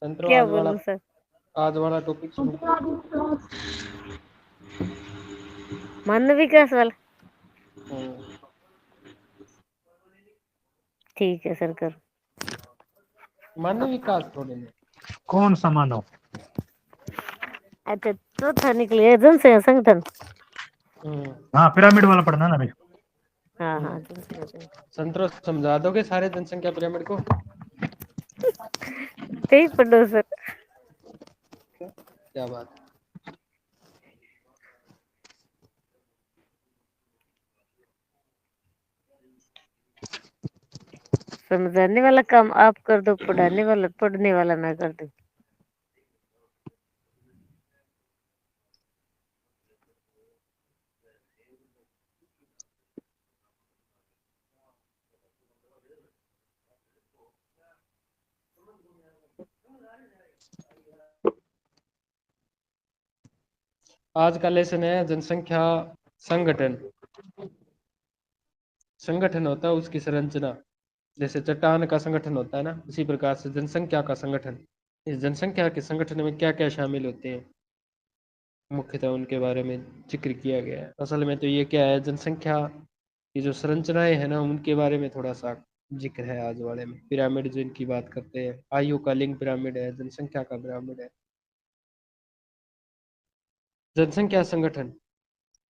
संतरो क्या बोलूं सर? आज वाला टॉपिक शुरू करो। मानव विकास वाला। हम्म, ठीक है सर, कर। मानव विकास थोड़े ने। कौन सा मानव? अच्छा, चौथा निकले जनसंख्या संगठन। हम्म, हाँ, पिरामिड वाला पढ़ना ना अभी। हाँ हाँ, हम्म। जनसंख्या संगठन। संतरो समझा दोगे सारे जनसंख्या पिरामिड को? सही पढ़ो सर। क्या बात है। समझाने वाला काम आप कर दो, पढ़ने वाला मैं कर दूं। आज का लेसन है जनसंख्या संगठन। संगठन होता है उसकी संरचना। जैसे चट्टान का संगठन होता है ना, उसी प्रकार से जनसंख्या का संगठन। इस जनसंख्या के संगठन में क्या क्या शामिल होते हैं, मुख्यतः उनके बारे में जिक्र किया गया है। असल में तो ये क्या है, जनसंख्या की जो संरचनाएं हैं ना, उनके बारे में थोड़ा सा जिक्र है आज वाले में। पिरामिड जिनकी बात करते हैं, आयु का लिंग पिरामिड है, जनसंख्या का पिरामिड है। जनसंख्या संगठन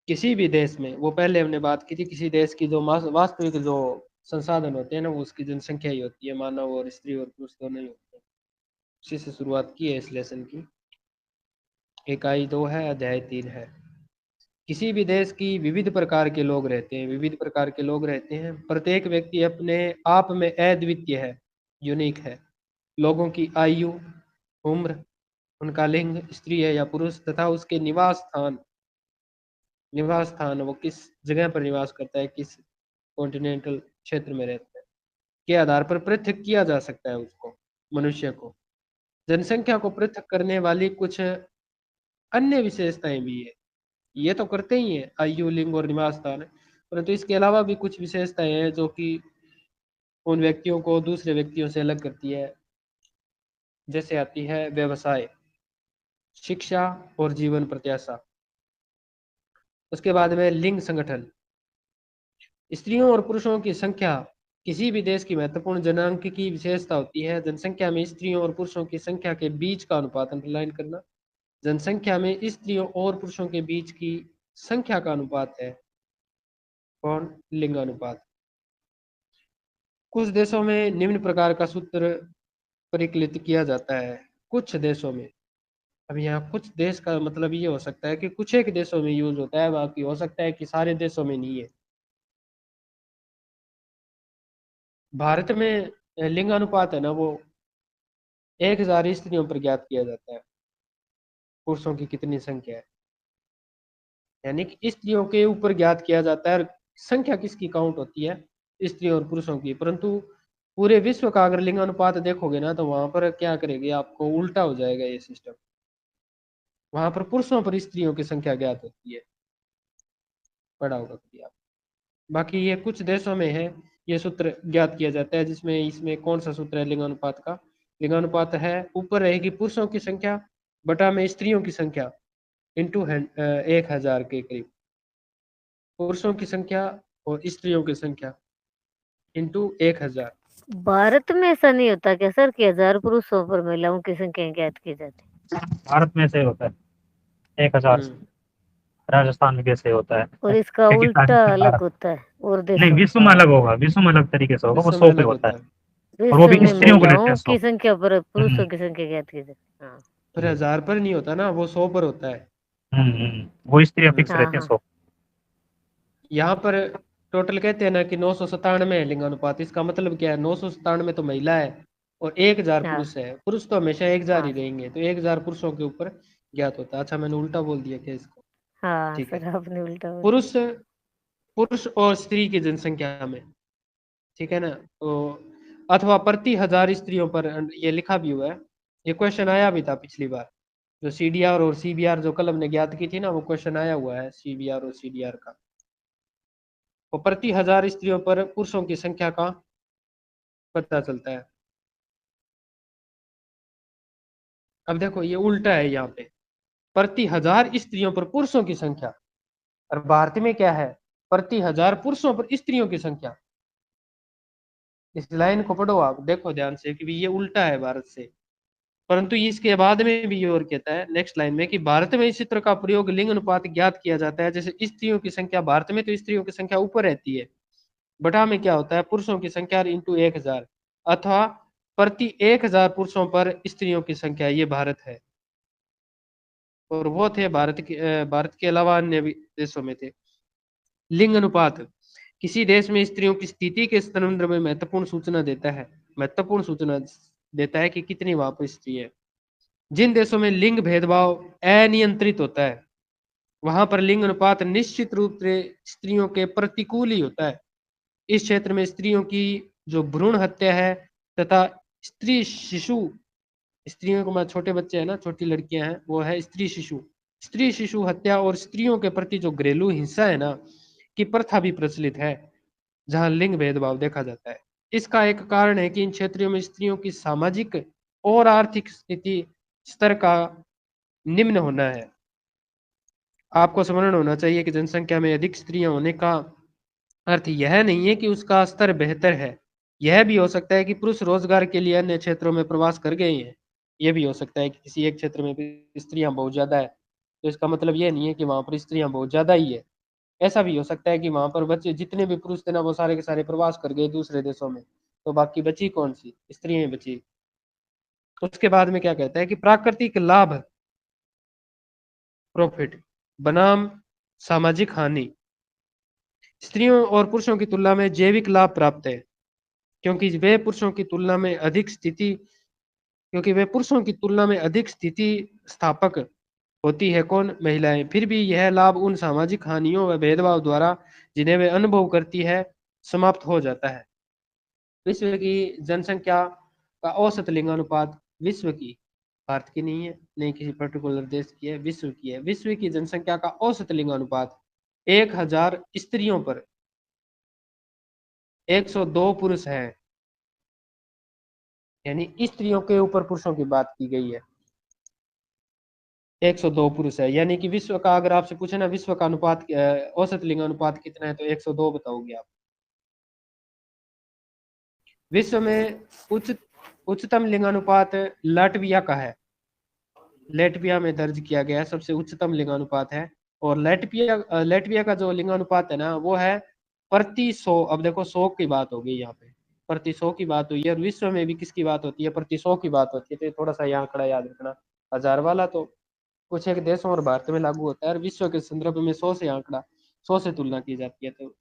किसी भी देश में, वो पहले हमने बात की थी, किसी देश की जो वास्तविक जो संसाधन होते हैं ना, वो उसकी जनसंख्या ही होती है। मानव और स्त्री और पुरुष दोनों ही होते हैं। उसी से शुरुआत की है इस लेसन की। इकाई 2 है, अध्याय 3 है। किसी भी देश की विविध प्रकार के लोग रहते हैं, विविध प्रकार के लोग रहते हैं। प्रत्येक व्यक्ति अपने आप में अद्वितीय है, यूनिक है। लोगों की आयु, उम्र, उनका लिंग स्त्री है या पुरुष, तथा उसके निवास स्थान वो किस जगह पर निवास करता है, किस कॉन्टिनेंटल क्षेत्र में रहता है, के आधार पर पृथक किया जा सकता है उसको, मनुष्य को। जनसंख्या को पृथक करने वाली कुछ अन्य विशेषताएं भी है। ये तो करते ही हैं, आयु, लिंग और निवास स्थान, परंतु इसके अलावा भी कुछ विशेषताएं हैं जो कि उन व्यक्तियों को दूसरे व्यक्तियों से अलग करती है। जैसे आती है व्यवसाय, शिक्षा और जीवन प्रत्याशा। उसके बाद में लिंग संगठन, स्त्रियों और पुरुषों की संख्या किसी भी देश की महत्वपूर्ण जनांक की विशेषता होती है। जनसंख्या में स्त्रियों और पुरुषों की संख्या के बीच का अनुपात अंडरलाइन करना। जनसंख्या में स्त्रियों और पुरुषों के बीच की संख्या का अनुपात है कौन? लिंगानुपात। कुछ देशों में निम्न प्रकार का सूत्र परिकलित किया जाता है। कुछ देशों में, अब यहाँ कुछ देश का मतलब ये हो सकता है कि कुछ एक देशों में यूज होता है, बाकी हो सकता है कि सारे देशों में नहीं है। भारत में लिंगानुपात है ना, वो 1000 स्त्रियों पर ज्ञात किया जाता है। पुरुषों की कितनी संख्या है, यानी कि स्त्रियों के ऊपर ज्ञात किया जाता है। और संख्या किसकी काउंट होती है? स्त्रियों और पुरुषों की। परंतु पूरे विश्व का अगर लिंगानुपात देखोगे ना, तो वहां पर क्या करेगी, आपको उल्टा हो जाएगा ये सिस्टम। वहां पर पुरुषों पर स्त्रियों की संख्या ज्ञात होती है, पढ़ा होगा कभी आप। बाकी ये कुछ देशों में है ये सूत्र ज्ञात किया जाता है, जिसमें इसमें कौन सा सूत्र है लिंगानुपात का? लिंगानुपात है, ऊपर रहेगी पुरुषों की संख्या बटा में स्त्रियों की संख्या इंटू 1000 के करीब। पुरुषों की संख्या और स्त्रियों की संख्या इंटू 1000। भारत में ऐसा नहीं होता क्या सर कि 1000 पुरुषों पर महिलाओं की संख्या ज्ञात की जाती? भारत में से होता है 1000। हम्म, राजस्थान में कैसे होता है? और इसका क्योंकि उल्टा राजस्थान अलग होता है और नहीं, देशों में। विश्व में अलग होगा, विश्व में अलग तरीके से होगा, वो विश्व में 100 पे अलग होता है। होता है। और वो विश्व भी में स्त्रियों को लेते हैं महिलाओं 100। की संख्या पर हम्म, पुरुषों की संख्या ज्ञात की जाती है। हाँ पर 1000 पर नहीं होता ना, वो 100 पर होता है। वो स्त्रियां फिक्स हम्म। हाँ रहती हैं हाँ 100। यहाँ पर टोटल कहते हैं ना कि 997 है लिंगानुपात। इसका मतलब क्या है? 997 तो महिला है और 1000 हाँ पुरुष है। पुरुष तो हमेशा 1000 ही हाँ रहेंगे, तो 1000 पुरुषों के ऊपर ज्ञात होता है। अच्छा, मैंने उल्टा बोल दिया क्या इसको? हाँ ठीक है। सर, आपने उल्टा बोल दिया। पुरुष पुरुष और स्त्री की जनसंख्या में, ठीक है ना, तो अथवा प्रति 1000 स्त्रियों पर, ये लिखा भी हुआ है। ये क्वेश्चन आया भी था पिछली बार, जो सीडीआर और सीबीआर जो कल हमने ज्ञात की थी ना, वो क्वेश्चन आया हुआ है सीबीआर और सीडीआर का। तो प्रति 1000 स्त्रियों पर पुरुषों की संख्या का पता चलता है। अब देखो ये उल्टा है, यहाँ पे प्रति 1000 स्त्रियों पर पुरुषों की संख्या, और भारत में क्या है, प्रति 1000 पुरुषों पर स्त्रियों की संख्या। इस लाइन को पढ़ो आप, देखो ध्यान से कि ये उल्टा है भारत से। परंतु इसके बाद में भी ये और कहता है नेक्स्ट लाइन में कि भारत में इस सूत्र का प्रयोग लिंग अनुपात ज्ञात किया जाता है, जैसे स्त्रियों की संख्या, भारत में तो स्त्रियों की संख्या ऊपर रहती है, बटा में क्या होता है पुरुषों की संख्या इंटू 1000, अथवा प्रति 1000 पुरुषों पर स्त्रियों की संख्या, ये भारत है। और वो थे भारत के अलावा अन्य भी देशों में थे। लिंग अनुपात किसी देश में स्त्रियों की स्थिति के संदर्भ में महत्वपूर्ण सूचना देता है, महत्वपूर्ण सूचना देता है कि कितनी वहां पर स्त्री है। जिन देशों में लिंग भेदभाव अनियंत्रित होता है, वहां पर लिंग अनुपात निश्चित रूप से स्त्रियों के प्रतिकूल ही होता है। इस क्षेत्र में स्त्रियों की जो भ्रूण हत्या है तथा स्त्री शिशु, स्त्रियों को मतलब छोटे बच्चे हैं ना, छोटी लड़कियां हैं, वो है स्त्री शिशु हत्या और स्त्रियों के प्रति जो घरेलू हिंसा है ना, की प्रथा भी प्रचलित है, जहां लिंग भेदभाव देखा जाता है। इसका एक कारण है कि इन क्षेत्रों में स्त्रियों की सामाजिक और आर्थिक स्थिति स्तर का निम्न होना है। आपको स्मरण होना चाहिए कि जनसंख्या में अधिक स्त्रियां होने का अर्थ यह नहीं है कि उसका स्तर बेहतर है। यह भी हो सकता है कि पुरुष रोजगार के लिए अन्य क्षेत्रों में प्रवास कर गए हैं। यह भी हो सकता है कि किसी एक क्षेत्र में भी स्त्रियां बहुत ज्यादा है, तो इसका मतलब यह नहीं है कि वहां पर स्त्रियां बहुत ज्यादा ही है। ऐसा भी हो सकता है कि वहां पर बच्चे जितने भी पुरुष थे ना, वो सारे के सारे प्रवास कर गए दूसरे देशों में, तो बाकी बची कौन सी, स्त्रियां बची। उसके बाद में क्या कहता है कि प्राकृतिक लाभ प्रॉफिट बनाम सामाजिक हानि, स्त्रियों और पुरुषों की तुलना में जैविक लाभ प्राप्त है, क्योंकि वे पुरुषों की तुलना में अधिक स्थिति क्योंकि वे पुरुषों की तुलना में अधिक स्थिति स्थापक होती है, कौन, महिलाएं। फिर भी यह लाभ उन सामाजिक हानियों व भेदभाव द्वारा जिन्हें वे अनुभव करती है समाप्त हो जाता है। विश्व की जनसंख्या का औसत लिंगानुपात, विश्व की, भारत की नहीं है, नहीं किसी पर्टिकुलर देश की है, विश्व की है। विश्व की जनसंख्या का औसत लिंगानुपात 1000 स्त्रियों पर 102 पुरुष है, यानी स्त्रियों के ऊपर पुरुषों की बात की गई है। 102 पुरुष है, यानी कि विश्व का अगर आपसे पूछे ना विश्व का अनुपात औसत लिंगानुपात कितना है, तो 102 बताओगे आप। विश्व में उच्चतम लिंगानुपात लाटविया का है, लेटविया में दर्ज किया गया है, सबसे उच्चतम लिंगानुपात है। और लेटविया का जो लिंगानुपात है ना, वो है प्रति 100। अब देखो 100 की बात हो गई यहाँ पे, प्रति 100 की बात हुई है, और विश्व में भी किसकी बात होती है, प्रति 100 की बात होती है। तो थोड़ा सा यहाँ आंकड़ा याद रखना, 1000 वाला तो कुछ एक देशों और भारत में लागू होता है, और विश्व के संदर्भ में 100 से आंकड़ा 100 से तुलना की जाती है। तो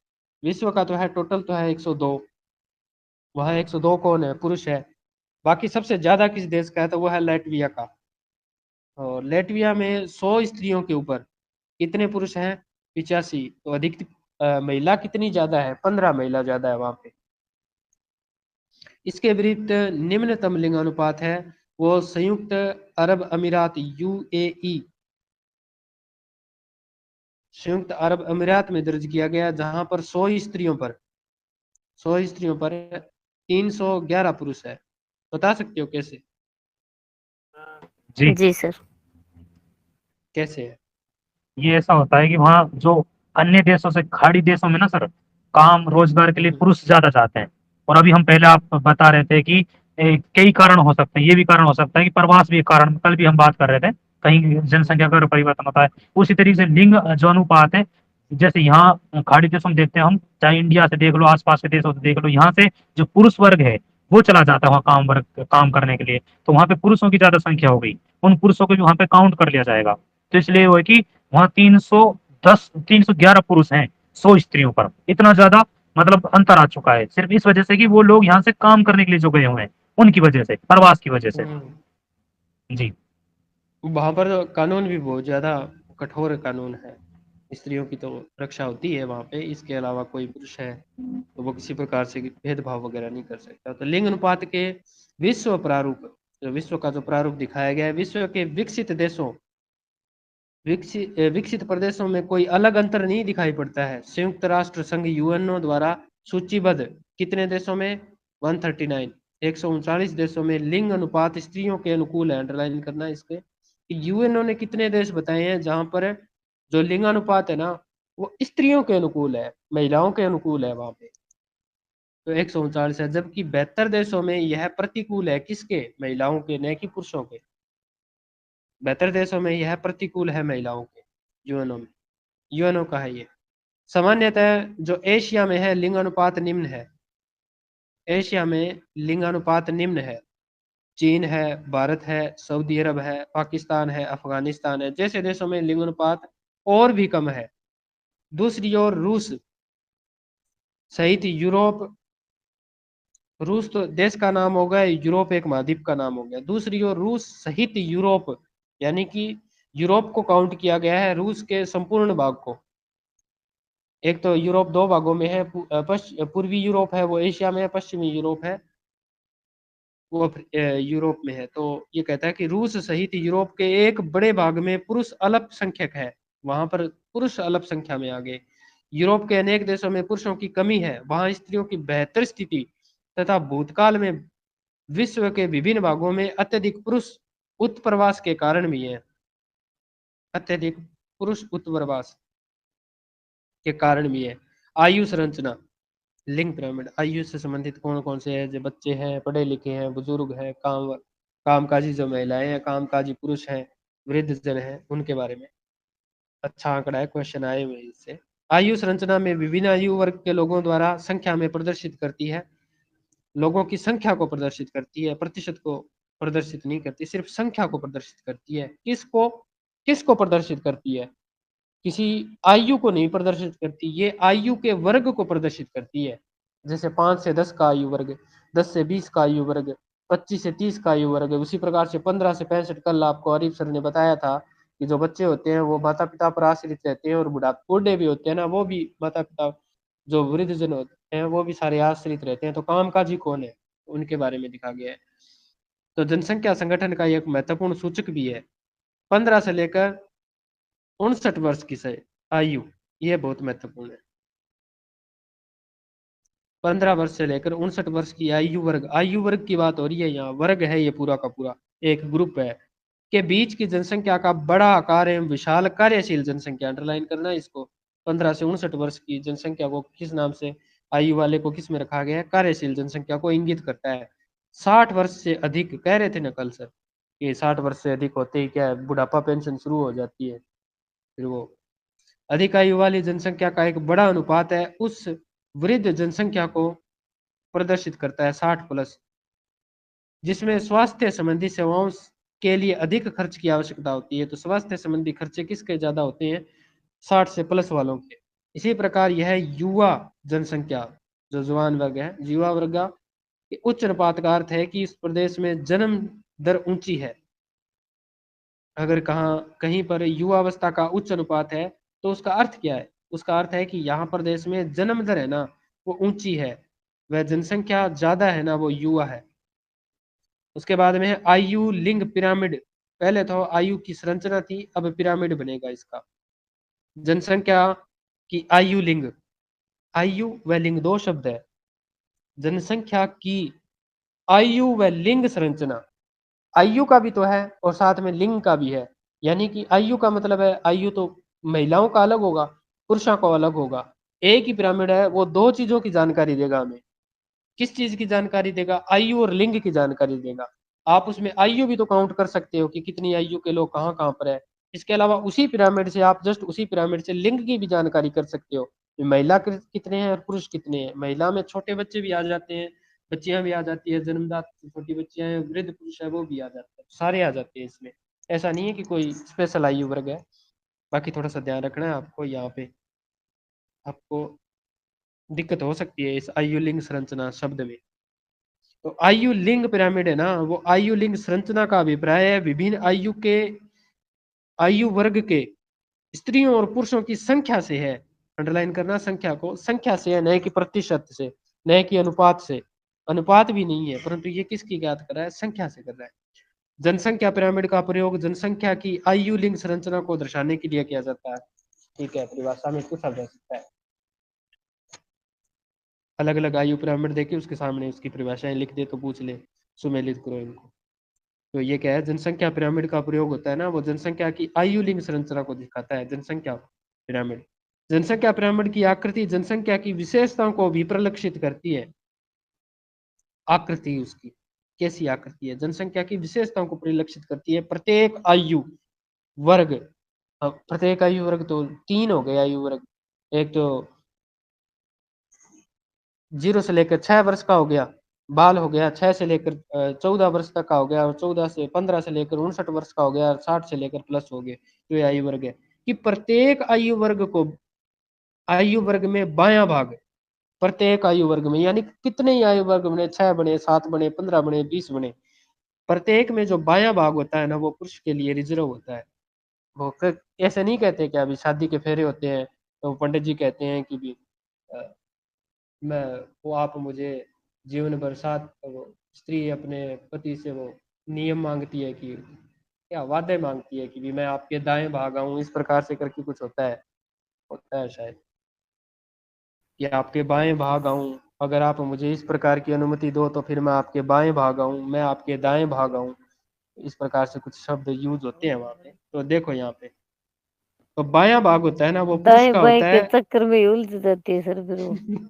विश्व का तो है टोटल तो है 102, वह 102 कौन है, पुरुष है। बाकी सबसे ज्यादा किस देश का है, तो वो है लेटविया का। और लेटविया में 100 स्त्रियों के ऊपर कितने पुरुष हैं, 85। तो अधिक महिला कितनी ज्यादा है, 15 महिला ज्यादा है वहां पे। इसके विपरीत निम्नतम लिंगानुपात है वो संयुक्त अरब अमीरात, यूएई, संयुक्त अरब अमीरात में दर्ज किया गया, जहां पर 100 स्त्रियों पर 311 पुरुष है। बता सकते हो कैसे, जी। जी सर। कैसे है? ये ऐसा होता है कि वहाँ जो अन्य देशों से, खाड़ी देशों में ना सर, काम रोजगार के लिए पुरुष ज्यादा जाते हैं। और अभी हम पहले आप बता रहे थे कि कई कारण हो सकते हैं, ये भी कारण हो सकता है कि प्रवास भी एक कारण, कल भी हम बात कर रहे थे, कहीं जनसंख्या का परिवर्तन होता है। उसी तरीके से लिंग जो अनुपात है, जैसे यहाँ खाड़ी देशों में देखते हैं हम, चाहे इंडिया से देख लो, आसपास के देशों से देख लो, यहाँ से जो पुरुष वर्ग है वो चला जाता है वहाँ काम करने के लिए, तो वहाँ पे पुरुषों की ज्यादा संख्या हो गई, उन पुरुषों को भी वहाँ पे काउंट कर लिया जाएगा। तो इसलिए वो है कि वहाँ 311 पुरुष हैं 100 स्त्रियों पर, इतना ज्यादा मतलब अंतर आ चुका है, सिर्फ इस वजह से कि वो लोग यहाँ से काम करने के लिए जो गए हुए हैं, उनकी वजह से, प्रवास की वजह से। जी। वहां पर कानून भी बहुत ज्यादा कठोर कानून है, स्त्रियों की तो रक्षा होती है वहां पे। इसके अलावा कोई पुरुष है तो वो किसी प्रकार से भेदभाव वगैरह नहीं कर सकता। तो लिंग अनुपात के विश्व प्रारूप, जो विश्व का जो प्रारूप दिखाया गया है, विश्व के विकसित देशों, विकसित प्रदेशों में कोई अलग अंतर नहीं दिखाई पड़ता है। संयुक्त राष्ट्र संघ यूएनओ द्वारा सूचीबद्ध कितने देशों में, 139, 139 देशों में लिंग अनुपात स्त्रियों के अनुकूल है, अंडरलाइन करना इसके। यूएनओ ने कितने देश बताए हैं जहां पर जो लिंग अनुपात है ना वो स्त्रियों के अनुकूल है, महिलाओं के अनुकूल है वहां पे। तो 139 है, जबकि 72 देशों में यह प्रतिकूल है, किसके? महिलाओं के, न कि पुरुषों के। 72 देशों में यह प्रतिकूल है महिलाओं के, यूएनओ में, यूएनओ का है ये। सामान्यतः जो एशिया में है लिंग अनुपात निम्न है, एशिया में लिंग अनुपात निम्न है। चीन है, भारत है, सऊदी अरब है, पाकिस्तान है, अफगानिस्तान है जैसे देशों में लिंग अनुपात और भी कम है। दूसरी ओर रूस सहित यूरोप, रूस तो देश का नाम हो गया, यूरोप एक महाद्वीप का नाम हो गया। दूसरी ओर रूस सहित यूरोप, यानी कि यूरोप को काउंट किया गया है, रूस के संपूर्ण भाग को। एक तो यूरोप दो भागों में है, पूर्वी यूरोप है वो एशिया में है, पश्चिमी यूरोप है वो यूरोप में है। तो ये कहता है कि रूस सहित यूरोप के एक बड़े भाग में पुरुष अल्पसंख्यक है, वहां पर पुरुष अल्पसंख्या में आ गए। यूरोप के अनेक देशों में पुरुषों की कमी है, वहां स्त्रियों की बेहतर स्थिति तथा भूतकाल में विश्व के विभिन्न भागों में अत्यधिक पुरुष उत्प्रवास के कारण भी है, अत्यधिक पुरुष उत्प्रवास के कारण भी है। आयु संरचना, लिंग पिरामिड, आयु से संबंधित कौन कौन से हैं? जो बच्चे हैं, पढ़े लिखे हैं, बुजुर्ग हैं, कामकाजी जो महिलाएं हैं, कामकाजी पुरुष हैं, वृद्ध जन हैं, उनके बारे में अच्छा आंकड़ा है, क्वेश्चन आए हुए इससे। आयु संरचना में विभिन्न आयु वर्ग के लोगों द्वारा संख्या में प्रदर्शित करती है, लोगों की संख्या को प्रदर्शित करती है, प्रतिशत को प्रदर्शित नहीं करती, सिर्फ संख्या को प्रदर्शित करती है। किसको किसको प्रदर्शित करती है? किसी आयु को नहीं प्रदर्शित करती, ये आयु के वर्ग को प्रदर्शित करती है। जैसे 5 से 10 का आयु वर्ग, 10 से 20 का आयु वर्ग, 25 से 30 का आयु वर्ग। उसी प्रकार से 15 से 65, कल आपको आरिफ सर ने बताया था कि जो बच्चे होते हैं वो माता पिता पर आश्रित रहते हैं, और बूढ़े भी होते हैं ना, वो भी माता पिता, जो वृद्ध जन होते हैं वो भी सारे आश्रित रहते हैं। तो कामकाजी कौन है, उनके बारे में लिखा गया है। तो जनसंख्या संगठन का एक महत्वपूर्ण सूचक भी है। 15 से लेकर 59 वर्ष की आयु, ये बहुत महत्वपूर्ण है। 15 वर्ष से लेकर 59 वर्ष की आयु वर्ग की बात हो रही है यहाँ, वर्ग है ये पूरा का पूरा, एक ग्रुप है के बीच की जनसंख्या का बड़ा आकार एवं विशाल कार्यशील जनसंख्या, अंडरलाइन करना है इसको। 15 से 59 वर्ष की जनसंख्या को किस नाम से, आयु वाले को किस में रखा गया है? कार्यशील जनसंख्या को इंगित करता है। 60 वर्ष से अधिक कह रहे थे ना कल सर, कि 60 वर्ष से अधिक होते ही क्या है, बुढ़ापा पेंशन शुरू हो जाती है। फिर वो अधिक आयु वाली जनसंख्या का एक बड़ा अनुपात है उस वृद्ध जनसंख्या को प्रदर्शित करता है 60 प्लस, जिसमें स्वास्थ्य संबंधी सेवाओं के लिए अधिक खर्च की आवश्यकता होती है। तो स्वास्थ्य संबंधी खर्चे किसके ज्यादा होते हैं? 60 से प्लस वालों के। इसी प्रकार यह युवा जनसंख्या, जो जवान वर्ग है, युवा वर्ग के उच्च अनुपात का अर्थ है कि इस प्रदेश में जन्म दर ऊंची है। अगर कहीं पर युवावस्था का उच्च अनुपात है तो उसका अर्थ क्या है? उसका अर्थ है कि यहाँ प्रदेश में जन्म दर है ना वो ऊंची है, वह जनसंख्या ज्यादा है ना वो युवा है। उसके बाद में है आयु लिंग पिरामिड। पहले तो आयु की संरचना थी, अब पिरामिड बनेगा इसका। जनसंख्या की आयु लिंग, आयु व लिंग दो शब्द है। जनसंख्या की आयु व लिंग संरचना, आयु का भी तो है और साथ में लिंग का भी है। यानी कि आयु का मतलब है, आयु तो महिलाओं का अलग होगा, पुरुषों का अलग होगा। एक ही पिरामिड है, वो दो चीजों की जानकारी देगा हमें। किस चीज की जानकारी देगा? आयु और लिंग की जानकारी देगा। आप उसमें आयु भी तो काउंट कर सकते हो कि कितनी आयु के लोग कहाँ कहाँ पर है। इसके अलावा उसी पिरामिड से आप जस्ट उसी पिरामिड से लिंग की भी जानकारी कर सकते हो, महिला कितने हैं और पुरुष कितने हैं। महिला में छोटे बच्चे भी आ जाते हैं, बच्चियां भी आ जाती है, जन्मदात छोटी बच्चियां हैं, वृद्ध पुरुष है वो भी आ जाते हैं, सारे आ जाते हैं इसमें। ऐसा नहीं है कि कोई स्पेशल आयु वर्ग है। बाकी थोड़ा सा ध्यान रखना है आपको, यहाँ पे आपको दिक्कत हो सकती है इस आयु लिंग संरचना शब्द में। तो आयु लिंग पिरामिड है ना, वो आयु लिंग संरचना का अभिप्राय है विभिन्न आयु वर्ग के स्त्रियों और पुरुषों की संख्या से है। अंडरलाइन करना, संख्या को संख्या से है, न कि प्रतिशत से, न कि अनुपात से। अनुपात भी नहीं है, परंतु ये किसकी ज्ञात कर रहा है? संख्या से कर रहा है। जनसंख्या पिरामिड का प्रयोग जनसंख्या की आयु लिंग संरचना को दर्शाने के लिए किया जाता है। ठीक है, परिभाषा में पूछा जा सकता है। अलग अलग आयु पिरामिड देके उसके सामने उसकी परिभाषाएं लिख दे तो पूछ ले, सुमेलित करो इनको। तो ये क्या है, जनसंख्या पिरामिड का प्रयोग होता है ना, वो जनसंख्या की आयु लिंग संरचना को दिखाता है। जनसंख्या पिरामिड, जनसंख्या पिरामिड की आकृति जनसंख्या की विशेषताओं को भी परिलक्षित करती है। आकृति उसकी कैसी आकृति है, जनसंख्या की विशेषताओं को परिलक्षित करती है। प्रत्येक आयु वर्ग, प्रत्येक आयु वर्ग तो 3 हो गए आयु वर्ग, एक तो 0 से लेकर 6 वर्ष का हो गया बाल हो गया, 6 से लेकर 14 वर्ष तक का हो गया, और 15 से लेकर 59 वर्ष का हो गया, 60 से लेकर प्लस हो गए। तो ये आयु वर्ग है कि प्रत्येक आयु वर्ग को, आयु वर्ग में बायां भाग, प्रत्येक आयु वर्ग में, यानी कितने ही आयु वर्ग बने, 6 बने, 7 बने, 15 बने, 20 बने, प्रत्येक में जो बायां भाग होता है ना वो पुरुष के लिए रिजर्व होता है। वो ऐसे नहीं कहते कि अभी शादी के फेरे होते हैं तो पंडित जी कहते हैं कि भी मैं, वो आप मुझे जीवन भर साथ, वो स्त्री अपने पति से वो नियम मांगती है कि क्या वादे मांगती है कि भी मैं आपके दाएं भाग आऊं, इस प्रकार से करके कुछ होता है शायद, कि आपके बाएं भाग आऊं, अगर आप मुझे इस प्रकार की अनुमति दो तो फिर मैं आपके बाएं भाग आऊं, मैं आपके दाएं भाग आऊं, इस प्रकार से कुछ शब्द यूज होते हैं वहां पे। तो देखो यहाँ पे, तो बायां भाग होता है ना वो पुरुष दाएं का बाएं होता के है। चक्कर में ही उलझ जाती है सर फिर वो।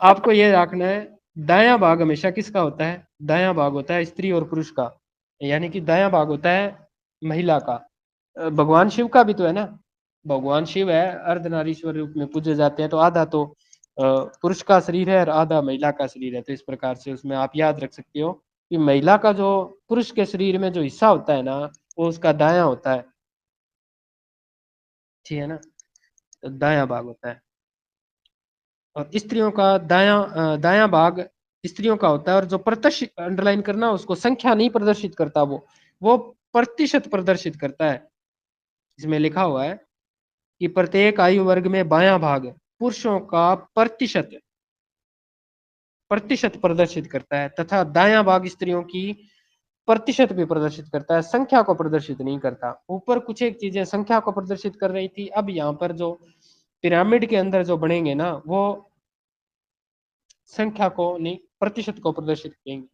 आपको ये रखना है, दायां भाग हमेशा किसका होता है, दायां भाग होता है स्त्री और पुरुष का, यानी कि दायां भाग होता है महिला का। भगवान शिव का भी तो है ना, भगवान शिव है अर्धनारीश्वर रूप में पूजे जाते हैं, तो आधा तो पुरुष का शरीर है और आधा महिला का शरीर है। तो इस प्रकार से उसमें आप याद रख सकते हो कि महिला का जो पुरुष के शरीर में जो हिस्सा होता है ना वो उसका दायां होता है, ठीक है ना, तो दायां भाग होता है। और स्त्रियों का दायां भाग स्त्रियों का होता है, और जो प्रत्यक्ष अंडरलाइन करना उसको संख्या नहीं प्रदर्शित करता, वो प्रतिशत प्रदर्शित करता है। इसमें लिखा हुआ है कि प्रत्येक आयु वर्ग में बायां भाग पुरुषों का प्रतिशत प्रतिशत प्रदर्शित करता है, तथा दायां भाग स्त्रियों की प्रतिशत भी प्रदर्शित करता है, संख्या को प्रदर्शित नहीं करता। ऊपर कुछ एक चीजें संख्या को प्रदर्शित कर रही थी, अब यहाँ पर जो पिरामिड के अंदर जो बनेंगे ना वो संख्या को नहीं प्रतिशत को प्रदर्शित करेंगे,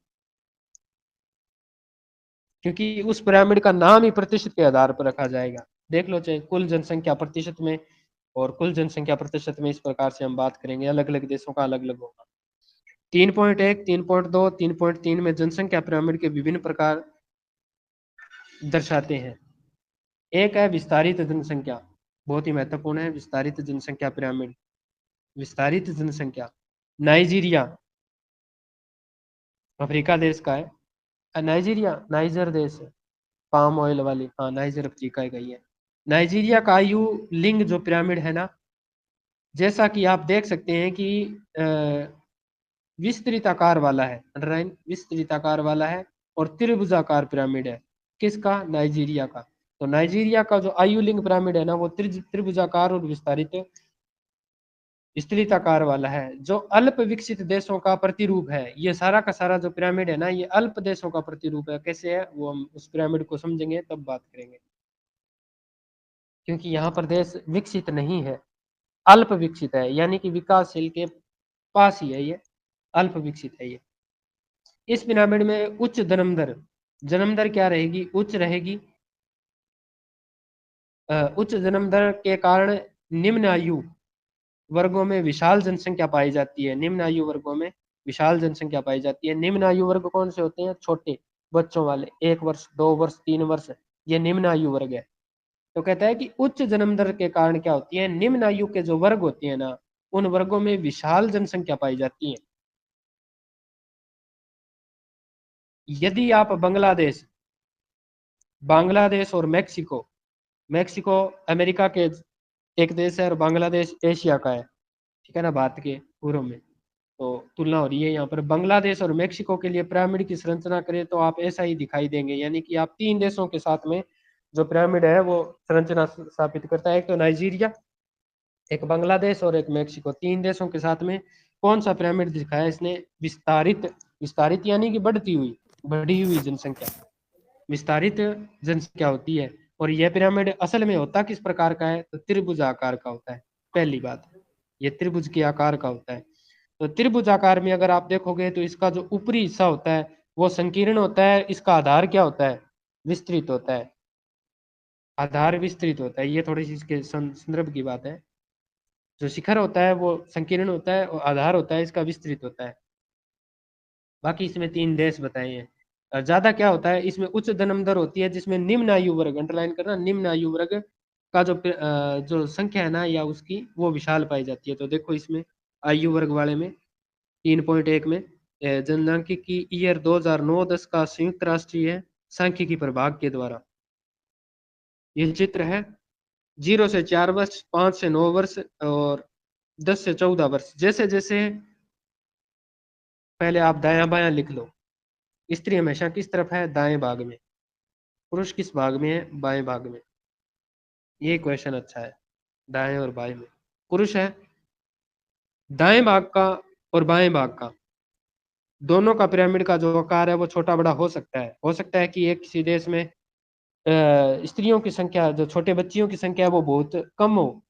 क्योंकि उस पिरामिड का नाम ही प्रतिशत के आधार पर रखा जाएगा। देख लो, चाहे कुल जनसंख्या प्रतिशत में और कुल जनसंख्या प्रतिशत में, इस प्रकार से हम बात करेंगे, अलग अलग देशों का अलग अलग होगा। 3.1, 3.2, 3.3 में जनसंख्या पिरामिड के विभिन्न प्रकार दर्शाते हैं। एक है विस्तारित जनसंख्या, बहुत ही महत्वपूर्ण है विस्तारित जनसंख्या पिरामिड। विस्तारित जनसंख्या, नाइजीरिया अफ्रीका देश का है, नाइजीरिया नाइजर देश है, पाम ऑयल वाली, हाँ नाइजर अफ्रीका का ही है। नाइजीरिया का आयु लिंग जो पिरामिड है ना, जैसा कि आप देख सकते हैं कि विस्तृत आकार वाला है, अंडरलाइन विस्तृत आकार वाला है, और त्रिभुजाकार पिरामिड है। किसका, नाइजीरिया का। तो नाइजीरिया का जो आयु लिंग पिरामिड है ना वो त्रिभुजाकार और विस्तारित विस्तृत आकार वाला है, जो अल्प विकसित देशों का प्रतिरूप है। ये सारा का सारा जो पिरामिड है ना ये अल्प देशों का प्रतिरूप है। कैसे है वो हम उस पिरामिड को समझेंगे तब बात करेंगे, क्योंकि यहाँ पर देश विकसित नहीं है, अल्प विकसित है, यानी कि विकासशील के पास ही है ये, अल्प विकसित है ये। इस पिरामिड में उच्च जन्म दर क्या रहेगी, उच्च रहेगी। उच्च जन्म दर के कारण निम्न आयु वर्गों में विशाल जनसंख्या पाई जाती है, निम्न आयु वर्गों में विशाल जनसंख्या पाई जाती है। निम्न आयु वर्ग कौन से होते हैं, छोटे बच्चों वाले, 1 वर्ष 2 वर्ष 3 वर्ष, ये निम्न आयु वर्ग है। तो कहता है कि उच्च जन्म दर के कारण क्या होती है, निम्न आयु के जो वर्ग होते हैं ना उन वर्गों में विशाल जनसंख्या पाई जाती है। यदि आप बांग्लादेश और मैक्सिको, मैक्सिको अमेरिका के एक देश है और बांग्लादेश एशिया का है, ठीक है ना, भारत के पूर्व में, तो तुलना हो रही है यहाँ पर। बांग्लादेश और मेक्सिको के लिए पिरामिड की संरचना करें तो आप ऐसा ही दिखाई देंगे, यानी कि आप 3 देशों के साथ में जो पिरामिड है वो संरचना स्थापित करता है। एक तो नाइजीरिया, एक बांग्लादेश और एक मेक्सिको, 3 देशों के साथ में कौन सा पिरामिड दिखाया इसने, विस्तारित। विस्तारित यानी कि बढ़ी हुई जनसंख्या, विस्तारित जनसंख्या होती है। और यह पिरामिड असल में होता किस प्रकार का है, तो त्रिभुज आकार का होता है। पहली बात, ये त्रिभुज के आकार का होता है। तो त्रिभुज आकार में अगर आप देखोगे तो इसका जो ऊपरी हिस्सा होता है वो संकीर्ण होता है, इसका आधार क्या होता है, विस्तृत होता है, आधार विस्तृत होता है। ये थोड़ी सी इसके संदर्भ की बात है। जो शिखर होता है वो संकीर्ण होता है और आधार होता है इसका विस्तृत होता है। बाकी इसमें 3 देश बताए हैं। और ज्यादा क्या होता है इसमें, उच्च जन्म दर होती है जिसमें निम्न आयु वर्ग, अंडरलाइन करना, निम्न आयु वर्ग का जो संख्या है ना या उसकी वो विशाल पाई जाती है। तो देखो इसमें आयु वर्ग वाले में 3.1 में जनसांख्यिकी ईयर 2009-10 का संयुक्त राष्ट्रीय सांख्यिकी प्रभाग के द्वारा ये चित्र है। 0 से 4 वर्ष, 5 से 9 वर्ष और 10 से 14 वर्ष। जैसे जैसे पहले आप दायां बायां लिख लो। स्त्री हमेशा किस तरफ है, दाएं भाग में। पुरुष किस भाग में है, बाएं भाग में। ये क्वेश्चन अच्छा है, दाएं और बाएं में। पुरुष है दाएं भाग का और बाएं भाग का, दोनों का पिरामिड का जो आकार है वो छोटा बड़ा हो सकता है। हो सकता है कि एक किसी देश में स्त्रियों की संख्या, जो छोटे बच्चियों की संख्या है वो बहुत कम हो,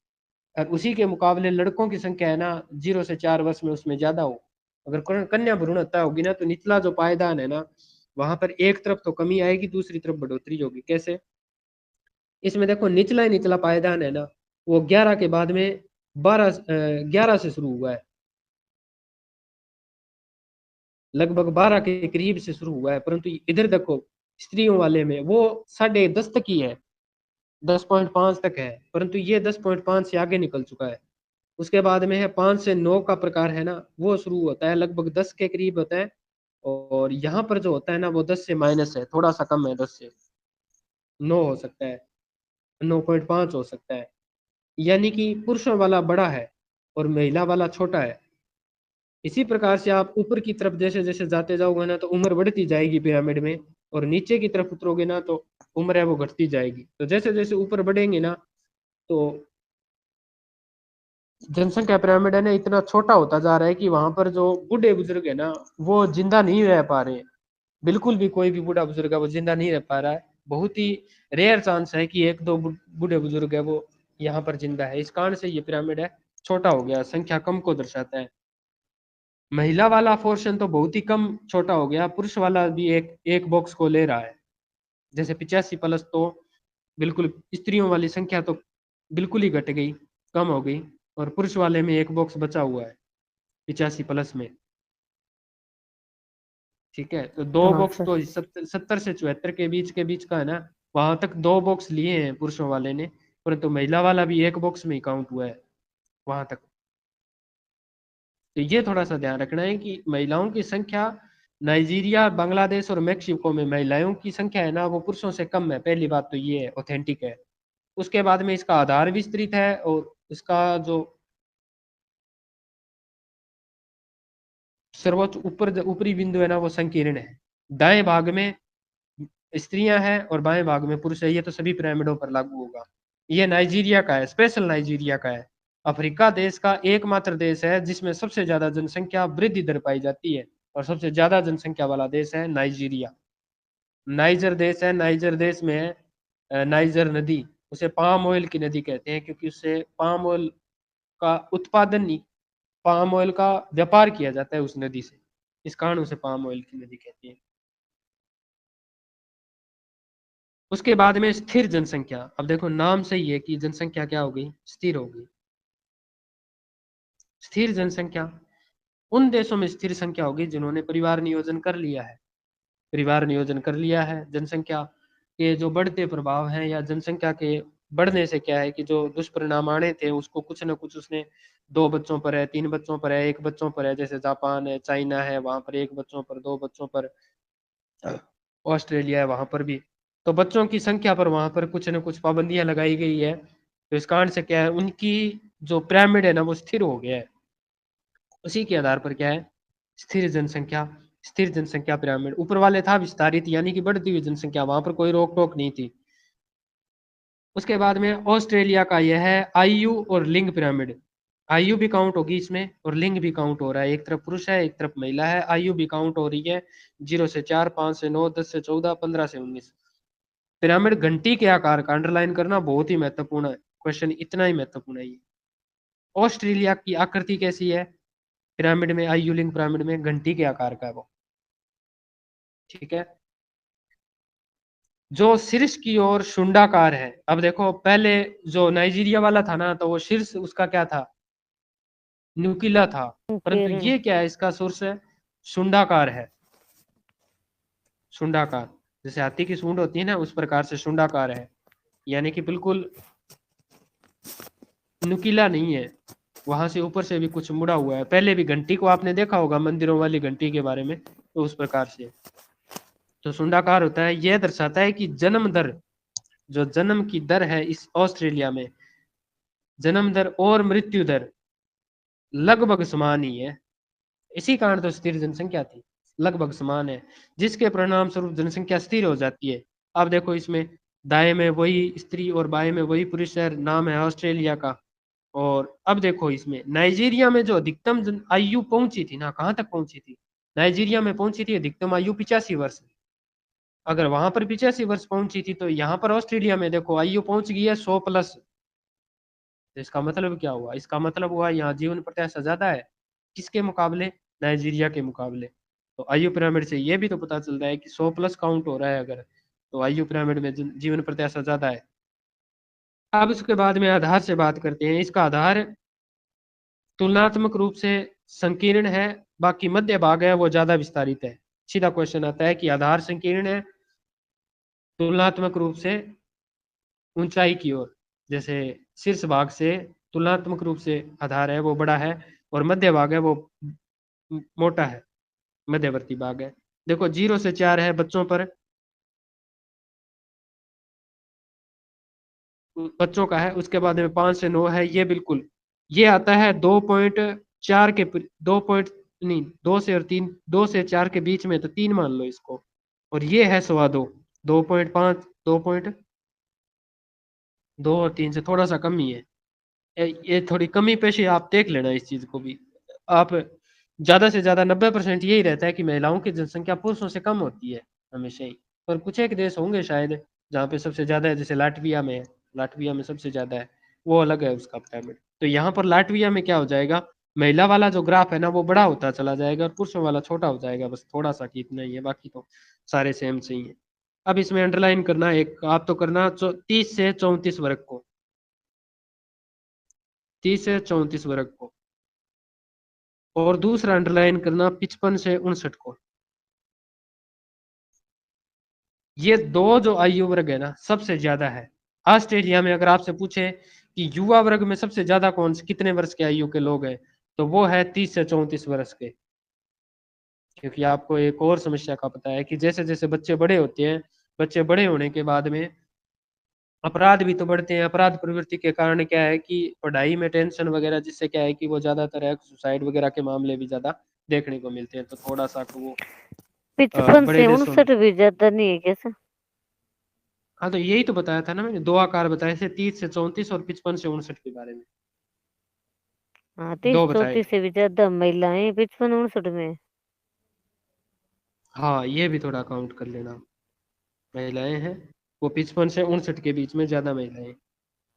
और उसी के मुकाबले लड़कों की संख्या है ना 0 से 4 वर्ष में उसमें ज्यादा हो। अगर कन्या भ्रूण हत्या होगी ना तो निचला जो पायदान है ना वहां पर एक तरफ तो कमी आएगी, दूसरी तरफ बढ़ोतरी होगी। कैसे, इसमें देखो निचला ही निचला पायदान है ना वो 11 के बाद में 11 से शुरू हुआ है, लगभग 12 के करीब से शुरू हुआ है। परंतु इधर देखो स्त्रियों वाले में वो 10.5 तक ही है, 10.5 तक है, परंतु ये 10.5 से आगे निकल चुका है। उसके बाद में है 5 से 9 का प्रकार है ना वो शुरू होता है, लगभग 10 के करीब होता है। और यहाँ पर जो होता है ना वो 10 से माइनस है, थोड़ा सा कम है, 10 से 9 हो सकता है, 9.5 हो सकता है। यानी कि पुरुषों वाला बड़ा है और महिला वाला छोटा है। इसी प्रकार से आप ऊपर की तरफ जैसे जैसे जाते जाओगे ना तो उम्र बढ़ती जाएगी पिरामिड में, और नीचे की तरफ उतरोगे ना तो उम्र है वो घटती जाएगी। तो जैसे जैसे ऊपर बढ़ेंगे ना तो जनसंख्या पिरामिड है ना इतना छोटा होता जा रहा है कि वहां पर जो बूढ़े बुजुर्ग है ना वो जिंदा नहीं रह पा रहे हैं। बिल्कुल भी कोई भी बूढ़ा बुजुर्ग है वो जिंदा नहीं रह पा रहा है। बहुत ही रेयर चांस है कि एक दो बूढ़े बुजुर्ग है वो यहाँ पर जिंदा है। इस कारण से ये पिरामिड है छोटा हो गया, संख्या कम को दर्शाता है। महिला वाला पोर्शन तो बहुत ही कम छोटा हो गया, पुरुष वाला भी एक एक बॉक्स को ले रहा है। जैसे 85+ तो बिल्कुल, स्त्रियों वाली संख्या तो बिल्कुल ही घट गई, कम हो गई, और पुरुष वाले में एक बॉक्स बचा हुआ है 85+ में। ठीक है, तो दो हाँ बॉक्स सर। तो 70 से 74 के बीच का है ना, वहां तक 2 बॉक्स लिए हैं पुरुषों वाले ने, परंतु महिला वाला भी एक बॉक्स में ही काउंट हुआ है वहां तक। तो ये थोड़ा सा ध्यान रखना है कि महिलाओं की संख्या नाइजीरिया, बांग्लादेश और मेक्सिको में महिलाओं की संख्या है ना वो पुरुषों से कम है। पहली बात तो ये है, ऑथेंटिक है। उसके बाद में इसका आधार विस्तृत है और इसका जो सर्वोच्च ऊपरी बिंदु है ना वो संकीर्ण है। दाएं भाग में स्त्रियां हैं और बाएं भाग में पुरुष है। ये तो सभी पिरामिडों पर लागू होगा। ये नाइजीरिया का है, स्पेशल नाइजीरिया का है। अफ्रीका देश का एकमात्र देश है जिसमें सबसे ज्यादा जनसंख्या वृद्धि दर पाई जाती है, और सबसे ज्यादा जनसंख्या वाला देश है नाइजीरिया। नाइजर देश है, नाइजर देश में है नाइजर नदी, उसे पाम ऑयल की नदी कहते हैं क्योंकि उससे पाम ऑयल का उत्पादन नहीं, पाम ऑयल का व्यापार किया जाता है उस नदी से, इस कारण उसे पाम ऑयल की नदी कहती है। उसके बाद में स्थिर जनसंख्या। अब देखो नाम से ही है कि जनसंख्या क्या हो गई, स्थिर हो गई। स्थिर जनसंख्या उन देशों में स्थिर संख्या होगी जिन्होंने परिवार नियोजन कर लिया है। परिवार नियोजन कर लिया है, जनसंख्या के जो बढ़ते प्रभाव हैं या जनसंख्या के बढ़ने से क्या है कि जो दुष्परिणाम आने थे उसको कुछ ना कुछ उसने 2 बच्चों पर है, 3 बच्चों पर है, 1 बच्चों पर है। जैसे जापान है, चाइना है, वहां पर 1 बच्चों पर, 2 बच्चों पर। ऑस्ट्रेलिया है वहां पर भी। तो बच्चों की संख्या पर वहां पर कुछ न कुछ पाबंदियां लगाई गई है। तो इस कारण से क्या है, उनकी जो पिरामिड है ना वो स्थिर हो गया है। उसी के आधार पर क्या है, स्थिर जनसंख्या। स्थिर जनसंख्या पिरामिड ऊपर वाले था विस्तारित, यानी कि बढ़ती हुई जनसंख्या, वहां पर कोई रोक टोक नहीं थी। उसके बाद में ऑस्ट्रेलिया का यह है आयु और लिंग पिरामिड। आयु भी काउंट होगी इसमें और लिंग भी काउंट हो रहा है, एक तरफ पुरुष है एक तरफ महिला है। आयु भी काउंट हो रही है, 0 से 4, 5 से 9, 10 से 14, 15 से 19। पिरामिड घंटी के आकार का, अंडरलाइन करना बहुत ही महत्वपूर्ण है, क्वेश्चन इतना ही महत्वपूर्ण है ये। ऑस्ट्रेलिया की आकृति कैसी है, पिरामिड में, आईयू लिंक पिरामिड में घंटी के आकार का है वो। ठीक है, जो शीर्ष की ओर शुंडाकार है। अब देखो पहले जो नाइजीरिया वाला था ना, तो वो शीर्ष उसका क्या था, नुकीला था, परंतु संकीर्ण। ये क्या है, इसका शीर्ष शुंडाकार है। शुंडाकार, जैसे हाथी की सूंड होती है ना, उस प्रकार से शुंडाकार है, यानी कि बिल्कुल नुकीला नहीं है, वहां से ऊपर से भी कुछ मुड़ा हुआ है। पहले भी घंटी को आपने देखा होगा मंदिरों वाली घंटी के बारे में, तो उस प्रकार से तो शुंडाकार होता है। यह दर्शाता है कि जन्म दर, जो जन्म की दर है इस ऑस्ट्रेलिया में, जन्म दर और मृत्यु दर लगभग समान ही है। इसी कारण तो स्थिर जनसंख्या थी, लगभग समान है, जिसके परिणाम स्वरूप जनसंख्या स्थिर हो जाती है। अब देखो इसमें दाएं में वही स्त्री और बाएं में वही पुरुष है, नाम है ऑस्ट्रेलिया का। और अब देखो इसमें नाइजीरिया में जो अधिकतम आयु पहुंची थी ना, कहां तक पहुंची थी, नाइजीरिया में पहुंची थी अधिकतम आयु 85 वर्ष। अगर वहां पर 85 वर्ष पहुंची थी, तो यहाँ पर ऑस्ट्रेलिया में देखो आयु पहुंच गई है 100+। तो इसका मतलब क्या हुआ, इसका मतलब हुआ यहाँ जीवन प्रत्याशा ज्यादा है, किसके मुकाबले, नाइजीरिया के मुकाबले। तो आयु पिरामिड से ये भी तो पता चलता है कि 100+ काउंट हो रहा है अगर, तो आयु पिरामिड में जीवन प्रत्याशा ज्यादा है। अब उसके बाद में आधार से बात करते हैं। इसका आधार तुलनात्मक रूप से संकीर्ण है, बाकी मध्य भाग है वो ज्यादा विस्तारित है। सीधा क्वेश्चन आता है कि आधार संकीर्ण है, तुलनात्मक रूप से ऊंचाई की ओर, जैसे शीर्ष भाग से तुलनात्मक रूप से आधार है वो बड़ा है, और मध्य भाग है वो मोटा है, मध्यवर्ती भाग है। देखो 0 से 4 है बच्चों पर, बच्चों का है, उसके बाद में 5 से 9 है, ये बिल्कुल ये आता है 2.4 के 2 नहीं, 2 से और 3, 2 से 4 के बीच में, तो 3 मान लो इसको। और ये है 2.25, 2.5, 2.2 और 3 से थोड़ा सा कम ही है। ये थोड़ी कमी पेशी आप देख लेना इस चीज को भी। आप ज्यादा से ज्यादा 90% यही रहता है कि महिलाओं की जनसंख्या पुरुषों से कम होती है हमेशा ही। पर कुछ एक देश होंगे शायद जहाँ पे सबसे ज्यादा है, जैसे लाटविया में है, लाटविया में सबसे ज्यादा है, वो अलग है उसका पिरामिड। तो यहाँ पर लाटविया में क्या हो जाएगा, महिला वाला जो ग्राफ है ना वो बड़ा होता चला जाएगा और पुरुषों वाला छोटा हो जाएगा, बस थोड़ा सा कि इतना ही है, बाकी तो सारे सेम से ही है। अब इसमें अंडरलाइन करना एक आप तो करना 30 से 34 वर्ग को, 30 से 34 वर्ग को, और दूसरा अंडरलाइन करना 55 से 59 को। ये दो जो आयु वर्ग है ना सबसे ज्यादा है ऑस्ट्रेलिया में। अगर आपसे पूछे कि युवा वर्ग में सबसे ज्यादा कौन से कितने वर्ष के आयु के लोग हैं, तो वो है 30 से 34 वर्ष के। क्योंकि आपको एक और समस्या का पता है कि जैसे जैसे बच्चे बड़े होते हैं, बच्चे बड़े होने के बाद में अपराध भी तो बढ़ते हैं। अपराध प्रवृत्ति के कारण क्या है कि पढ़ाई में टेंशन वगैरह, जिससे क्या है कि वो ज्यादातर है सुसाइड वगैरह के मामले भी ज्यादा देखने को मिलते हैं। तो थोड़ा सा तो वो 55 बड़े से देशों में, 59 भी ज्यादा नहीं है कैसे? हाँ तो यही तो बताया था ना मैंने, दो आकार बताए थे, 30 से 34 और 55 से 59 के बारे में हाँ, 30 दो बताए 34 थे। से भी ज्यादा महिलाएं 55 59 में। हाँ ये भी थोड़ा काउंट कर लेना, महिलाएं हैं वो 55 से 59 के बीच में ज्यादा महिलाएं हैं।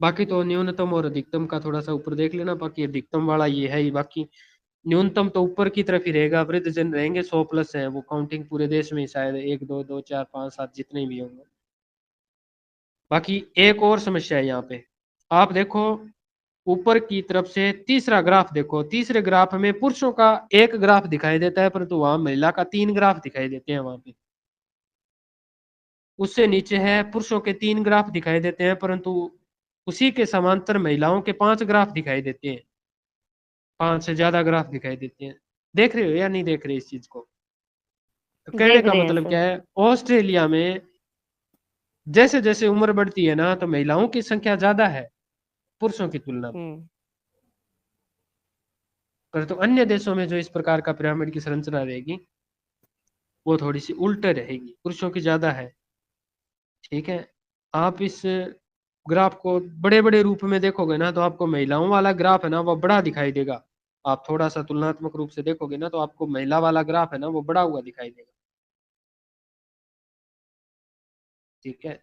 बाकी तो न्यूनतम और अधिकतम का थोड़ा सा ऊपर देख लेना, बाकी अधिकतम वाला ये है ही। बाकी न्यूनतम तो ऊपर की तरफ ही रहेगा, वृद्ध जन रहेंगे 100+ है, वो काउंटिंग पूरे देश में ही शायद 1 2 2 4 5 7 जितने भी होंगे। बाकी एक और समस्या है यहाँ पे, आप देखो ऊपर की तरफ से तीसरा ग्राफ देखो, तीसरे ग्राफ में पुरुषों का एक ग्राफ दिखाई देता है, परंतु वहां महिला का 3 ग्राफ दिखाई देते हैं वहां पे। उससे नीचे है पुरुषों के 3 ग्राफ दिखाई देते हैं, परंतु उसी के समांतर महिलाओं के 5 ग्राफ दिखाई देते हैं, 5 से ज्यादा ग्राफ दिखाई देते हैं। देख रहे हो या नहीं देख रहे इस चीज को? तो कहने देख का रहे हैं मतलब सर। क्या है, ऑस्ट्रेलिया में जैसे जैसे उम्र बढ़ती है ना, तो महिलाओं की संख्या ज्यादा है पुरुषों की तुलना में। हम्म। परंतु अन्य देशों में जो इस प्रकार का पिरामिड की संरचना रहेगी वो थोड़ी सी उल्ट रहेगी, पुरुषों की ज्यादा है। ठीक है, आप इस ग्राफ को बड़े बड़े रूप में देखोगे ना, तो आपको महिलाओं वाला ग्राफ है ना वो बड़ा दिखाई देगा। आप थोड़ा सा तुलनात्मक रूप से देखोगे ना, तो आपको महिला वाला ग्राफ है ना वो बड़ा हुआ दिखाई देगा। ठीक है,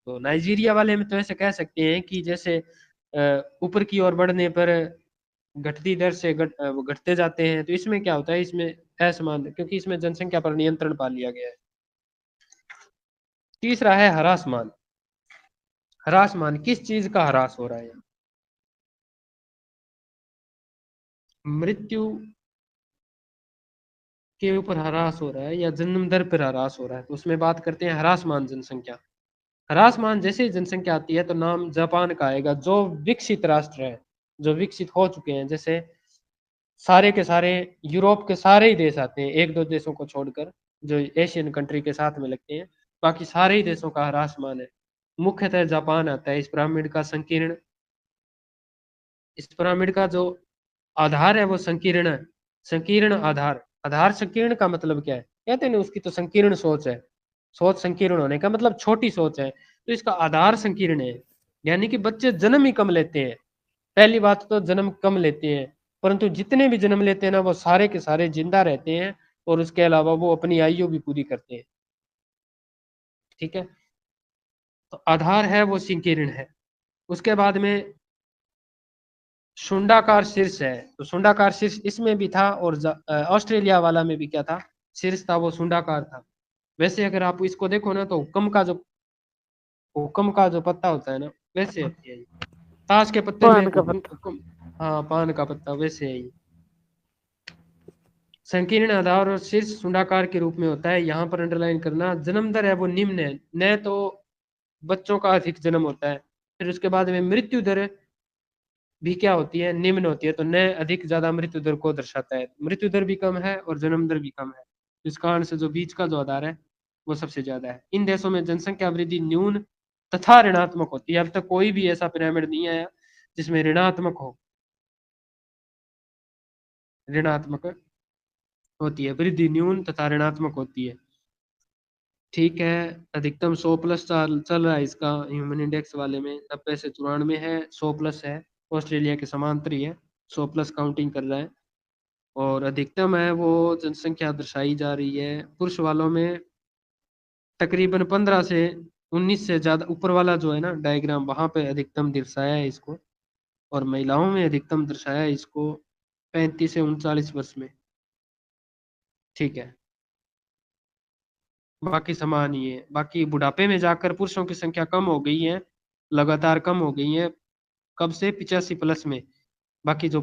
तो नाइजीरिया वाले में तो ऐसे कह सकते हैं कि जैसे ऊपर की ओर बढ़ने पर घटती दर से घटते जाते हैं, तो इसमें क्या होता है, इसमें असमान, क्योंकि इसमें जनसंख्या पर नियंत्रण पा लिया गया है। तीसरा है ह्रासमान। ह्रासमान किस चीज का ह्रास हो रहा है? मृत्यु के ऊपर ह्रास हो रहा है या जन्म दर पर ह्रास हो रहा है, तो उसमें बात करते हैं ह्रासमान जनसंख्या। ह्रासमान जैसे ही जनसंख्या आती है तो नाम जापान का आएगा, जो विकसित राष्ट्र है, जो विकसित हो चुके हैं। जैसे सारे के सारे यूरोप के सारे ही देश आते हैं, एक दो देशों को छोड़कर जो एशियन कंट्री के साथ में लगते हैं, बाकी सारे ही देशों का ह्रासमान है। मुख्यतः जापान आता है। इस पिरामिड का जो आधार है वो संकीर्ण है। संकीर्ण आधार, आधार संकीर्ण का मतलब क्या है, कहते हैं ना उसकी तो संकीर्ण सोच है। सोच संकीर्ण होने का मतलब छोटी सोच है, तो इसका आधार संकीर्ण है। यानी कि बच्चे जन्म ही कम लेते हैं। पहली बात तो जन्म कम लेते हैं, परंतु जितने भी जन्म लेते हैं ना वो सारे के सारे जिंदा रहते हैं, और उसके अलावा वो अपनी आयु भी पूरी करते हैं। ठीक है, तो आधार है वो संकीर्ण है। उसके बाद में शुंडाकार शीर्ष है, तो शुंडाकार शीर्ष इसमें भी था, और ऑस्ट्रेलिया वाला में भी क्या था, शीर्ष था वो शुंडाकार था। वैसे अगर आप इसको देखो ना तो हुक्म का जो पत्ता होता है ना, वैसे होती है ये। ताश के पत्ते में पान एक का हुक्म पत्ता। हुक्म, हाँ पान का पत्ता वैसे है ये। संकीर्ण आधार और शीर्ष शुंडाकार के रूप में होता है। यहाँ पर अंडरलाइन करना, जन्म दर है वो निम्न है, न तो बच्चों का अधिक जन्म होता है। फिर उसके बाद में मृत्यु दर भी क्या होती है, निम्न होती है, तो न अधिक ज्यादा मृत्यु दर को दर्शाता है। मृत्यु दर भी कम है और जन्म दर भी कम है, इस कारण से जो बीच का जो आधार है वो सबसे ज्यादा है। इन देशों में जनसंख्या वृद्धि न्यून तथा ऋणात्मक होती है। अब तक कोई भी ऐसा पिरामिड नहीं आया जिसमें ऋणात्मक हो। ऋणात्मक होती है, वृद्धि न्यून तथा ऋणात्मक होती है। ठीक है, अधिकतम 100 प्लस चल रहा है इसका ह्यूमन इंडेक्स वाले में, 90 से 94 है, 100 प्लस है। ऑस्ट्रेलिया के समांतर ही है, 100 प्लस काउंटिंग कर रहा है। और अधिकतम है वो जनसंख्या दर्शाई जा रही है पुरुष वालों में तकरीबन 15 से 19 से ज्यादा। ऊपर वाला जो है ना डायग्राम, वहां पे अधिकतम दर्शाया है इसको, और महिलाओं में अधिकतम दर्शाया है इसको 35 से 39 वर्ष में। ठीक है, बाकी समान ही है। बाकी बुढ़ापे में जाकर पुरुषों की संख्या कम हो गई है, लगातार कम हो गई है। कब से? 85 प्लस में। बाकी जो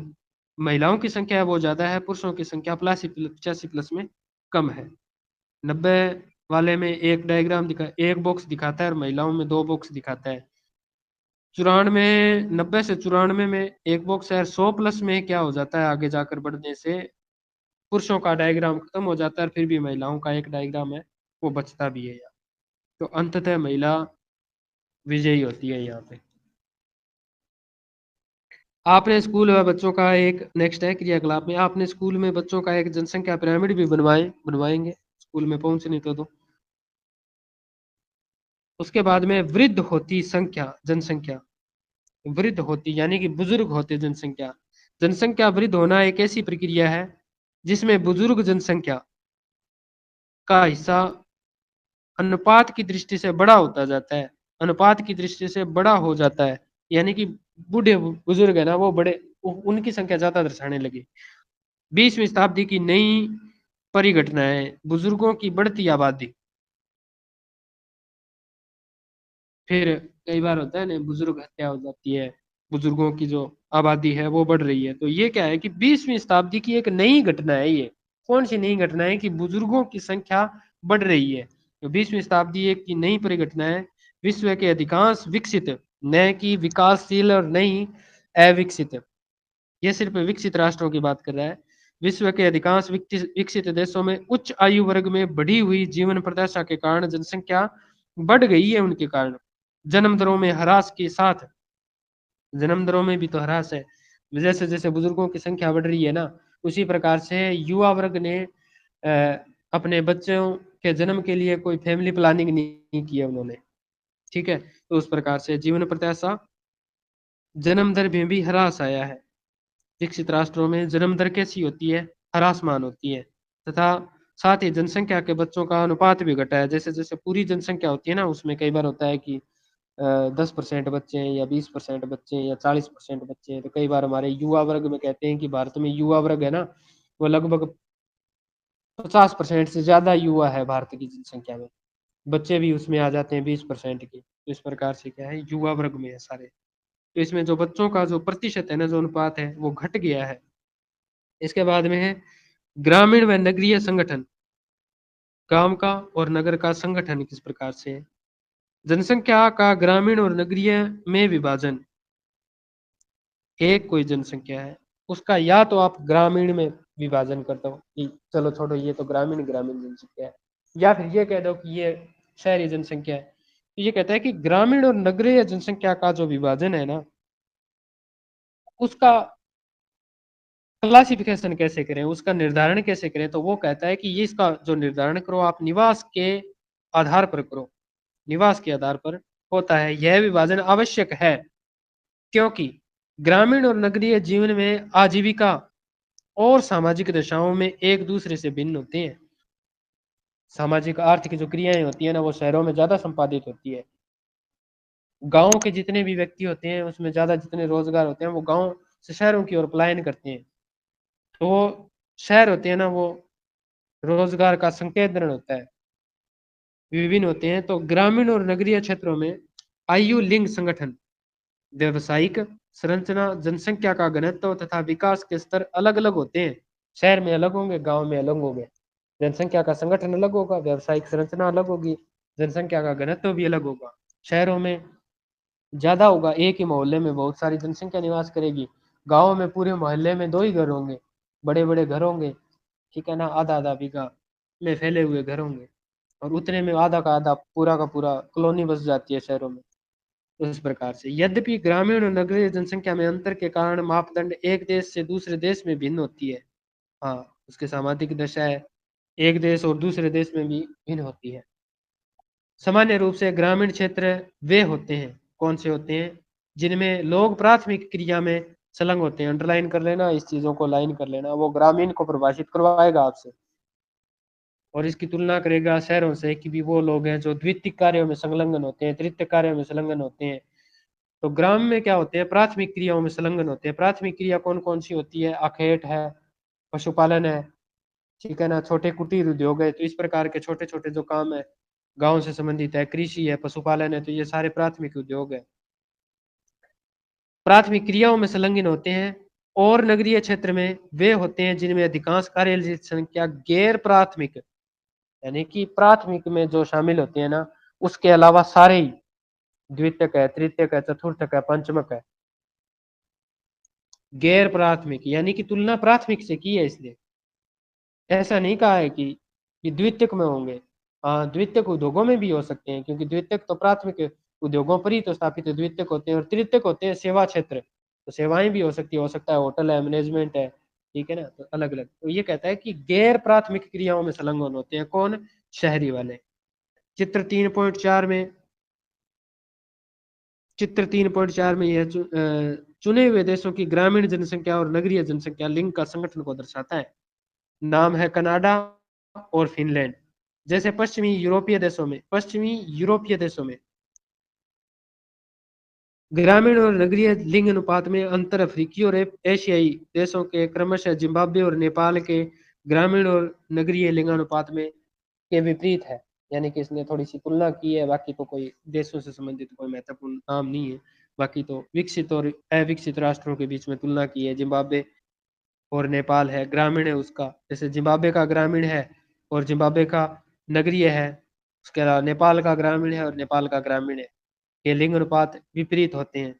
महिलाओं की संख्या है वो ज्यादा है, पुरुषों की संख्या 85 प्लस में कम है। 90 वाले में एक डायग्राम एक बॉक्स दिखाता है और महिलाओं में दो बॉक्स दिखाता है। 94, 90 से 94 में एक बॉक्स है। 100 प्लस में क्या हो जाता है, आगे जाकर बढ़ने से पुरुषों का डायग्राम खत्म हो जाता है और फिर भी महिलाओं का एक डायग्राम है वो बचता भी है यहाँ। तो अंततः महिला विजयी होती है यहाँ पे। आपने स्कूल में बच्चों का एक नेक्स्ट है क्रियाकलाप में, आपने स्कूल में बच्चों का एक जनसंख्या पिरामिड भी बनवाएंगे स्कूल में पहुंचने तो दो। उसके बाद में वृद्ध होती संख्या जनसंख्या, वृद्ध होती यानी कि बुजुर्ग होते जनसंख्या। जनसंख्या वृद्ध होना एक ऐसी प्रक्रिया है जिसमें बुजुर्ग जनसंख्या का हिस्सा अनुपात की दृष्टि से बड़ा होता जाता है, अनुपात की दृष्टि से बड़ा हो जाता है। यानी कि बूढ़े बुजुर्ग है ना वो बड़े, उनकी संख्या ज्यादा दर्शाने लगी। 20वीं शताब्दी की नई परिघटना है बुजुर्गों की बढ़ती आबादी। फिर कई बार होता है ना बुजुर्ग हत्या हो जाती है, बुजुर्गों की जो आबादी है वो बढ़ रही है। तो ये क्या है कि 20वीं शताब्दी की एक नई घटना है ये। कौन सी नई घटना है? कि बुजुर्गों की संख्या बढ़ रही है। तो 20वीं शताब्दी एक की नई परिघटना है। विश्व के अधिकांश विकसित, न कि विकासशील और नहीं अविकसित, ये सिर्फ विकसित राष्ट्रों की बात कर रहा है। विश्व के अधिकांश विकसित देशों में उच्च आयु वर्ग में बढ़ी हुई जीवन प्रत्याशा के कारण जनसंख्या बढ़ गई है। उनके कारण जन्म दरों में ह्रास के साथ, जन्म दरों में भी तो ह्रास है। जैसे जैसे बुजुर्गों की संख्या बढ़ रही है ना, उसी प्रकार से युवा वर्ग ने अपने बच्चों के जन्म के लिए कोई फैमिली प्लानिंग नहीं की है उन्होंने। ठीक है, तो उस प्रकार से जीवन प्रत्याशा, जन्म दर में भी ह्रास आया है। विकसित राष्ट्रों में जन्म दर कैसी होती है? ह्रासमान होती है। तथा साथ ही जनसंख्या के बच्चों का अनुपात भी घटा है। जैसे जैसे पूरी जनसंख्या होती है ना, उसमें कई बार होता है कि 10% बच्चे हैं या 20% बच्चे हैं या 40% बच्चे हैं। तो कई बार हमारे युवा वर्ग में कहते हैं कि भारत में युवा वर्ग है ना, वो लगभग 50% से ज़्यादा युवा है भारत की जनसंख्या में। बच्चे भी उसमें आ जाते हैं 20% के। तो इस प्रकार से क्या है, युवा वर्ग में है सारे। तो इसमें जो बच्चों का जो प्रतिशत है ना, जो अनुपात है, वो घट गया है। इसके बाद में है ग्रामीण व नगरीय संगठन। गांव का और नगर का संगठन किस प्रकार से है? जनसंख्या का ग्रामीण और नगरीय में विभाजन। एक कोई जनसंख्या है, उसका या तो आप ग्रामीण में विभाजन कर दो कि चलो छोड़ो ये तो ग्रामीण ग्रामीण जनसंख्या है, या फिर ये कह दो कि ये शहरी जनसंख्या है। तो ये कहता है कि ग्रामीण और नगरीय जनसंख्या का जो विभाजन है ना, उसका क्लासिफिकेशन कैसे करें, उसका निर्धारण कैसे करें। तो वो कहता है कि ये इसका जो निर्धारण करो आप निवास के आधार पर करो। निवास के आधार पर होता है। यह विभाजन आवश्यक है क्योंकि ग्रामीण और नगरीय जीवन में आजीविका और सामाजिक दशाओं में एक दूसरे से भिन्न होते हैं। सामाजिक आर्थिक जो क्रियाएं होती है ना, वो शहरों में ज्यादा संपादित होती है। गांव के जितने भी व्यक्ति होते हैं उसमें ज्यादा जितने रोजगार होते हैं वो गांव से शहरों की ओर पलायन करते हैं। तो वो शहर होते हैं ना, वो रोजगार का संकेंद्रण होता है, विभिन्न होते हैं। तो ग्रामीण और नगरीय क्षेत्रों में आयु लिंग संगठन, व्यवसायिक संरचना, जनसंख्या का घनत्व तथा विकास के स्तर अलग अलग होते हैं। शहर में अलग होंगे, गांव में अलग होंगे। जनसंख्या का संगठन अलग होगा, व्यवसायिक संरचना अलग होगी, जनसंख्या का घनत्व भी अलग होगा। शहरों में ज्यादा होगा, एक ही मोहल्ले में बहुत सारी जनसंख्या निवास करेगी। गाँव में पूरे मोहल्ले में 2 ही घर होंगे, बड़े बड़े घर होंगे, ठीक है ना, आधा आधा बीघा में फैले हुए घर होंगे, और उतने में आधा का आधा पूरा का पूरा कॉलोनी बस जाती है शहरों में। उस प्रकार से यद्यपि ग्रामीण और नगरीय जनसंख्या में अंतर के कारण मापदंड एक देश से दूसरे देश में भिन्न होती है। हाँ, उसके सामाजिक दशा है एक देश और दूसरे देश में भी भिन्न होती है। सामान्य रूप से ग्रामीण क्षेत्र वे होते हैं, कौन से होते हैं, जिनमें लोग प्राथमिक क्रिया में संलग्न होते हैं। अंडरलाइन कर लेना, इस चीजों को लाइन कर लेना। वो ग्रामीण को परिभाषित करवाएगा आपसे और इसकी तुलना करेगा शहरों से कि भी वो लोग हैं जो द्वितीयक कार्यों में संलग्न होते हैं, तृतीयक कार्यों में संलग्न होते हैं। तो ग्राम में क्या होते हैं, प्राथमिक क्रियाओं में संलग्न होते हैं। प्राथमिक क्रिया कौन कौन सी होती है, अखेट है, पशुपालन है, ठीक है ना, छोटे कुटीर उद्योग है। तो इस प्रकार के छोटे छोटे जो काम है गांव से संबंधित है, कृषि है, पशुपालन है, तो ये सारे प्राथमिक उद्योग है, प्राथमिक क्रियाओं में संलग्न होते हैं। और नगरीय क्षेत्र में वे होते हैं जिनमें अधिकांश कार्य संख्या गैर प्राथमिक, यानी कि प्राथमिक में जो शामिल होते हैं ना, उसके अलावा सारे ही द्वितीयक है, तृतीयक है, चतुर्थक है, पंचमक है। गैर प्राथमिक यानी कि तुलना प्राथमिक से की है इसने, ऐसा नहीं कहा है कि द्वितीयक में होंगे। हाँ, द्वितीयक उद्योगों में भी हो सकते हैं, क्योंकि द्वितीयक तो प्राथमिक उद्योगों पर ही तो स्थापित द्वितीयक होते हैं। और तृतीयक होते हैं सेवा क्षेत्र, तो सेवाएं भी हो सकती है, हो सकता है होटल है, मैनेजमेंट है, ठीक है ना, तो अलग अलग। तो ये कहता है कि गैर प्राथमिक क्रियाओं में संलग्न होते हैं कौन, शहरी वाले। चित्र 3.4 में, चित्र 3.4 में यह चुने हुए देशों की ग्रामीण जनसंख्या और नगरीय जनसंख्या लिंग का संगठन को दर्शाता है। नाम है कनाडा और फिनलैंड। जैसे पश्चिमी यूरोपीय देशों में ग्रामीण और नगरीय लिंग अनुपात में अंतर अफ्रीकी और एशियाई देशों के क्रमशः जिम्बाब्वे और नेपाल के ग्रामीण और नगरीय लिंगानुपात में के विपरीत है। यानी कि इसने थोड़ी सी तुलना की है, बाकी तो कोई देशों से संबंधित कोई महत्वपूर्ण नाम नहीं है। बाकी तो विकसित और अविकसित राष्ट्रों के बीच में तुलना की है। जिम्बाब्वे और नेपाल है, ग्रामीण है उसका, जैसे जिम्बाब्वे का ग्रामीण है और जिम्बाब्वे का नगरीय है। उसके अलावा नेपाल का ग्रामीण है और नेपाल का ग्रामीण है। ये लिंग अनुपात विपरीत होते हैं।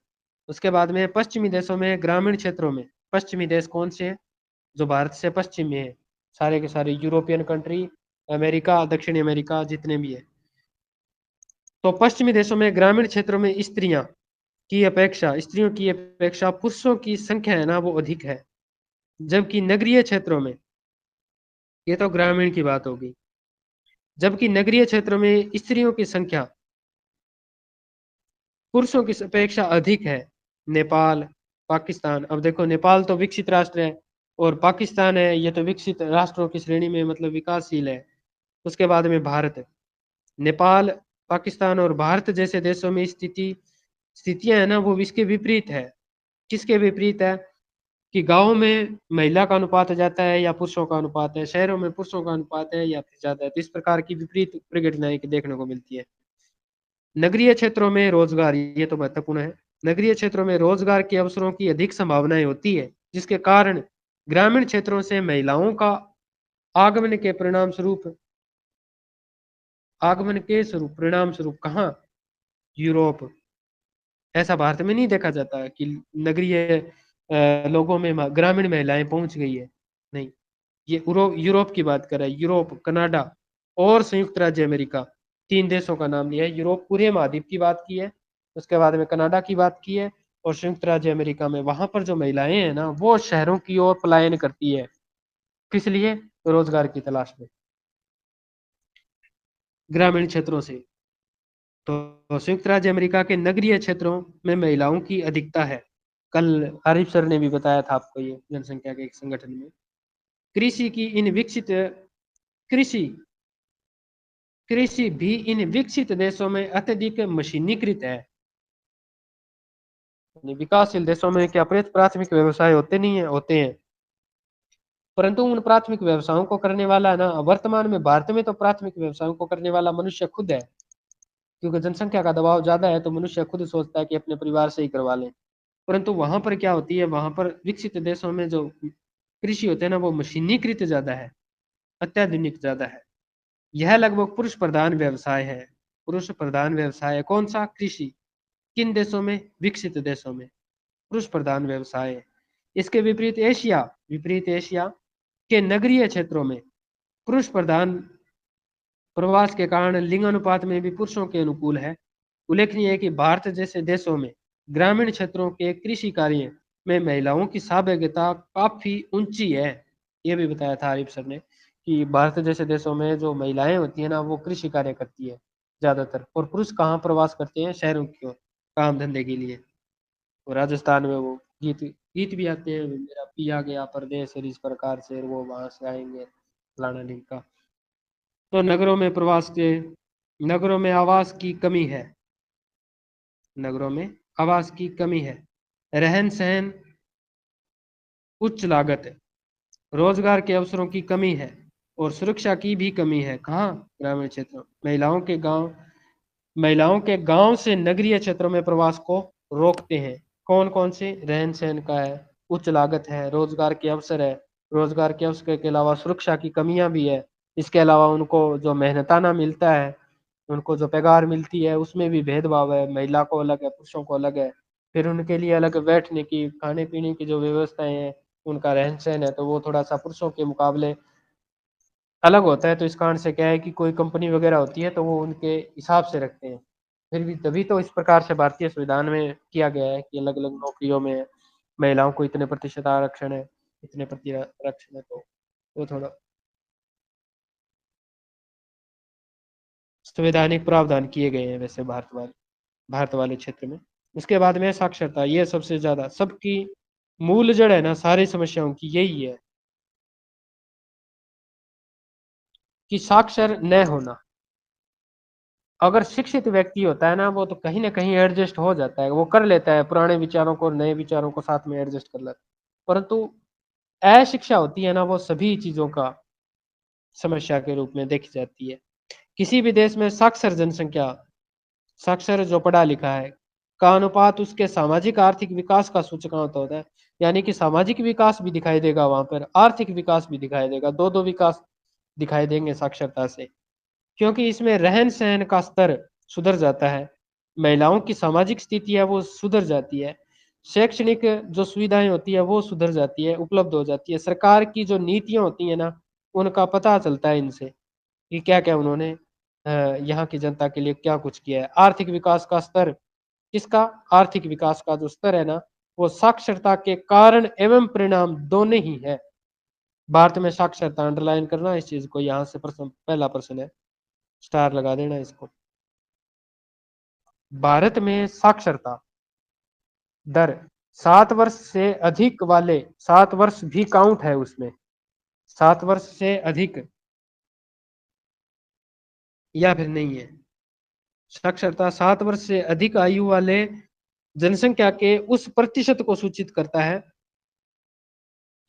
उसके बाद में पश्चिमी देशों में ग्रामीण क्षेत्रों में, पश्चिमी देश कौन से हैं, जो भारत से पश्चिम में है, सारे के सारे यूरोपियन कंट्री, अमेरिका, दक्षिणी अमेरिका, जितने भी है। तो पश्चिमी देशों में ग्रामीण क्षेत्रों में स्त्रियों की अपेक्षा पुरुषों की संख्या है ना, वो अधिक है। जबकि नगरीय क्षेत्रों में, ये तो ग्रामीण की बात होगी, जबकि नगरीय क्षेत्रों में स्त्रियों की संख्या पुरुषों की अपेक्षा अधिक है। नेपाल, पाकिस्तान, अब देखो नेपाल तो विकसित राष्ट्र है और पाकिस्तान है, ये तो विकसित राष्ट्रों की श्रेणी में मतलब विकासशील है। उसके बाद में भारत, नेपाल पाकिस्तान और भारत जैसे देशों में स्थितियां है ना वो इसके विपरीत है। किसके विपरीत है कि गाँव में महिला का अनुपात ज्यादा है या पुरुषों का अनुपात है, शहरों में पुरुषों का अनुपात है या फिर ज्यादा है। तो इस प्रकार की विपरीत प्रगतियां देखने को मिलती है। नगरीय क्षेत्रों में रोजगार, ये तो महत्वपूर्ण है। नगरीय क्षेत्रों में रोजगार के अवसरों की अधिक संभावनाएं होती है, जिसके कारण ग्रामीण क्षेत्रों से महिलाओं का आगमन के परिणाम स्वरूप परिणाम स्वरूप कहाँ, यूरोप। ऐसा भारत में नहीं देखा जाता कि नगरीय लोगों में ग्रामीण महिलाएं पहुंच गई है, नहीं। ये यूरोप की बात कर रहा है, यूरोप, कनाडा और संयुक्त राज्य अमेरिका, 3 देशों का नाम लिया है। यूरोप पूरे महाद्वीप की बात की है, उसके बाद में कनाडा की बात की है, और संयुक्त राज्य अमेरिका में वहां पर जो महिलाएं हैं ना वो शहरों की ओर पलायन करती है। किस लिए? रोजगार की तलाश में, ग्रामीण क्षेत्रों से। तो संयुक्त राज्य अमेरिका के नगरीय क्षेत्रों में महिलाओं की अधिकता है। कल आरिफ सर ने भी बताया था आपको ये जनसंख्या के एक संगठन में। कृषि की इन विकसित कृषि कृषि भी इन विकसित देशों में अत्यधिक मशीनीकृत है। विकासशील देशों में क्या प्राथमिक व्यवसाय होते नहीं है? होते हैं, परंतु उन प्राथमिक व्यवसायों को करने वाला ना, वर्तमान में भारत में तो प्राथमिक व्यवसायों को करने वाला मनुष्य खुद है। क्योंकि जनसंख्या का दबाव ज्यादा है तो मनुष्य खुद सोचता है कि अपने परिवार से ही करवा लें। परंतु वहां पर क्या होती है, वहां पर विकसित देशों में जो कृषि होते हैं ना वो मशीनीकृत ज्यादा है, अत्याधुनिक ज्यादा है। यह लगभग पुरुष प्रधान व्यवसाय है। पुरुष प्रधान व्यवसाय है कौन सा? कृषि। किन देशों में? विकसित देशों में पुरुष प्रधान व्यवसाय है। इसके विपरीत एशिया के नगरीय क्षेत्रों में पुरुष प्रधान प्रवास के कारण लिंग अनुपात में भी पुरुषों के अनुकूल है। उल्लेखनीय है कि भारत जैसे देशों में ग्रामीण क्षेत्रों के कृषि कार्य में महिलाओं की सहभागिता काफी ऊंची है। ये भी बताया था आरिफ सर ने कि भारत जैसे देशों में जो महिलाएं होती है ना वो कृषि कार्य करती है ज्यादातर, और पुरुष कहाँ प्रवास करते हैं? शहरों की ओर, काम धंधे के लिए। और राजस्थान में वो गीत गीत भी आते हैं, मेरा पिया गया परदेस और इस प्रकार से, वो वहां से आएंगे फलाना ढिमका। तो नगरों में आवास की कमी है। नगरों में आवास की कमी है, रहन सहन उच्च लागत है, रोजगार के अवसरों की कमी है और सुरक्षा की भी कमी है। कहाँ? ग्रामीण क्षेत्रों। महिलाओं के गांव से नगरीय क्षेत्रों में प्रवास को रोकते हैं। कौन कौन से? रहन सहन का है, उच्च लागत है, रोजगार के अवसर है, रोजगार के अवसर के अलावा सुरक्षा की कमियां भी है। इसके अलावा उनको जो मेहनताना मिलता है, उनको जो पगार मिलती है उसमें भी भेदभाव है, महिला को अलग है, पुरुषों को अलग है। फिर उनके लिए अलग बैठने की, खाने पीने की जो व्यवस्थाएं हैं, उनका रहन सहन है तो वो थोड़ा सा पुरुषों के मुकाबले अलग होता है। तो इस कारण से क्या है कि कोई कंपनी वगैरह होती है तो वो उनके हिसाब से रखते हैं। फिर भी तभी तो इस प्रकार से भारतीय संविधान में किया गया है कि अलग अलग नौकरियों में महिलाओं को इतने प्रतिशत आरक्षण है, इतने प्रति आरक्षण है। तो वो थोड़ा संवैधानिक प्रावधान किए गए हैं वैसे भारत वाले क्षेत्र में। उसके बाद में साक्षरता, ये सबसे ज्यादा सबकी मूल जड़ है ना सारी समस्याओं की, यही है कि साक्षर न होना। अगर शिक्षित व्यक्ति होता है ना वो तो कहीं ना कहीं एडजस्ट हो जाता है, वो कर लेता है, पुराने विचारों को और नए विचारों को साथ में एडजस्ट कर लेता है। परंतु अशिक्षा होती है ना वो सभी चीजों का समस्या के रूप में देखी जाती है। किसी भी देश में साक्षर जो पढ़ा लिखा है का अनुपात उसके सामाजिक आर्थिक विकास का सूचकांक होता है। यानी कि सामाजिक विकास भी दिखाई देगा वहां पर, आर्थिक विकास भी दिखाई देगा, दो विकास दिखाई देंगे साक्षरता से। क्योंकि इसमें रहन सहन का स्तर सुधर जाता है, महिलाओं की सामाजिक स्थिति है वो सुधर जाती है, शैक्षणिक जो सुविधाएं होती है वो सुधर जाती है, उपलब्ध हो जाती है। सरकार की जो नीतियां होती है ना उनका पता चलता है इनसे कि क्या क्या उन्होंने यहाँ की जनता के लिए क्या कुछ किया है। आर्थिक विकास का स्तर, किसका? आर्थिक विकास का जो स्तर है ना वो साक्षरता के कारण एवं परिणाम दोनों ही है। भारत में साक्षरता, अंडरलाइन करना इस चीज को, यहाँ से प्रश्न, पहला प्रश्न है, स्टार लगा देना इसको। भारत में साक्षरता दर 7 वर्ष से अधिक वाले, 7 वर्ष भी काउंट है उसमें, 7 वर्ष से अधिक या फिर नहीं है? साक्षरता 7 वर्ष से अधिक आयु वाले जनसंख्या के उस प्रतिशत को सूचित करता है।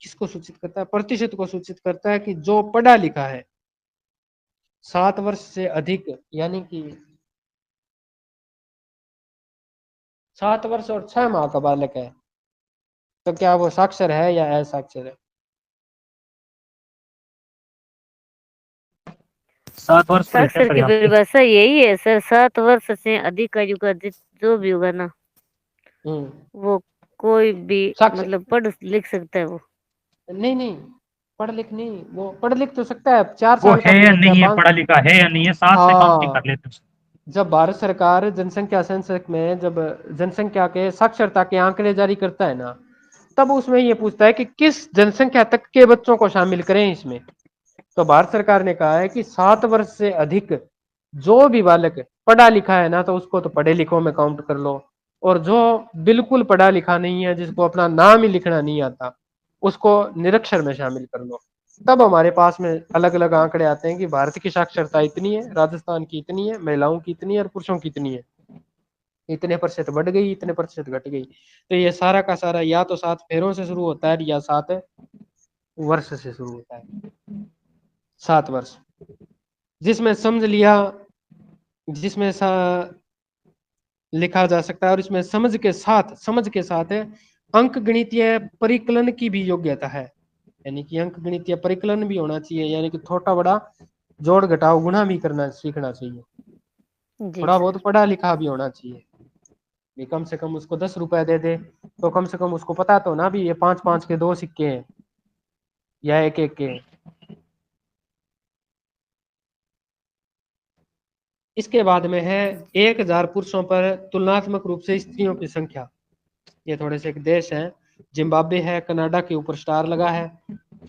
किसको सूचित करता है? प्रतिशत को सूचित करता है कि जो पढ़ा लिखा है। 7 वर्ष से अधिक यानी कि 7 वर्ष और 6 माह का बालक है, तो क्या वो साक्षर है या असाक्षर है? 7 वर्ष तो है साक्षर सर की यहाँ पे। परिभाषा यही है सर, 7 वर्ष से अधिक आयु का जो भी होगा ना, वो कोई भी साक्षर मतलब पढ़ लिख सकता है वो। नहीं नहीं, पढ़ लिख नहीं, वो पढ़ लिख तो सकता है, 4 वो साल का है भी या बच्चा, नहीं है, 5। पढ़ा लिखा है या नहीं है, 7 से काउंटिंग कर हाँ, लेते हैं। जब भारत सरकार जनसंख्या सेंसस में जब जनसंख्या के साक्षरता के आंकड़े जारी करता है ना, तब उसमें ये पूछता है कि किस जनसंख्या तक के बच्चों को शामिल करें इसमें। तो भारत सरकार ने कहा है कि 7 वर्ष से अधिक जो भी बालक पढ़ा लिखा है ना, तो उसको तो पढ़े लिखों में काउंट कर लो, और जो बिल्कुल पढ़ा लिखा नहीं है, जिसको अपना नाम ही लिखना नहीं आता, उसको निरक्षर में शामिल कर लो। तब हमारे पास में अलग अलग आंकड़े आते हैं कि भारत की साक्षरता इतनी है, राजस्थान की इतनी है, महिलाओं की इतनी है और पुरुषों की इतनी है, इतने प्रतिशत बढ़ गई, इतने प्रतिशत घट गई। तो ये सारा का सारा या तो 7 फेरों से शुरू होता है या 7 वर्ष से शुरू होता है। 7 वर्ष जिसमें समझ लिया, जिसमें लिखा जा सकता है, और इसमें समझ के साथ है अंक गणितीय परिकलन की भी योग्यता है। यानी कि अंक गणितीय परिकलन भी होना चाहिए, यानी कि छोटा बड़ा जोड़ घटाव गुणा भी करना सीखना चाहिए। जी थोड़ा सर। बहुत पढ़ा लिखा भी होना चाहिए। भी कम से कम उसको 10 रुपए दे दे तो कम से कम उसको पता तो ना भी ये 5-5 के 2 सिक्के हैं या 1-1 के हैं। इसके बाद में है 1000 पुरुषों पर तुलनात्मक रूप से स्त्रियों की संख्या। ये थोड़े से एक देश हैं, जिम्बाब्वे है, कनाडा के ऊपर स्टार लगा है,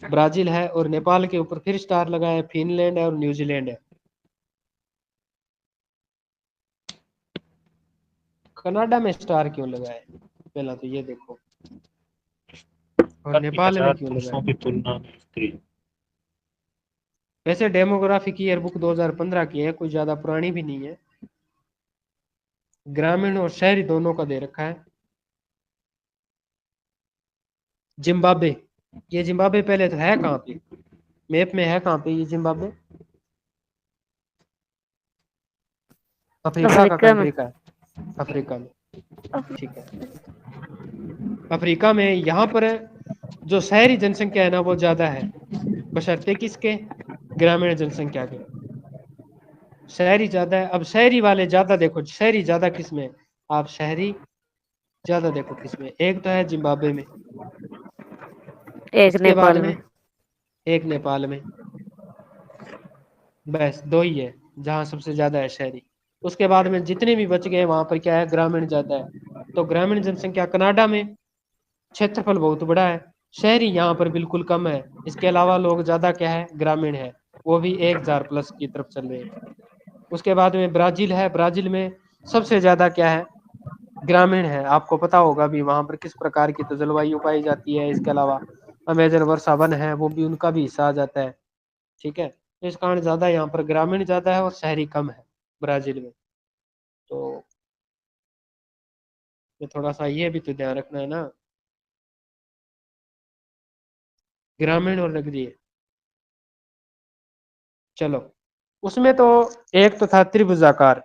ब्राजील है, और नेपाल के ऊपर फिर स्टार लगा है, फिनलैंड है और न्यूजीलैंड है। कनाडा में स्टार क्यों लगा है, पहला तो ये देखो, और नेपाल में 1000 क्यों लगा पुरुषों है? की तुलना में स्त्री। वैसे डेमोग्राफी की ईयरबुक 2015 की है, कोई ज्यादा पुरानी भी नहीं है। ग्रामीण और शहरी दोनों का दे रखा है। जिम्बाब्वे, ये जिम्बाब्वे पहले तो है कहाँ पे, मैप में है कहाँ पे ये जिम्बाब्वे? अफ्रीका का अफ्रीका में। कंट्री का है, अफ्रीका में, ठीक है। अफ्रीका में यहाँ पर जो शहरी जनसंख्या है ना वो ज्यादा है, बशर्ते किसके? ग्रामीण जनसंख्या के। शहरी ज्यादा है। अब शहरी वाले ज्यादा देखो, शहरी ज्यादा किसमें? आप शहरी ज्यादा देखो किसमें, एक तो है जिम्बाब्वे में, एक उसके बाद नेपाल में में। एक नेपाल में, बस दो ही है जहाँ सबसे ज्यादा है शहरी। उसके बाद में जितने भी बच गए वहां पर क्या है, ग्रामीण ज्यादा है। तो ग्रामीण जनसंख्या कनाडा में, क्षेत्रफल बहुत बड़ा है, शहरी यहाँ पर बिल्कुल कम है। इसके अलावा लोग ज्यादा क्या है, ग्रामीण है, वो भी 1000 प्लस की तरफ चल रहे हैं। उसके बाद में ब्राजील है, ब्राजील में सबसे ज्यादा क्या है, ग्रामीण है। आपको पता होगा भी वहां पर किस प्रकार की तो जलवायु पाई जाती है। इसके अलावा अमेजन वर्षा वन है, वो भी उनका भी हिस्सा आ जाता है, ठीक है। तो इस कारण ज्यादा यहाँ पर ग्रामीण ज्यादा है और शहरी कम है ब्राजील में। तो ये थोड़ा सा ये भी तो ध्यान रखना है ना, ग्रामीण और नगरीय। चलो, उसमें तो एक तो था त्रिभुजाकार,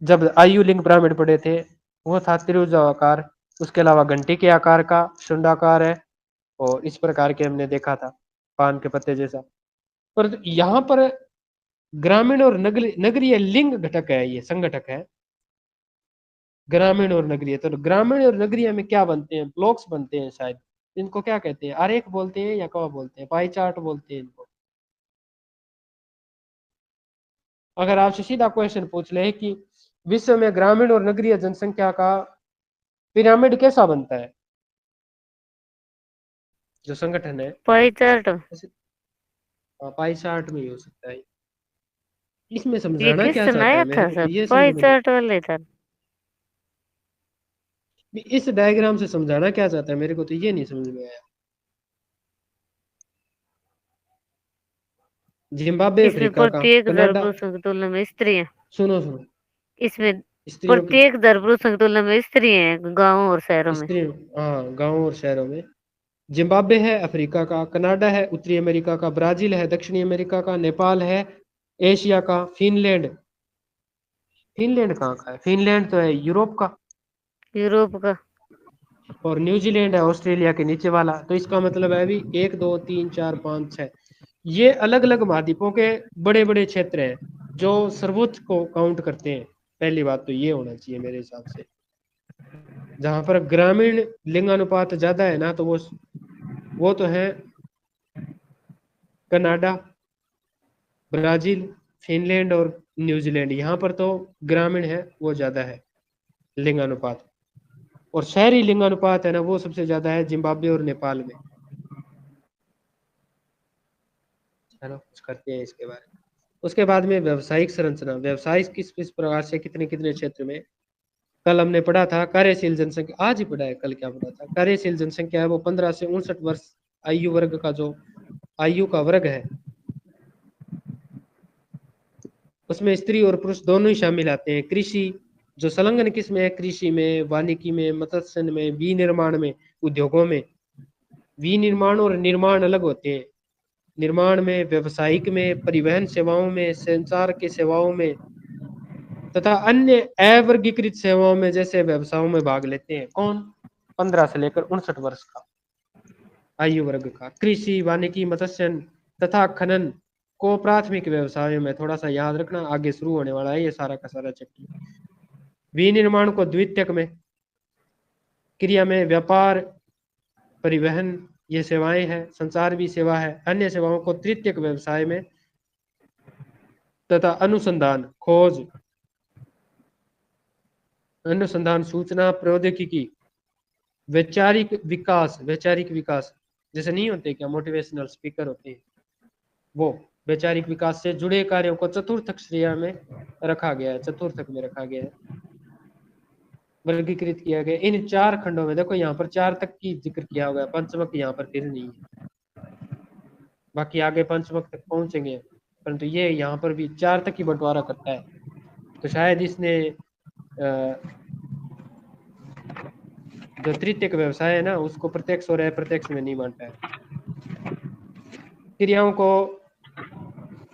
जब आयु लिंग पिरामिड पढ़े थे वो था त्रिभुजाकार। उसके अलावा घंटी के आकार का शुंडाकार है, और इस प्रकार के हमने देखा था, पान के पत्ते जैसा। पर यहाँ पर ग्रामीण और नगरीय लिंग घटक है, ये संगठक है, ग्रामीण और नगरीय। तो ग्रामीण और नगरीय में क्या बनते हैं, ब्लॉक्स बनते हैं शायद। इनको क्या कहते हैं, आरेख बोलते हैं या क्या बोलते हैं, पाई चार्ट बोलते हैं इनको। अगर आपसे सीधा क्वेश्चन पूछ ले कि विश्व में ग्रामीण और नगरीय जनसंख्या का पिरामिड कैसा बनता है, जो संगठन है, पाई चार्ट। पाई चार्ट में ही हो सकता है। इसमें ये समझाना क्या क्वेश्चन चाहता आया है, मेरे था को तो सर, ये समझ पाई में नहीं। चार्ट वाले था। इस डायग्राम से समझाना क्या चाहता है, मेरे को तो ये नहीं समझ में आया। जिम्बाब्वे इसमें अफ्रीका का, प्रत्येक हजार कनाडा। पुरुषों की तुलना में स्त्री है। सुनो सुनो, इसमें स्त्रियों की प्रत्येक दर पुरुषों की तुलना में स्त्री हैं गांवों और शहरों में। स्त्री, हाँ, गांव और शहरों में। जिम्बाब्वे है अफ्रीका का, कनाडा है उत्तरी अमेरिका का, ब्राजील है दक्षिणी अमेरिका का, नेपाल है एशिया का, फिनलैंड, फिनलैंड कहाँ का है? फिनलैंड तो है यूरोप का, यूरोप का। और न्यूजीलैंड है ऑस्ट्रेलिया के नीचे वाला। तो इसका मतलब है अभी 1 2 3 4 5 6, ये अलग अलग महाद्वीपों के बड़े बड़े क्षेत्र हैं जो सर्वोच्च को काउंट करते हैं। पहली बात तो ये होना चाहिए मेरे हिसाब से। जहां पर ग्रामीण लिंगानुपात ज्यादा है ना, तो वो तो है कनाडा, ब्राजील, फिनलैंड और न्यूजीलैंड। यहाँ पर तो ग्रामीण है वो ज्यादा है लिंगानुपात, और शहरी लिंगानुपात है ना वो सबसे ज्यादा है जिम्बाब्वे और नेपाल में। चलो कुछ करते हैं इसके बारे में। उसके बाद में व्यवसायिक संरचना, व्यवसाय किस किस प्रकार से कितने कितने क्षेत्र में। कल हमने पढ़ा था कार्यशील जनसंख्या, आज ही पढ़ा है, कल क्या पढ़ा था, कार्यशील जनसंख्या है वो 15 से 59 वर्ष आयु वर्ग का जो आयु का वर्ग है, उसमें स्त्री और पुरुष दोनों ही शामिल आते हैं। कृषि जो संलग्न किस्म है, कृषि में, वानिकी में, मत्स्य में, विनिर्माण में, उद्योगों में। विनिर्माण और निर्माण अलग होते हैं। निर्माण में, व्यवसायिक में, परिवहन सेवाओं में, संचार के सेवाओं में तथा अन्य अवर्गीकृत सेवाओं में जैसे व्यवसायों में भाग लेते हैं। कौन? 15 से लेकर 59 वर्ष का आयु वर्ग का। कृषि, वानिकी, मत्स्य तथा खनन को प्राथमिक व्यवसायों में, थोड़ा सा याद रखना, आगे शुरू होने वाला है ये सारा का सारा चैप्टर। विनिर्माण को द्वितीयक में, क्रिया में, व्यापार, परिवहन ये सेवाएं हैं, संचार भी सेवा है। अन्य सेवाओं को तृतीयक व्यवसाय में, तथा अनुसंधान, खोज, अनुसंधान, सूचना प्रौद्योगिकी, वैचारिक विकास जैसे नहीं होते क्या मोटिवेशनल स्पीकर होते हैं, वो वैचारिक विकास से जुड़े कार्यों को चतुर्थक श्रेणी में रखा गया है, चतुर्थक में रखा गया है, वर्गीकृत किया गया। इन 4 खंडों में देखो यहाँ पर 4 तक की जिक्र किया हुआ है, पंचमक यहाँ पर फिर नहीं है, बाकी आगे पंचमक तक पहुंचेंगे, परंतु ये यहाँ पर भी 4 तक ही बंटवारा करता है। तो शायद इसने जो तृतीयक व्यवसाय है ना उसको प्रत्यक्ष और अप्रत्यक्ष में नहीं मानता है। क्रियाओं को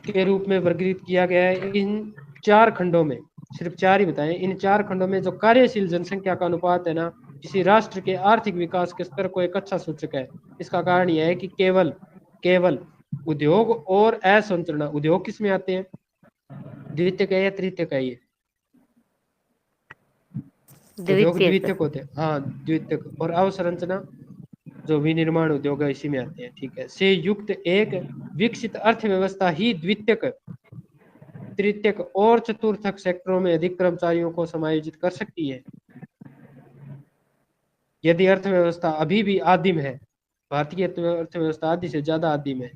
के रूप में वर्गीकृत किया गया है इन 4 खंडों में, सिर्फ 4 ही बताएं। इन 4 खंडों में जो कार्यशील जनसंख्या का अनुपात है ना, किसी राष्ट्र के आर्थिक विकास के स्तर को एक अच्छा सूचक है। इसका कारण यह है कि केवल उद्योग और असंरचना, उद्योग किस में आते हैं, द्वितीयक है या तृतीयक है ये? उद्योग द्वितीयक होते हैं, हाँ द्वितीयक। और अवसंरचना जो विनिर्माण उद्योग है इसी में आते हैं, ठीक है। से युक्त एक विकसित अर्थव्यवस्था ही द्वितीयक, तृतीयक और चतुर्थक सेक्टरों में अधिक कर्मचारियों को समायोजित कर सकती है। यदि अर्थव्यवस्था अभी भी आदिम है, भारतीय अर्थव्यवस्था आदि से ज्यादा आदिम है,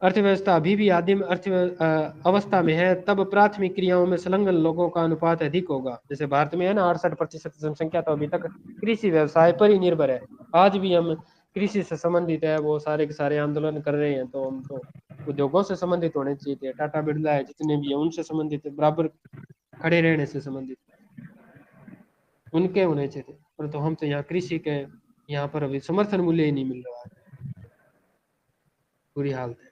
अर्थव्यवस्था अभी भी आदिम अवस्था में है, तब प्राथमिक क्रियाओं में संलग्न लोगों का अनुपात अधिक होगा। जैसे भारत में है ना 68% जनसंख्या तो अभी तक कृषि व्यवसाय पर ही निर्भर है। आज भी हम कृषि से संबंधित है, वो सारे के सारे आंदोलन कर रहे हैं, तो हम तो उद्योगों से संबंधित होने चाहिए। टाटा बिरला है, जितने भी है उनसे संबंधित, बराबर खड़े रहने से संबंधित उनके होने चाहिए। परंतु हम तो यहाँ कृषि के, यहाँ पर अभी समर्थन मूल्य ही नहीं मिल रहा है, बुरी हालत है।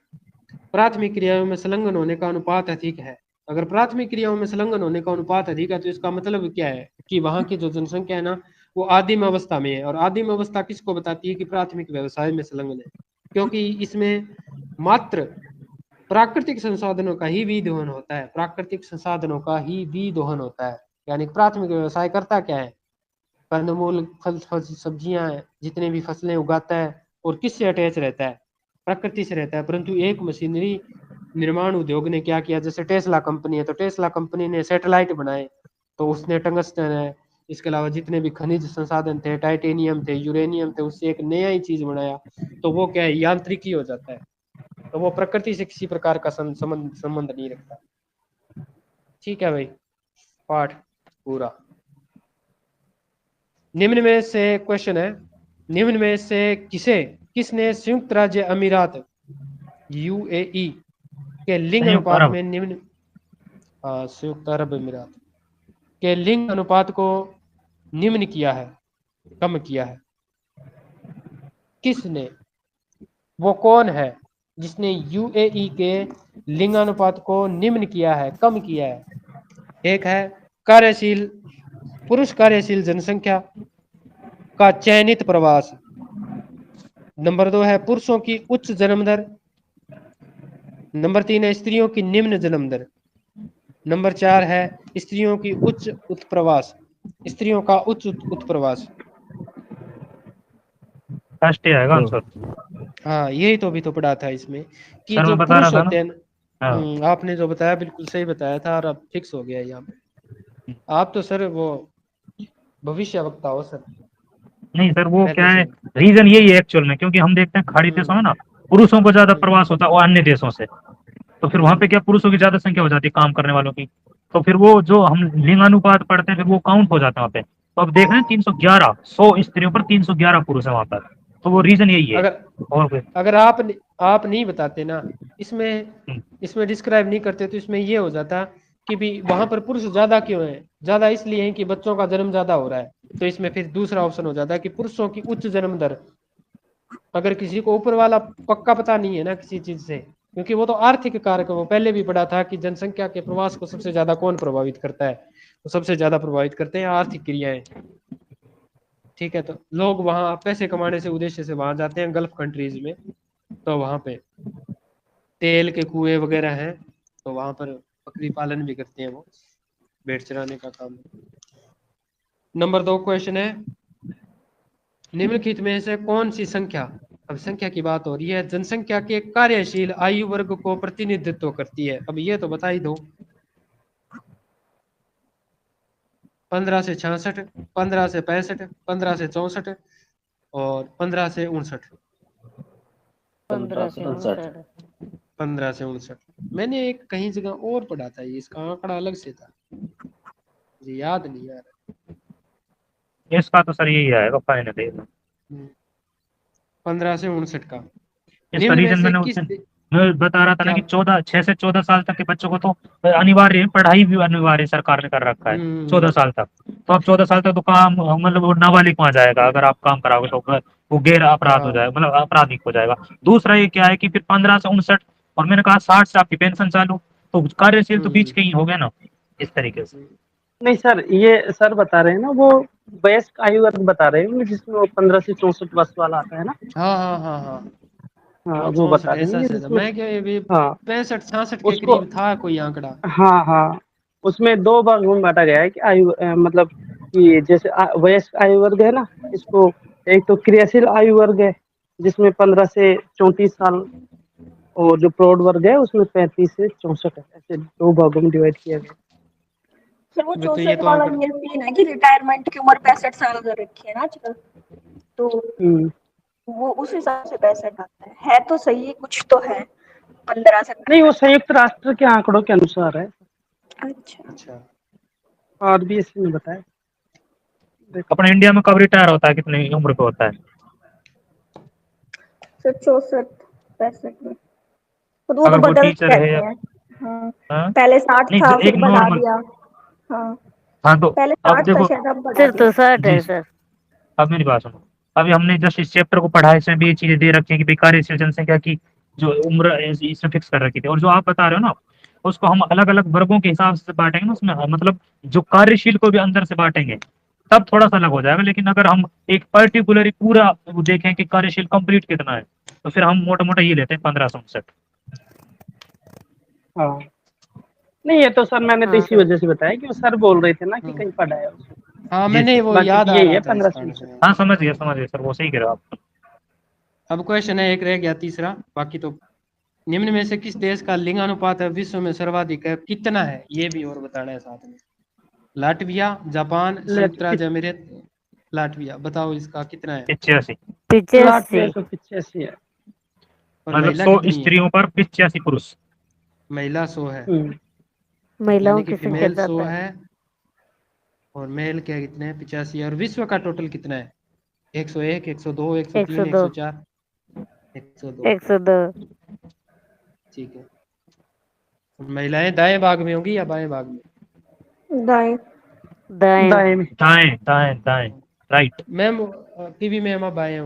प्राथमिक क्रियाओं में संलग्न होने का अनुपात अधिक है। अगर प्राथमिक क्रियाओं में संलग्न होने का अनुपात अधिक है तो इसका मतलब क्या है कि वहां की जो जनसंख्या है ना वो आदिम अवस्था में है। और आदिम अवस्था किसको बताती है कि प्राथमिक व्यवसाय में संलग्न है, क्योंकि इसमें मात्र प्राकृतिक संसाधनों का ही विदोहन होता है, प्राकृतिक संसाधनों का ही विदोहन होता है। यानी प्राथमिक व्यवसाय करता क्या है, कंदमूल, फल सब्जियां, जितने भी फसलें उगाता है, और किससे अटैच रहता है, प्रकृति से रहता है। परंतु एक मशीनरी निर्माण उद्योग ने क्या किया, जैसे टेस्ला कंपनी है, तो टेस्ला कंपनी ने सैटेलाइट बनाए, तो उसने टंगस्टन है, इसके अलावा जितने भी खनिज संसाधन थे, टाइटेनियम थे, यूरेनियम थे, उससे एक नया ही चीज बनाया। तो वो क्या है, यांत्रिकी हो जाता है, तो वो प्रकृति से किसी प्रकार का संबंध नहीं रखता। ठीक है भाई, पाठ पूरा। निम्न में से क्वेश्चन है, निम्न में से किसने संयुक्त राज्य अमीरात यूएई के लिंग संयुक्त अनुपात अरब में निम्न संयुक्त अरब अमीरात के लिंग अनुपात को निम्न किया है, कम किया है? किसने? वो कौन है जिसने यूएई के लिंगानुपात को निम्न किया है, कम किया है? एक है कार्यशील पुरुष कार्यशील जनसंख्या का चयनित प्रवास। नंबर 2 है पुरुषों की उच्च जन्म दर। नंबर 3 है स्त्रियों की निम्न जन्म दर। नंबर 4 है स्त्रियों की उच्च उत्प्रवास, स्त्रियों का उच्च उत्प्रवास। फर्स्ट ही आएगा आंसर। हाँ, यही तो अभी तो पढ़ा था इसमें कि सर जो मैं बता रहा पुरुष था होते हैं ना। हाँ। आपने जो बताया बिल्कुल सही बताया था और अब फिक्स हो गया यहाँ पे। आप तो सर वो भविष्य वक्ता हो सर, नहीं सर, वो क्या पहले है, से। रीजन यही है एक्चुअल में, क्योंकि हम देखते हैं खाड़ी देशों में ना पुरुषों को ज्यादा प्रवास होता है और अन्य देशों से, तो फिर वहां पे क्या पुरुषों की ज्यादा संख्या हो जाती है काम करने वालों की, तो फिर वो जो हम लिंगानुपात पढ़ते हैं फिर वो काउंट हो जाता है वहाँ पे। तो अब देख रहे हैं 311, 100 स्त्रियों पर 311 पुरुष है वहां पर, तो वो रीजन यही है। अगर और फिर अगर आप नहीं बताते ना इसमें, इसमें डिस्क्राइब नहीं करते तो इसमें ये हो जाता कि भी वहां पर पुरुष ज्यादा क्यों है? ज्यादा इसलिए है कि बच्चों का जन्म ज्यादा हो रहा है, तो इसमें फिर दूसरा ऑप्शन हो जाता है कि पुरुषों की उच्च जन्म दर। अगर किसी को ऊपर वाला पक्का पता नहीं है ना किसी चीज से, क्योंकि वो तो आर्थिक कारक है, वो पहले भी पढ़ा था कि जनसंख्या के प्रवास को सबसे ज्यादा कौन प्रभावित करता है, तो सबसे ज्यादा प्रभावित करते हैं आर्थिक क्रियाएं। ठीक है, तो लोग वहां पैसे कमाने से उद्देश्य से वहां जाते हैं गल्फ कंट्रीज में, तो वहां पे तेल के कुएं वगैरह हैं, तो वहां पर बकरी पालन भी करते हैं, वो भेड़ चराने का काम है। नंबर 2 क्वेश्चन है निम्नलिखित में से कौन सी संख्या, अब संख्या की बात हो रही है, जनसंख्या के कार्यशील आयु वर्ग को प्रतिनिधित्व करती है? अब ये तो बता ही दो। 15 से 66, 15 से 65, 15 से 64 और 15 से 59। 15 से 59। 15 से 59 मैंने एक कहीं जगह और पढ़ा था, ये इसका आंकड़ा अलग से था, मुझे याद नहीं आ रहा। इसका तो सर यही आएगा फाइनली। 15 से 59 का इसका निम्न में रीजन से मैंने किस उसे मैं बता रहा था ना क्या? कि 14, 6 से 14 साल तक के बच्चों को तो अनिवार्य है, पढ़ाई भी अनिवार्य सरकार ने कर रखा है 14 साल तक। तो अब 14 साल तक तो काम मतलब वो नाबालिग वहां जाएगा, अगर आप काम कराओगे तो वो गैर अपराध हो हाँ जाएगा, मतलब आपराधिक हो जाएगा। दूसरा ये क्या है कि फिर 15 से 59 और मैंने कहा 60 से आपकी पेंशन चालू, तो कार्यशील तो बीच के ही हो गया ना इस तरीके से। नहीं सर, ये सर बता रहे हैं ना वो वयस्क आयु वर्ग बता रहे हैं जिसमें वो 15 से 64 वर्ष वाला आता है ना। हाँ हाँ हाँ हाँ, हाँ, वो बता 64 रहे ऐसा हैं से था, जिसमें मैं क्या ये भी हाँ 65 66 के उसको करीब था कोई आंकड़ा। हाँ हाँ उसमें दो भागों में बांटा गया है कि आयु मतलब कि जैसे वयस्क आयु वर्ग है ना, इसको एक तो क्रियाशील आयु वर्ग है जिसमें 15 से 34 साल, और जो प्रौढ़ वर्ग है उसमें 35 से 64 है। ऐसे दो भागों में डिवाइड किया गया। सर वो तो ये 64 तो वाला आंकड़ा ये सीन है कि रिटायरमेंट की उम्र 65 साल कर रखी है ना आजकल, तो वो उस हिसाब से 65 आता है तो सही, कुछ तो है 15 से नहीं, वो 65 का। संयुक्त राष्ट्र के आंकड़ों के अनुसार है। अच्छा अच्छा। और भी इसमें बताया। अपने इंडिया में कब रिटायर होता है, कितनी उम्र पे होता है? सर 64 65 में, तो वो तो अगर कोई बदलते टीचर है रहते या हैं। हाँ, हाँ? पहले 60 नहीं था एक फिर बढ़ा नॉर्मल। दिया। हाँ, हाँ तो पहले अब 60 था देखो, शायद, अब बढ़ा सर तो दिया। 60 जी है सर। अब मेरी बात सुनो। अभी हमने जस्ट इस चैप्टर को पढ़ा है, इसमें भी ये चीजें दे रखी है कि बेकारी से जनसंख्या की जो उम्र है इसमें फिक्स कर रखी थी, और जो आप बता रहे हो ना उसको हम अलग अलग वर्गों के हिसाब से बांटेंगे ना उसमें, मतलब जो कार्यशील को भी अंदर से बांटेंगे तब थोड़ा सा अलग हो जाएगा। लेकिन अगर हम एक पर्टिकुलर पूरा वो देखें कि कार्यशील कंप्लीट कितना है, तो फिर हम मोटा मोटा ये लेते हैं 1559। हाँ नहीं, ये तो सर मैंने तो हाँ इसी सर। वजह से बताया कि वो सर बोल रहे थे ना कि कहीं पढ़ा है उसमें। हाँ जी मैंने जी, वो बाकी याद तो आ यही रहा है था 15 इस से कारण 59। से। हाँ समझ गए सर, वो सही कह रहे हो आप। अब क्वेश्चन है एक रह गया तीसरा, बाकी तो निम्न में से किस देश का लिंगानुपात है विश्व में सर्वाधिक है, कितना है ये भी और बताना है साथ में। लाटविया, जापान, संयुक्त राज्य अमीरात। लाटविया बताओ इसका कितना है? 85, 85। लाटविया 185 है। और मतलब महिला 100 कितनी है? स्त्रियों पर 85 पुरुष। महिला 100 है, महिलाओं यानी कि की संख्या फीमेल 100 ज्यादा है। है और मेल क्या कितने हैं? 85। और विश्व का टोटल कितना है? 101, 102, 103, 102। 104, 102। 102। ठीक है। महिलाएं दाएं भाग में होंगी या बाएं भाग में? दाएं। दाएं। दाएं में। दाएं दाएं दाएं, राइट। मैम टीवी में हम बाएं हैं,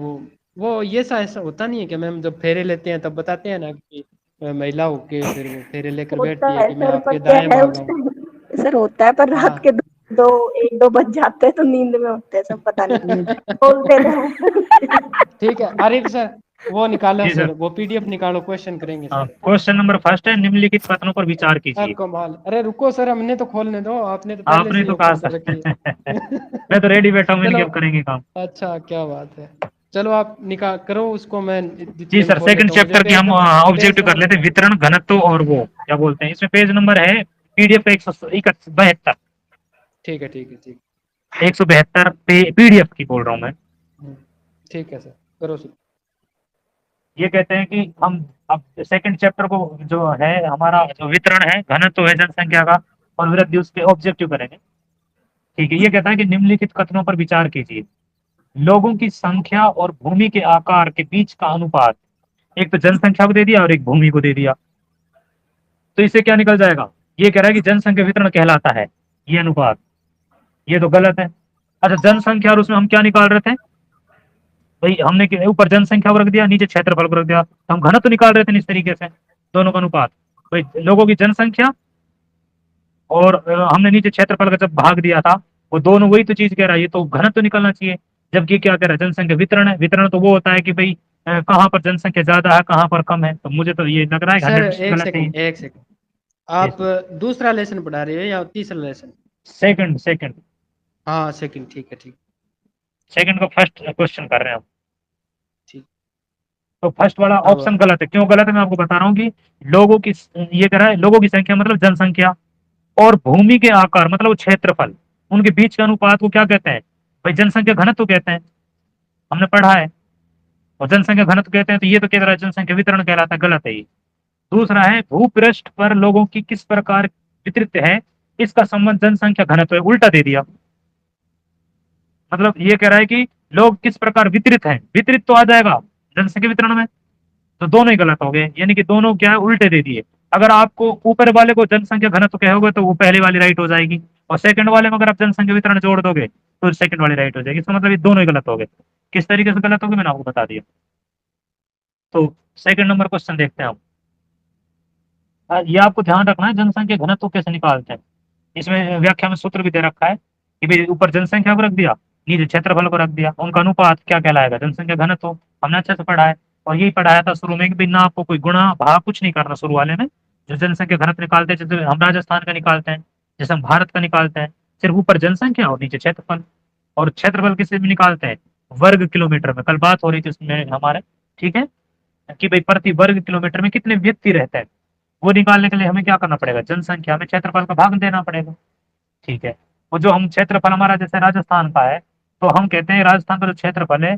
वो ये सा ऐसा होता नहीं है कि मैम जब फेरे लेते हैं तब बताते हैं ना कि महिला होके फिर वो फेरे लेकर होता बैठती है है कि मैं सर, पर आपके क्या दाएं है भाग उस आऊं। टाइम सर होता है, पर रात हाँ के दो एक दो बज जाते हैं तो नींद में होते हैं सब, पता नहीं बोलते तो हैं। ठीक है आरिफ सर, वो निकालो जी सर, सर। वो पीडीएफ निकालो, क्वेश्चन करेंगे हाँ, सारे। क्वेश्चन नंबर फर्स्ट है, निम्नलिखित कथनों पर विचार कीजिए। कमाल, अरे रुको सर, हमने तो खोलने दो, आपने तो पहले से आपने ही तो कहा ओपन कर सर। रखी है। मैं तो रेडी बैठा हूँ, चलो इनके अब करेंगे काम। अच्छा, क्या बात है। चलो आप निकाल करो उसको, मैं जी जितने में सर, खोल सेकंड लेता हूँ, मुझे चैप्टर की हम पेज ऑब्जेक्टिव कर नंबर लेते हैं, बता दो। वितरण घनत्व और वो क्या बोलते हैं, इसमें पेज नंबर है पीडीएफ 172, ठीक है ठीक है ठीक 172 पीडीएफ की बोल रहा हूँ मैं। है। ठीक है सर, करो सर। ये कहते हैं कि हम अब सेकंड चैप्टर को जो है हमारा जो वितरण है, घनत्व है जनसंख्या का और वृद्धि, उसके ऑब्जेक्टिव करेंगे। ठीक है, ये कहता है कि निम्नलिखित कथनों पर विचार कीजिए। लोगों की संख्या और भूमि के आकार के बीच का अनुपात, एक तो जनसंख्या को दे दिया और एक भूमि को दे दिया, तो इससे क्या निकल जाएगा? ये कह रहा है कि जनसंख्या वितरण कहलाता है ये अनुपात। ये तो गलत है। अच्छा, जनसंख्या और उसमें हम क्या निकाल रहे थे भाई? हमने ऊपर जनसंख्या को रख दिया, नीचे क्षेत्रफल को रख दिया, तो हम घनत्व निकाल रहे थे इस तरीके से, दोनों का अनुपात। भाई लोगों की जनसंख्या और हमने नीचे क्षेत्रफल का जब भाग दिया था, वो दोनों वही तो चीज कह रहा है, ये तो घनत्व निकलना चाहिए। जबकि क्या कह रहा है, जनसंख्या वितरण है। वितरण तो वो होता है कि भाई कहाँ पर जनसंख्या ज्यादा है, कहाँ पर कम है। तो मुझे तो ये लग रहा है सर 100% एक गलत है सेकंड एक सेकंड, ये। आप दूसरा लेसन पढ़ा रहे हो या तीसरा लेसन? सेकंड सेकंड हाँ सेकंड, ठीक है ठीक सेकंड का फर्स्ट क्वेश्चन कर रहे हैं हम। ठीक। तो फर्स्ट वाला अब ऑप्शन गलत है। क्यों गलत है, मैं आपको बता रहा हूँ कि लोगों की, ये कह रहा है लोगों की संख्या मतलब जनसंख्या, और भूमि के आकार मतलब क्षेत्रफल, उनके बीच के अनुपात को क्या कहते हैं भाई? जनसंख्या घनत्व कहते हैं, हमने पढ़ा है। और जनसंख्या घनत्व कहते हैं, तो ये तो कह रहा है जनसंख्या वितरण कहलाता है, गलत है ये। दूसरा है, भूपृष्ठ पर लोगों की किस प्रकार वितरित है, इसका संबंध जनसंख्या घनत्व है, उल्टा दे दिया। मतलब ये कह रहा है कि लोग किस प्रकार वितरित हैं, वितरित तो आ जाएगा जनसंख्या वितरण में, तो दोनों ही गलत हो गए, यानी कि दोनों क्या है, उल्टे दे दिए। अगर आपको ऊपर वाले को जनसंख्या घनत्व कहोगे तो वो पहले वाली राइट हो जाएगी, और सेकंड वाले में अगर आप जनसंख्या वितरण जोड़ दोगे तो सेकंड वाली राइट हो जाएगी। इसका मतलब ये दोनों ही गलत हो गए। किस तरीके से गलत हो गए मैंने आपको बता दिया। तो सेकंड नंबर क्वेश्चन देखते हैं हम। ये आपको ध्यान रखना है, जनसंख्या घनत्व कैसे निकालते हैं। इसमें व्याख्या में सूत्र भी दे रखा है कि भाई ऊपर जनसंख्या को रख दिया, नीचे क्षेत्रफल को रख दिया, उनका अनुपात क्या कहलाएगा, जनसंख्या घनत्व। हमने अच्छे से पढ़ा है, और यही पढ़ाया था शुरू में कि भाई ना आपको कोई गुणा भाग कुछ नहीं करना शुरू वाले में। जो जनसंख्या घनत्व निकालते हैं, जैसे हम राजस्थान का निकालते हैं, जैसे हम भारत का निकालते हैं, सिर्फ ऊपर जनसंख्या और नीचे क्षेत्रफल। और क्षेत्रफल किससे भी निकालते हैं? वर्ग किलोमीटर में। कल बात हो रही थी उसमें हमारे, ठीक है, कि भाई प्रति वर्ग किलोमीटर में कितने व्यक्ति रहते हैं। वो निकालने के लिए हमें क्या करना पड़ेगा? जनसंख्या में क्षेत्रफल का भाग देना पड़ेगा। ठीक है, वो जो हम क्षेत्रफल हमारा जैसे राजस्थान का है, तो हम कहते हैं राजस्थान का जो क्षेत्रफल है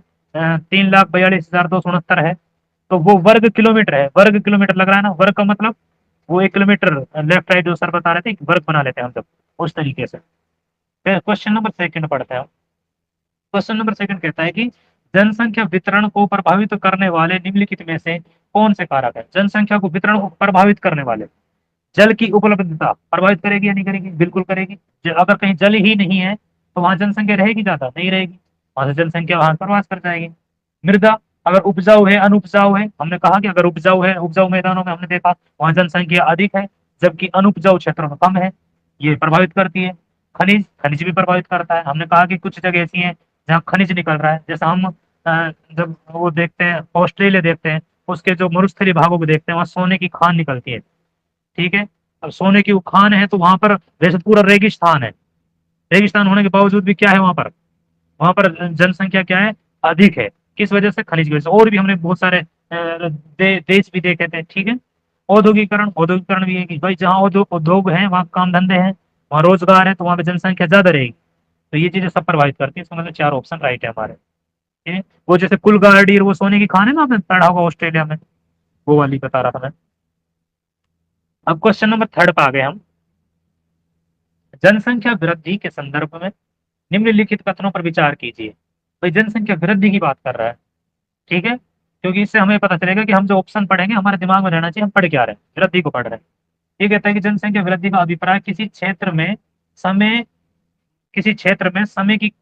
3,42,269 है, तो वो वर्ग किलोमीटर है। वर्ग किलोमीटर लग रहा है ना, वर्ग का मतलब वो 1 किलोमीटर, लेफ्ट राइट जो सर बता रहे थे, वर्ग बना लेते हैं हम सब उस तरीके से। फिर क्वेश्चन नंबर सेकंड पढ़ते हैं हम। क्वेश्चन नंबर सेकंड कहता है कि जनसंख्या वितरण को प्रभावित करने वाले निम्नलिखित में से कौन से कारक है? जनसंख्या को वितरण को प्रभावित करने वाले, जल की उपलब्धता प्रभावित करेगी या नहीं करेगी? बिल्कुल करेगी। अगर कहीं जल ही नहीं है तो वहां जनसंख्या रहेगी? ज्यादा नहीं रहेगी, वहां से जनसंख्या वहां प्रवास कर जाएगी। मृदा अगर उपजाऊ है अनुपजाऊ है, हमने कहा कि अगर उपजाऊ है, उपजाऊ मैदानों में हमने देखा वहां जनसंख्या अधिक है, जबकि अनुपजाऊ क्षेत्रों में कम है, ये प्रभावित करती है। खनिज, खनिज भी प्रभावित करता है। हमने कहा कि कुछ जगह ऐसी हैं जहाँ खनिज निकल रहा है, जैसा हम जब वो देखते हैं ऑस्ट्रेलिया देखते हैं, उसके जो मरुस्थलीय भागों को देखते हैं, वहाँ सोने की खान निकलती है। ठीक है, अब सोने की वो खान है, तो वहां पर वैसे पूरा रेगिस्तान है, रेगिस्तान होने के बावजूद भी क्या है वहां पर? वहां पर जनसंख्या क्या है? अधिक है। किस वजह से? खनिज की वजह से। और भी हमने बहुत सारे देश भी देखे थे। ठीक है, औद्योगिकरण, औद्योगिकरण भी है कि भाई जहाँ उद्योग है वहाँ काम धंधे हैं, वहाँ रोजगार है, तो वहाँ पे जनसंख्या ज्यादा रहेगी। तो ये चीजें सब प्रभावित करती है। इसका मतलब 4 ऑप्शन राइट है हमारे। ठीक है? वो जैसे कुलगाड़ी और वो सोने की खान है ना, आपने पढ़ा होगा ऑस्ट्रेलिया में, वो वाली बता रहा था मैं। अब क्वेश्चन नंबर थर्ड पे आ गए हम। जनसंख्या वृद्धि के संदर्भ में निम्नलिखित कथनों पर विचार कीजिए। भाई जनसंख्या वृद्धि की बात कर रहा है, ठीक है, क्योंकि इससे हमें पता चलेगा कि हम जो ऑप्शन पढ़ेंगे हमारे दिमाग में रहना चाहिए हम पढ़ क्या रहे हैं, वृद्धि को पढ़ रहे हैं। ये कहता है कि जनसंख्या वृद्धि का अभिप्राय किसी क्षेत्र में समय की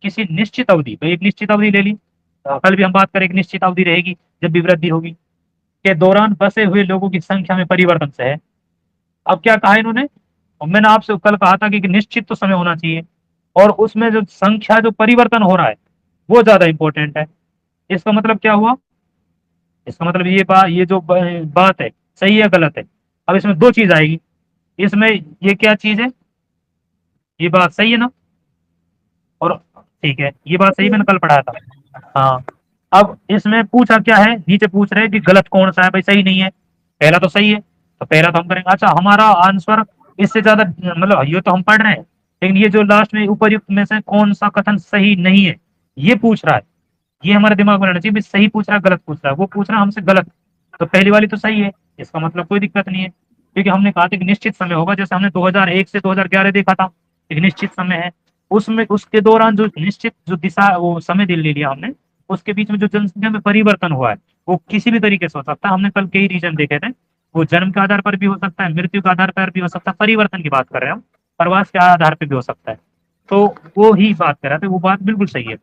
किसी निश्चित अवधि, तो एक निश्चित अवधि ले ली, कल भी हम बात करें एक निश्चित अवधि रहेगी जब भी वृद्धि होगी, के दौरान बसे हुए लोगों की संख्या में परिवर्तन से है। अब क्या कहा इन्होंने, और मैंने आपसे कल कहा था कि एक निश्चित तो समय होना चाहिए, और उसमें जो संख्या जो परिवर्तन हो रहा है वो ज्यादा इंपॉर्टेंट है। इसका मतलब क्या हुआ, इसका मतलब ये जो बात है सही है गलत है। अब इसमें दो चीज आएगी, इसमें ये क्या चीज है, ये बात सही है ना, और ठीक है ये बात सही मैंने कल पढ़ाया था। हाँ, अब इसमें पूछा क्या है, नीचे पूछ रहे हैं कि गलत कौन सा है, भाई सही नहीं है, पहला तो सही है, तो पहला तो हम करेंगे। अच्छा, हमारा आंसर इससे ज्यादा, मतलब ये तो हम पढ़ रहे हैं, लेकिन ये जो लास्ट में उपर्युक्त में से कौन सा कथन सही नहीं है ये पूछ रहा है, ये हमारे दिमाग में रहना चाहिए, भाई सही पूछ रहा है गलत पूछ रहा है, वो पूछ रहा है हमसे गलत, तो पहली वाली तो सही है, इसका मतलब कोई दिक्कत नहीं है, क्योंकि हमने कहा था कि निश्चित समय होगा, जैसे हमने 2001 से 2011 देखा था, एक निश्चित समय है, उसमें उसके दौरान जो निश्चित जो दिशा वो समय ले लिया हमने, उसके बीच में जो जनसंख्या में परिवर्तन हुआ है वो किसी भी तरीके से हो सकता है। हमने कल कई रीजन देखे थे, वो जन्म के आधार पर भी हो सकता है, मृत्यु के आधार पर भी हो सकता है, परिवर्तन की बात कर रहे हैं हम, प्रवास के आधार पर भी हो सकता है, तो वो ही बात कर रहे थे, वो बात बिल्कुल सही है।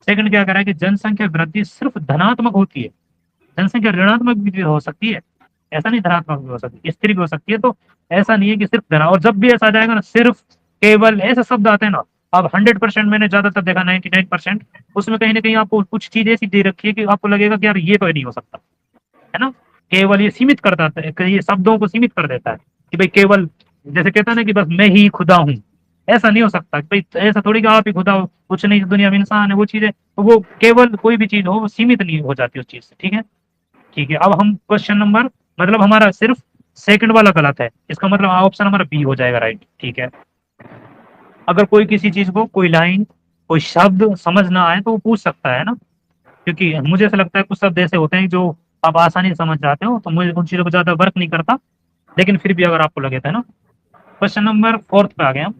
सेकंड क्या कह रहा है कि जनसंख्या वृद्धि सिर्फ धनात्मक होती है, जनसंख्या ऋणात्मक भी हो सकती है, ऐसा नहीं धनात्मक भी हो सकती है, स्थिर भी हो सकती है, तो ऐसा नहीं है कि सिर्फ धना, और जब भी ऐसा आ जाएगा ना सिर्फ केवल ऐसे शब्द आते हैं ना, अब 100% मैंने ज्यादातर देखा 99% उसमें कहीं ना कहीं आपको कुछ चीज ऐसी दे रखी है कि आपको लगेगा कि यार ये तो नहीं हो सकता है ना, केवल ये सीमित कर देता है, ये शब्दों को सीमित कर देता है कि भाई केवल, जैसे कहता है ना कि बस मैं ही खुदा हूँ, ऐसा नहीं हो सकता भाई, ऐसा थोड़ी कि आप ही खुदा हो, कुछ नहीं दुनिया में इंसान है, वो चीजें, तो वो केवल कोई भी चीज हो वो सीमित नहीं हो जाती उस चीज से, ठीक है। ठीक है, अब हम क्वेश्चन नंबर, मतलब हमारा सिर्फ सेकंड वाला गलत है, इसका मतलब ऑप्शन हमारा बी हो जाएगा राइट, ठीक है। अगर कोई किसी चीज को, कोई लाइन, कोई शब्द समझ ना आए तो वो पूछ सकता है ना, क्योंकि मुझे ऐसा लगता है कुछ शब्द ऐसे होते हैं जो आप आसानी से समझ जाते हो, तो मुझे उन चीजों को ज्यादा वर्क नहीं करता, लेकिन फिर भी अगर आपको लगे था ना। क्वेश्चन नंबर 4 पे आ गए हम।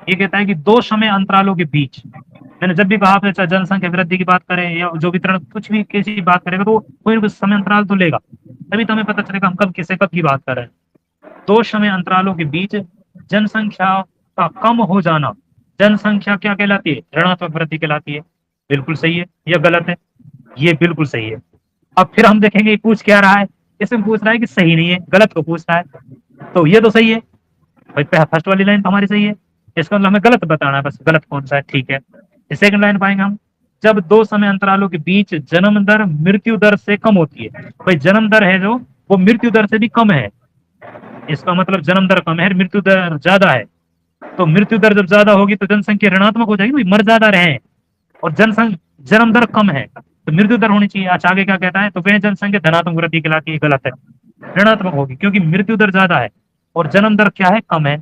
ये कहता है कि दो समय अंतरालों के बीच, मैंने जब भी कहा आपने चाहे जनसंख्या वृद्धि की बात करें या जो वितरण कुछ भी किसी बात करेगा तो कोई ना कुछ समय अंतराल तो लेगा, तभी तो हमें पता चलेगा हम कब किसे कब की बात कर रहे हैं। दो समय अंतरालों के बीच जनसंख्या का कम हो जाना, जनसंख्या क्या कहलाती है, ऋणात्मक वृद्धि कहलाती है, बिल्कुल सही है या गलत है, ये बिल्कुल सही है। अब फिर हम देखेंगे ये पूछ क्या रहा है, इसमें पूछ रहा है कि सही नहीं है, गलत को पूछ रहा है, तो ये तो सही है भाई, फर्स्ट वाली लाइन तो हमारी सही है, इसका मतलब हमें गलत बताना है, बस गलत कौन सा है, ठीक है। सेकंड लाइन पाएंगे हम, जब दो समय अंतरालों के बीच जन्म दर मृत्यु दर से कम होती है, भाई जन्म दर है जो वो मृत्यु दर से भी कम है, इसका मतलब जन्म दर कम है मृत्यु दर ज्यादा है, तो मृत्यु दर जब ज्यादा होगी तो जनसंख्या ऋणात्मक हो जाएगी, मर ज्यादा रहे हैं, और जन्म दर कम है तो मृत्यु दर होनी चाहिए। अच्छा आगे क्या कहता है, तो वह जनसंख्या धनात्मक वृद्धि कहलाती है, गलत है, ऋणात्मक होगी, क्योंकि मृत्यु दर ज्यादा है और जन्म दर क्या है, कम है,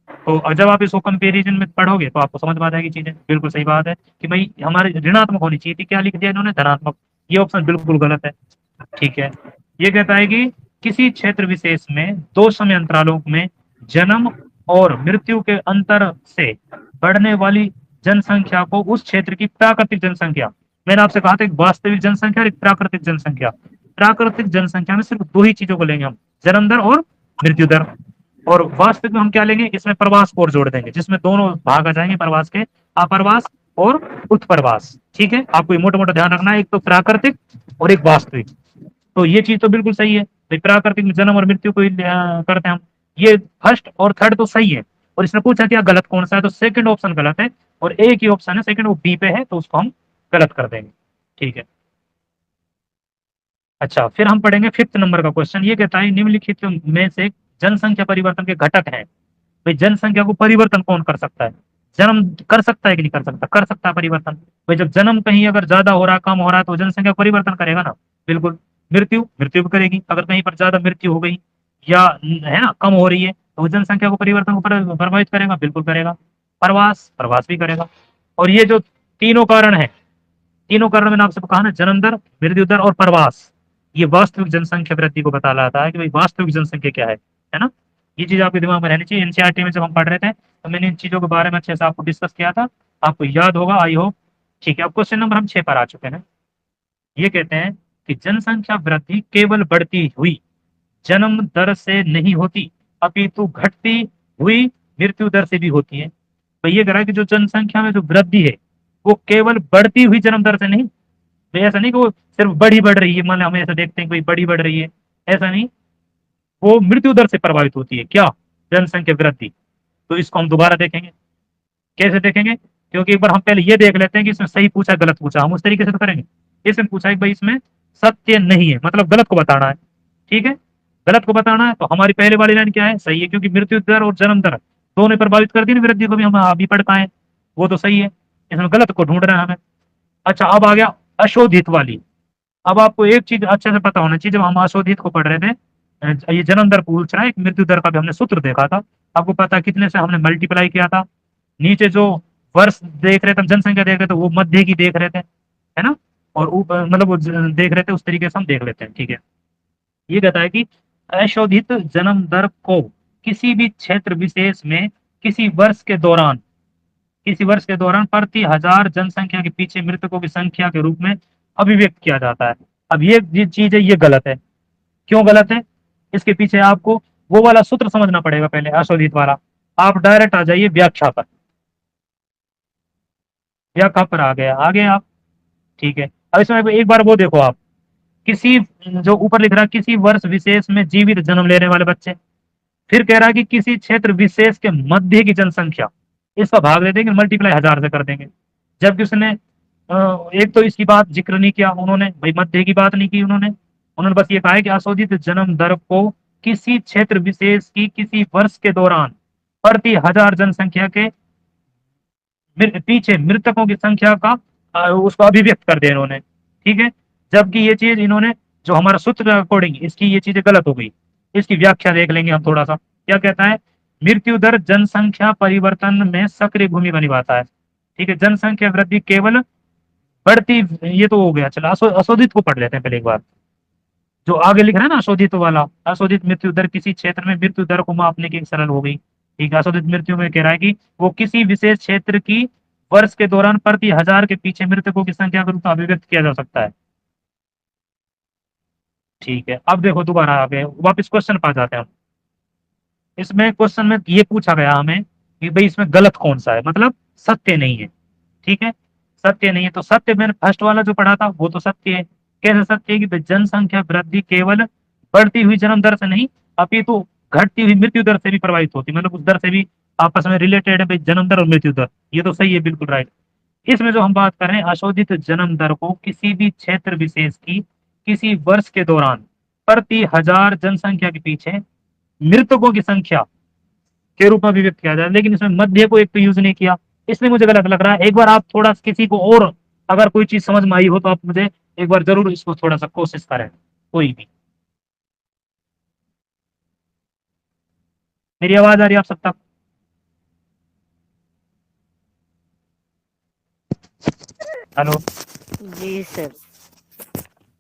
तो जब आप इसको कंपेरिजन में पढ़ोगे तो आपको समझ में आ जाएगी चीजें, बिल्कुल सही बात है कि भाई हमारे ऋणात्मक होनी चाहिए थी, क्या लिख दिया इन्होंने, धनात्मक, ये ऑप्शन बिल्कुल गलत है, ठीक है। ये कहता है कि किसी क्षेत्र विशेष में दो समय अंतरालों में जन्म और मृत्यु के अंतर से बढ़ने वाली जनसंख्या को उस क्षेत्र की प्राकृतिक जनसंख्या, मैंने आपसे कहा था एक वास्तविक जनसंख्या और एक प्राकृतिक जनसंख्या, प्राकृतिक जनसंख्या में सिर्फ दो ही चीजों को लेंगे हम, जन्म दर और मृत्यु दर, और वास्तविक में हम क्या लेंगे, इसमें प्रवास और जोड़ देंगे जिसमें दोनों भाग आ जाएंगे प्रवास के, अप्रवास और उत्प्रवास, ठीक है। आपको ये मोटा मोटा ध्यान रखना है, एक तो प्राकृतिक और एक वास्तविक, तो ये चीज तो बिल्कुल सही है, प्राकृतिक में जन्म और मृत्यु को करते हैं हम, ये फर्स्ट और थर्ड तो सही है, और इसने पूछा क्या गलत कौन सा है, तो सेकंड ऑप्शन गलत है, और एक ही ऑप्शन है सेकंड वो बी पे है, तो उसको हम गलत कर देंगे, ठीक है। अच्छा, फिर हम पढ़ेंगे 5th नंबर का क्वेश्चन। ये कहता है निम्नलिखित में से जनसंख्या परिवर्तन के घटक हैं, भाई जनसंख्या को परिवर्तन कौन कर सकता है, जन्म कर सकता है कि नहीं कर सकता, कर सकता है परिवर्तन, भाई जब जन्म कहीं अगर ज्यादा हो रहा है कम हो रहा है तो जनसंख्या परिवर्तन करेगा ना, बिल्कुल। मृत्यु मृत्यु भी करेगी, अगर कहीं पर ज्यादा मृत्यु हो गई या है ना कम हो रही है तो जनसंख्या को परिवर्तन को प्रभावित करेगा, बिल्कुल करेगा। प्रवास प्रवास भी करेगा, और ये जो तीनों कारण है, तीनों कारण मैंने आपसे कहा ना, जन्म दर, मृत्यु दर और प्रवास, ये वास्तविक जनसंख्या वृद्धि को बता रहा था कि भाई वास्तविक जनसंख्या क्या है ना। ये चीज आपके दिमाग में रहनी चाहिए, एनसीईआरटी में जब हम पढ़ रहे थे तो मैंने इन चीजों के बारे में अच्छे से आपको डिस्कस किया था, आपको याद होगा आई होप, ठीक है। अब क्वेश्चन नंबर हम 6 पर आ चुके हैं। ये कहते हैं कि जनसंख्या वृद्धि केवल बढ़ती हुई जन्म दर से नहीं होती, अपितु घटती हुई मृत्यु दर से भी होती है। तो ये कह रहा है कि जो जनसंख्या में जो वृद्धि है वो केवल बढ़ती हुई जन्म दर से नहीं, तो ऐसा नहीं कि वो सिर्फ बढ़ रही है, मान हम ऐसा देखते हैं कोई बढ़ रही है, ऐसा नहीं, वो मृत्यु दर से प्रभावित होती है। क्या? जनसंख्या वृद्धि। तो इसको हम दोबारा देखेंगे। कैसे देखेंगे? क्योंकि एक बार हम पहले ये देख लेते हैं कि इसमें सही पूछा गलत पूछा, हम उस तरीके से तो करेंगे। इसमें पूछा है कि भाई इसमें सत्य नहीं है, मतलब गलत को बताना है। ठीक है, गलत को बताना है, तो हमारी पहले वाली लाइन क्या है? सही है, क्योंकि मृत्यु दर और जन्म दर दोनों प्रभावित करती है वृद्धि को, भी हम अभी पढ़ पाए, वो तो सही है। इसमें गलत को ढूंढ रहे हैं हमें। अच्छा, अब आ गया अशोधित वाली। अब आपको एक चीज अच्छे से पता होना चाहिए, जब हम अशोधित को पढ़ रहे थे, ये जन्म दर पूछ रहा है, एक मृत्यु दर का भी हमने सूत्र देखा था। आपको पता है कितने से हमने मल्टीप्लाई किया था? नीचे जो वर्ष देख रहे थे, हम जनसंख्या देख रहे थे, वो मध्य की देख रहे थे, है ना, और ऊपर मतलब वो देख रहे थे, उस तरीके से हम देख लेते हैं। ठीक है, ये कहता है कि अशोधित जन्म दर को किसी भी क्षेत्र विशेष में किसी वर्ष के दौरान प्रति हजार जनसंख्या के पीछे मृतकों की संख्या के रूप में अभिव्यक्त किया जाता है। अब ये चीज है, ये गलत है। क्यों गलत है? इसके पीछे आपको वो वाला सूत्र समझना पड़ेगा पहले, अशोधित वाला। आप डायरेक्ट आ जाइए व्याख्या पर, व्याख्या पर आ गए आप। ठीक है, अब इसमें एक बार वो देखो आप, किसी, जो ऊपर लिख रहा है किसी वर्ष विशेष में जीवित जन्म लेने वाले बच्चे, फिर कह रहा है कि किसी क्षेत्र विशेष के मध्य की जनसंख्या, इसका भाग दे देंगे, मल्टीप्लाई 1000 से कर देंगे। जबकि उसने एक तो इसकी बात जिक्र नहीं किया उन्होंने, भाई मध्य की बात नहीं की उन्होंने बस ये कहा है कि अशोधित जन्म दर को किसी क्षेत्र विशेष की किसी वर्ष के दौरान प्रति हजार जनसंख्या के पीछे मृतकों की संख्या का उसको अभिव्यक्त कर दिया इन्होंने। ठीक है, जबकि ये चीज इन्होंने, जो हमारा सूत्र अकॉर्डिंग, इसकी ये चीजें गलत हो गई। इसकी व्याख्या देख लेंगे हम थोड़ा सा। क्या कहता है? मृत्यु दर जनसंख्या परिवर्तन में सक्रिय भूमिका निभाता है। ठीक है, जनसंख्या वृद्धि केवल बढ़ती, ये तो हो गया। चलो अशोधित को पढ़ लेते हैं पहले एक बार, जो आगे लिख रहा है ना अशोधित वाला। अशोधित मृत्यु दर किसी क्षेत्र में मृत्यु दर को मापने की एक सरल हो गई। ठीक है, अशोधित मृत्यु में कह रहा है कि वो किसी विशेष क्षेत्र की वर्ष के दौरान प्रति हजार के पीछे मृतकों की संख्या के रूप में अभिव्यक्त किया जा सकता है। ठीक है, अब देखो दोबारा आ गए, वापिस क्वेश्चन पर जाते हैं हम। इसमें क्वेश्चन में ये पूछा गया हमें कि भाई इसमें गलत कौन सा है, मतलब सत्य नहीं है। ठीक है, सत्य नहीं है, तो सत्य मैंने फर्स्ट वाला जो पढ़ा था वो तो सत्य है। कैसे सत्य है? कि जनसंख्या वृद्धि केवल बढ़ती हुई जन्म दर से नहीं, अपितु घटती हुई मृत्यु दर से भी प्रभावित होती, मतलब उस दर से भी आपस में रिलेटेड है भाई, जन्म दर और मृत्यु दर। ये तो सही है, बिल्कुल राइट। इसमें जो हम बात कर रहे हैं, अशोधित जन्म दर को किसी भी क्षेत्र विशेष की किसी वर्ष के दौरान प्रति हजार जनसंख्या के पीछे मृतकों की संख्या के रूप में अभिव्यक्त किया जाए, लेकिन इसमें मध्य को एक तो यूज नहीं किया, इसलिए मुझे गलत लग रहा है। एक बार आप थोड़ा किसी को और अगर कोई चीज समझ में आई हो तो आप मुझे एक बार जरूर इसको थोड़ा सा कोशिश करें, कोई भी। मेरी आवाज आ रही है आप सब तक? हेलो? जी सर।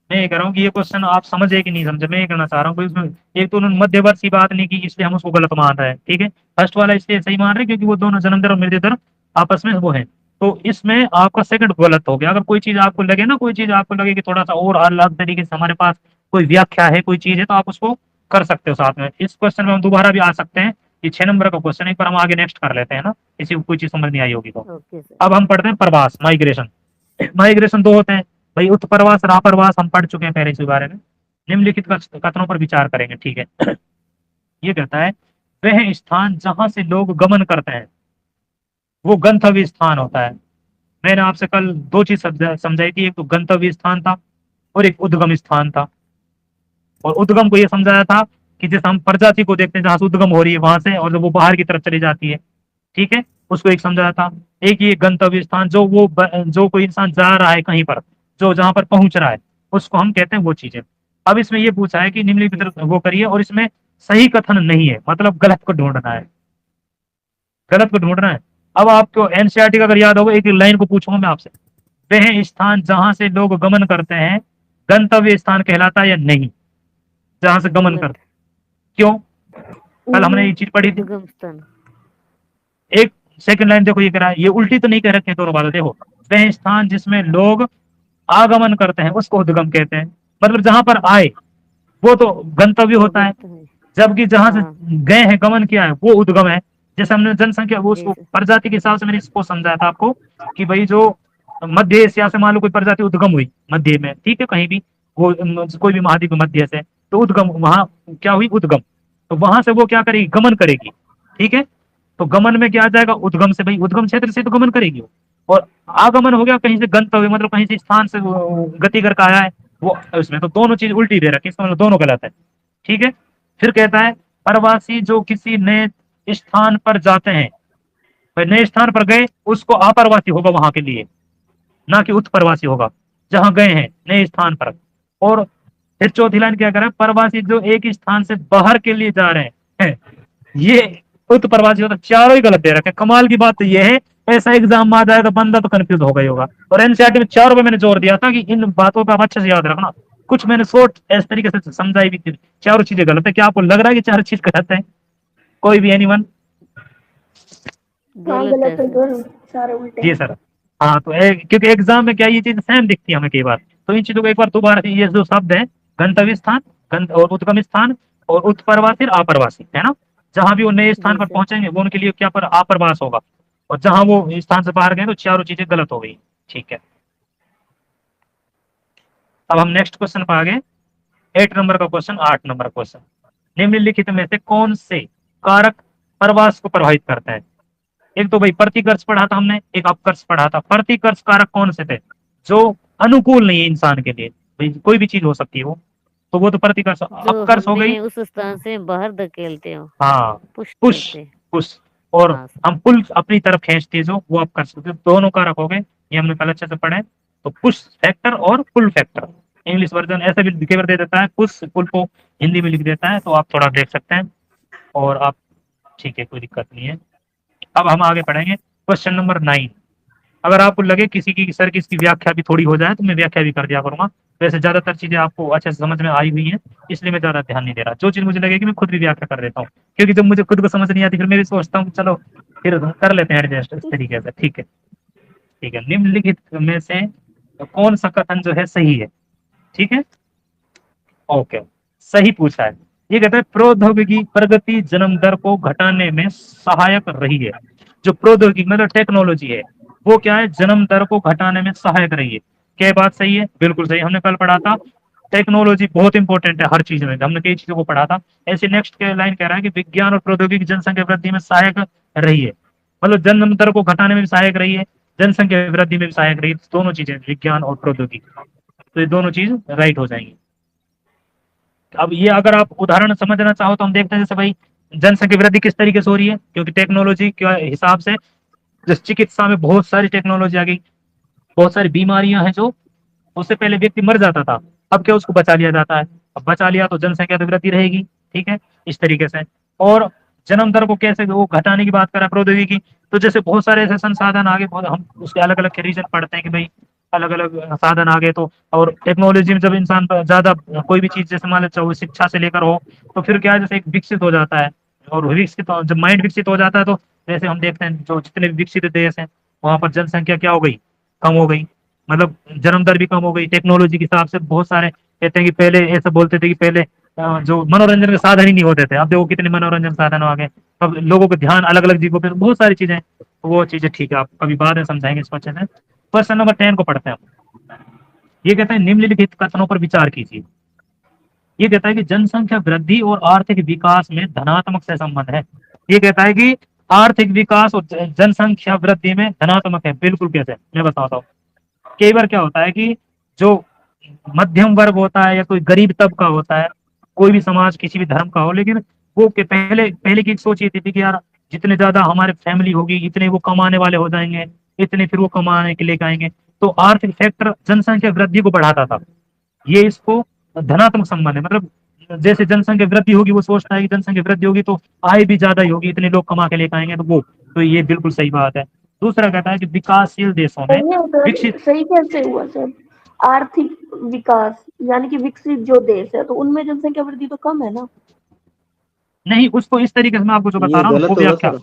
मैं ये कह रहा हूँ कि ये क्वेश्चन आप समझे कि नहीं समझे, मैं ये कहना चाह रहा हूँ। इसमें एक तो उन्होंने मध्यवर्ती बात नहीं की, इसलिए हम उसको गलत मान रहे हैं। ठीक है, फर्स्ट वाला इसलिए सही मान रहे हैं क्योंकि वो दोनों जन्म दर और मृत्यु दर आपस में वो है। तो इसमें आपका सेकंड गलत हो गया। अगर कोई चीज आपको लगे ना, कोई चीज आपको लगे कि थोड़ा सा और अलग तरीके से हमारे पास कोई व्याख्या है, कोई चीज है, तो आप उसको कर सकते हो साथ में। इस क्वेश्चन में हम दोबारा भी आ सकते हैं। ये 6 नंबर का क्वेश्चन, एक बार हम आगे नेक्स्ट कर लेते हैं ना, किसी को कोई चीज समझ नहीं आई होगी तो। Okay sir. अब हम पढ़ते हैं प्रवास, माइग्रेशन। माइग्रेशन दो होते हैं भाई, उत्प्रवास, राप्रवास, हम पढ़ चुके हैं पहले इस बारे में। निम्नलिखित कथनों पर विचार करेंगे। ठीक है, ये कहता है वह स्थान जहां से लोग गमन करते हैं वो गंतव्य स्थान होता है। मैंने आपसे कल दो चीज समझाई थी, एक तो गंतव्य स्थान था और एक उद्गम स्थान था। और उद्गम को ये समझाया था कि जैसे हम प्रजाति को देखते हैं जहां से उद्गम हो रही है वहां से, और जब वो बाहर की तरफ चली जाती है। ठीक है, उसको एक समझाया था। एक ये गंतव्य स्थान, जो कोई इंसान जा रहा है कहीं पर, जो जहां पर पहुंच रहा है, उसको हम कहते हैं वो चीजें। अब इसमें ये पूछा है कि निम्नलिखित वो करिए, और इसमें सही कथन नहीं है, मतलब गलत को ढूंढना है, गलत को ढूंढना है। अब आपको एनसीईआरटी का अगर याद होगा, एक लाइन को पूछूंगा मैं आपसे, वह स्थान जहां से लोग गमन करते हैं गंतव्य स्थान कहलाता है या नहीं? जहां से गमन करते, क्यों? कल हमने ये चीज पढ़ी थी। उद्गम स्थान। एक सेकंड लाइन देखो, ये कह रहा है, ये उल्टी तो नहीं कह रखे दोनों बातें। देखो, वह स्थान जिसमें लोग आगमन करते हैं उसको उद्गम कहते हैं, मतलब जहां पर आए वो तो गंतव्य होता है। जबकि जहां से हाँ गए हैं, गमन किया है, वो उद्गम है। जैसे हमने जनसंख्या वो जी उसको सर। प्रजाति के हिसाब से मैंने इसको समझाया था आपको कि भाई जो मध्य एशिया से मान लो कोई प्रजाति उद्गम हुई मध्य में, ठीक है, कहीं भी वो कोई भी महाद्वीप मध्य से, तो उद्गम वहां क्या हुई, उद्गम। तो वहां से वो क्या करेगी, गमन करेगी, ठीक है। तो गमन में क्या आ जाएगा, उद्गम से, भाई उद्गम क्षेत्र से तो गमन करेगी वो। और आगमन हो गया कहीं से गंतव्य, मतलब कहीं से स्थान से वो गति करके आया है वो, उसमें तो दोनों चीज उल्टी दे रखी है, इसका मतलब दोनों गलत है, ठीक है। फिर कहता है प्रवासी जो किसी नए स्थान पर जाते हैं, भाई नए स्थान पर गए, उसको अप्रवासी होगा वहां के लिए, ना कि उत्प्रवासी होगा, जहां गए हैं नए स्थान पर। और फिर चौथी लाइन क्या कर रहा है, प्रवासी जो एक स्थान से बाहर के लिए जा रहे हैं, ये उत्प्रवासी होता, चारों ही गलत दे रखे। कमाल की बात तो ये है, ऐसा एग्जाम में आ जाएगा बंदा तो कंफ्यूज हो गई होगा। और एनसीईआरटी में चारों पे मैंने जोर दिया था कि इन बातों को आप अच्छे से याद रखना, कुछ मैंने शॉर्ट इस तरीके से समझाई भी थी, चारों चीजें गलत है। क्या आपको लग रहा है कि चारों चीज गलत है? कोई भी एनीवन? हाँ गलत है गलत है, सर। दोनों सारे उल्टे जी हैं। सर। हाँ तो क्योंकि एग्जाम में क्या ये चीज सेम दिखती है हमें कई बार, तो इन चीजों को एक बार दोबारा से, ये जो शब्द है गंतव्य स्थान, और उद्गम स्थान, और उत्प्रवासी और अप्रवासी, है ना, जहां भी वो नए स्थान जी पर सर। पहुंचेंगे वो उनके लिए क्या पर अप्रवास होगा। और जहां वो स्थान से बाहर गए तो चारों चीजें गलत हो गई, ठीक है। अब हम नेक्स्ट क्वेश्चन पर आ गए, 8 नंबर का क्वेश्चन, 8 नंबर क्वेश्चन। निम्नलिखित में से कौन से कारक प्रवास को प्रभावित करते हैं? एक तो भाई प्रतिकर्ष पढ़ा था हमने, एक अपकर्ष पढ़ा था। प्रतिकर्ष कारक कौन से थे जो अनुकूल नहीं है इंसान के लिए, भाई कोई भी चीज हो सकती है वो, तो वो तो प्रतिकर्ष। जो अपकर्ष हो गई, हमें उस स्थान से बाहर धकेलते हो, हाँ, पुश पुश, करते हैं। पुश, और हाँ सर। हम पुल अपनी तरफ खींचते हैं जो, वो अपकर्ष, तो दोनों कारक हो गए, ये हमने कल अच्छे से पढ़े। तो पुश फैक्टर और पुल फैक्टर, इंग्लिश वर्जन ऐसे भी लिख दे देता है, पुश पुल को हिंदी में लिख देता है, तो आप थोड़ा देख सकते हैं। और आप, ठीक है, कोई दिक्कत नहीं है। अब हम आगे पढ़ेंगे क्वेश्चन नंबर 9। अगर आपको लगे किसी की सर की इसकी व्याख्या भी थोड़ी हो जाए तो मैं व्याख्या भी कर दिया करूंगा। वैसे ज्यादातर चीजें आपको अच्छे से समझ में आई हुई हैं, इसलिए मैं ज्यादा ध्यान नहीं दे रहा। जो चीज मुझे लगेगी मैं खुद भी व्याख्या कर देता हूँ, क्योंकि जब मुझे खुद को समझ नहीं आती फिर मैं भी सोचता हूँ चलो फिर कर लेते हैं एडजस्ट इस तरीके से, ठीक है। ठीक है, निम्नलिखित में से कौन सा कथन जो है सही है, ठीक है, ओके, सही पूछा है। ये कहता है प्रौद्योगिकी प्रगति जन्म दर को घटाने में सहायक रही है। जो प्रौद्योगिकी मतलब टेक्नोलॉजी है, वो क्या है, जन्म दर को घटाने में सहायक रही है। क्या बात सही है? बिल्कुल सही, हमने कल पढ़ा था टेक्नोलॉजी बहुत इंपॉर्टेंट है हर चीज में, हमने कई चीजों को पढ़ा था। ऐसे नेक्स्ट के लाइन कह रहा है कि विज्ञान और प्रौद्योगिकी जनसंख्या वृद्धि में सहायक रही है, मतलब जन्म दर को घटाने में भी सहायक रही है, जनसंख्या वृद्धि में भी सहायक रही है, दोनों चीजें विज्ञान और प्रौद्योगिकी, तो ये दोनों चीज राइट हो जाएंगी। अब ये अगर आप उदाहरण समझना चाहो तो हम देखते हैं, जैसे भाई जनसंख्या वृद्धि किस तरीके से हो रही है, क्योंकि टेक्नोलॉजी के हिसाब से जैसे चिकित्सा में बहुत सारी टेक्नोलॉजी आ गई, बहुत सारी बीमारियां हैं जो उससे पहले व्यक्ति मर जाता था, अब क्या उसको बचा लिया जाता है। अब बचा लिया तो जनसंख्या तो वृद्धि रहेगी, ठीक है, इस तरीके से। और जन्म दर को कैसे वो घटाने की बात करा प्रौद्योगिकी, तो जैसे बहुत सारे ऐसे संसाधन आगे, हम उसके अलग अलग रीजन पढ़ते हैं कि भाई अलग अलग साधन आगे, तो और टेक्नोलॉजी में जब इंसान पर ज्यादा कोई भी चीज जैसे मान लो चाहे शिक्षा से लेकर हो, तो फिर क्या है, जैसे एक विकसित हो जाता है। और विकसित जब माइंड विकसित हो जाता है तो जैसे हम देखते हैं जो जितने भी विकसित देश हैं वहां पर जनसंख्या क्या हो गई, कम हो गई, मतलब जन्म दर भी कम हो गई टेक्नोलॉजी के हिसाब से। बहुत सारे कहते हैं कि पहले ऐसा बोलते थे कि पहले जो मनोरंजन के साधन ही नहीं होते थे, अब देखो कितने मनोरंजन साधन आ गए, अब लोगों का ध्यान अलग अलग चीजों पर, बहुत सारी चीजें, तो वो चीजें ठीक है, आप कभी बाद में समझाएंगे इसको अच्छे से। क्वेश्चन नंबर 10 को पढ़ते हैं। ये कहता है निम्नलिखित कथनों पर विचार कीजिए। ये कहता है कि जनसंख्या वृद्धि और आर्थिक विकास में धनात्मक से संबंध है। ये कहता है कि आर्थिक विकास और जनसंख्या वृद्धि में धनात्मक है। बिल्कुल कैसे, मैं बताता हूँ। कई बार क्या होता है कि जो मध्यम वर्ग होता है या कोई गरीब तबका होता है, कोई भी समाज किसी भी धर्म का हो, लेकिन वो के पहले पहले की सोच ये थी कि यार जितने ज्यादा हमारे फैमिली होगी इतने वो कमाने वाले हो जाएंगे, इतने फिर वो कमाने के लेके आएंगे, तो आर्थिक फैक्टर जनसंख्या वृद्धि को बढ़ाता था। ये इसको धनात्मक संबंध है, मतलब जैसे जनसंख्या वृद्धि होगी वो सोचता है कि जनसंख्या वृद्धि होगी तो आय भी ज्यादा ही होगी, इतने लोग कमा के लेकर आएंगे, तो वो, तो ये बिल्कुल सही बात है। दूसरा कहता है कि विकासशील देशों में नहीं विकसित, सर, सही कैसे हुआ सर? आर्थिक विकास यानी कि विकसित जो देश है तो उनमें जनसंख्या वृद्धि तो कम है ना। नहीं उसको इस तरीके से मैं आपको जो बता ये रहा हूँ वो गलत होगा व्याख्या। सर,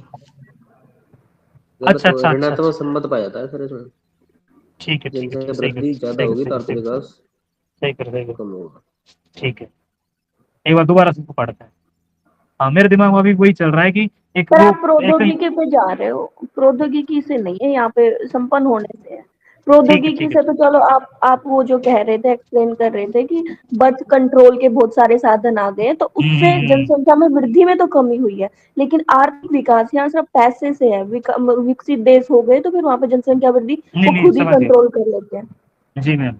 गलत अच्छा होगा, अच्छा अच्छा ऋणात्मक अच्छा, संबंध पाया जाता है सर इसमें। ठीक है ठीक है ठीक है, जनसंख्या सही कर वृद्धि ज्यादा सही कर होगी सही तो कर आर्थिक सही कर विकास सही कर सही कर, कम होगा। ठीक है। एक बार दोबारा से इसको पढ़ते हैं। हाँ मेरे दिमाग में अभी वही चल रहा है कि एक पर वो आप प्रौद्योगिकी पे जा रहे हो, प्रौद्योगिकी से नहीं है, यहाँ पे संपन्न होने से है। प्रौद्योगिकी ठीक से तो चलो आप वो जो कह रहे थे, एक्सप्लेन कर रहे थे कि बर्थ कंट्रोल के बहुत सारे साधन आ गए, तो उससे जनसंख्या में वृद्धि में तो कमी हुई है, लेकिन आर्थिक विकास यहाँ सिर्फ पैसे से है। विकसित देश हो गए तो फिर वहां पे जनसंख्या वृद्धि नहीं वो नहीं खुद ही समझ गए। कंट्रोल कर लेते हैं। जी मैम।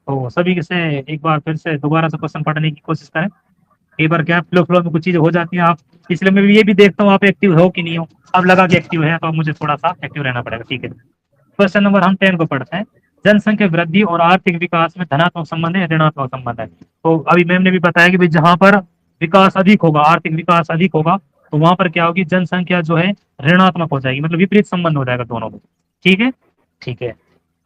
तो सभी से एक बार फिर से दोबारा से क्वेश्चन पढ़ने की कोशिश करें। कई बार क्या फ्लो फ्लो में कुछ चीजें हो जाती हैं, आप इसलिए मैं ये भी देखता हूँ आप एक्टिव हो कि नहीं हो। अब लगा कि एक्टिव है तो अब मुझे थोड़ा सा एक्टिव रहना पड़ेगा। ठीक है, क्वेश्चन नंबर हम 10 को पढ़ते हैं। जनसंख्या वृद्धि और आर्थिक विकास में धनात्मक संबंध है या ऋणात्मक संबंध है? तो अभी मैम ने भी बताया कि भाई जहां पर विकास अधिक होगा, आर्थिक विकास अधिक होगा, तो वहां पर क्या होगी, जनसंख्या जो है ऋणात्मक हो जाएगी, मतलब विपरीत संबंध हो जाएगा दोनों में। ठीक है, ठीक है।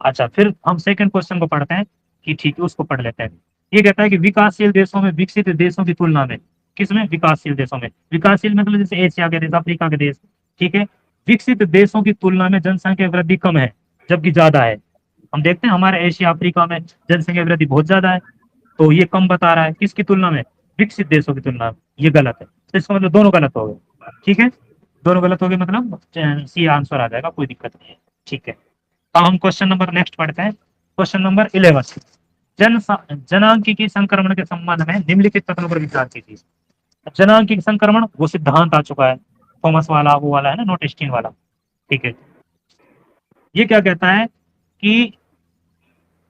अच्छा, फिर हम सेकंड क्वेश्चन को पढ़ते हैं कि ठीक है उसको पढ़ लेते हैं। ये कहता है कि विकासशील देशों में विकसित देशों की तुलना में, किसमें, विकासशील देशों में, विकासशील मतलब जैसे एशिया के देश, अफ्रीका के देश, ठीक है, विकसित देशों की तुलना में जनसंख्या वृद्धि कम है जबकि ज्यादा है। हम देखते हैं हमारे एशिया अफ्रीका में जनसंख्या वृद्धि बहुत ज्यादा है, तो ये कम बता रहा है किसकी तुलना में, विकसित देशों की तुलना में। ये गलत है, तो इसका मतलब दोनों गलत हो गए। ठीक है, दोनों गलत हो गए, मतलब सी आंसर आ जाएगा, कोई दिक्कत नहीं है। ठीक है, अब हम क्वेश्चन नंबर नेक्स्ट पढ़ते हैं। क्वेश्चन नंबर 11, जनांकीय संक्रमण के संबंध में निम्नलिखित कथनों पर विचार कीजिए। जनांकीय संक्रमण वो सिद्धांत आ चुका है, थॉमस वाला, वो वाला है ना, नोट स्टीन वाला। ठीक है, ये क्या कहता है कि,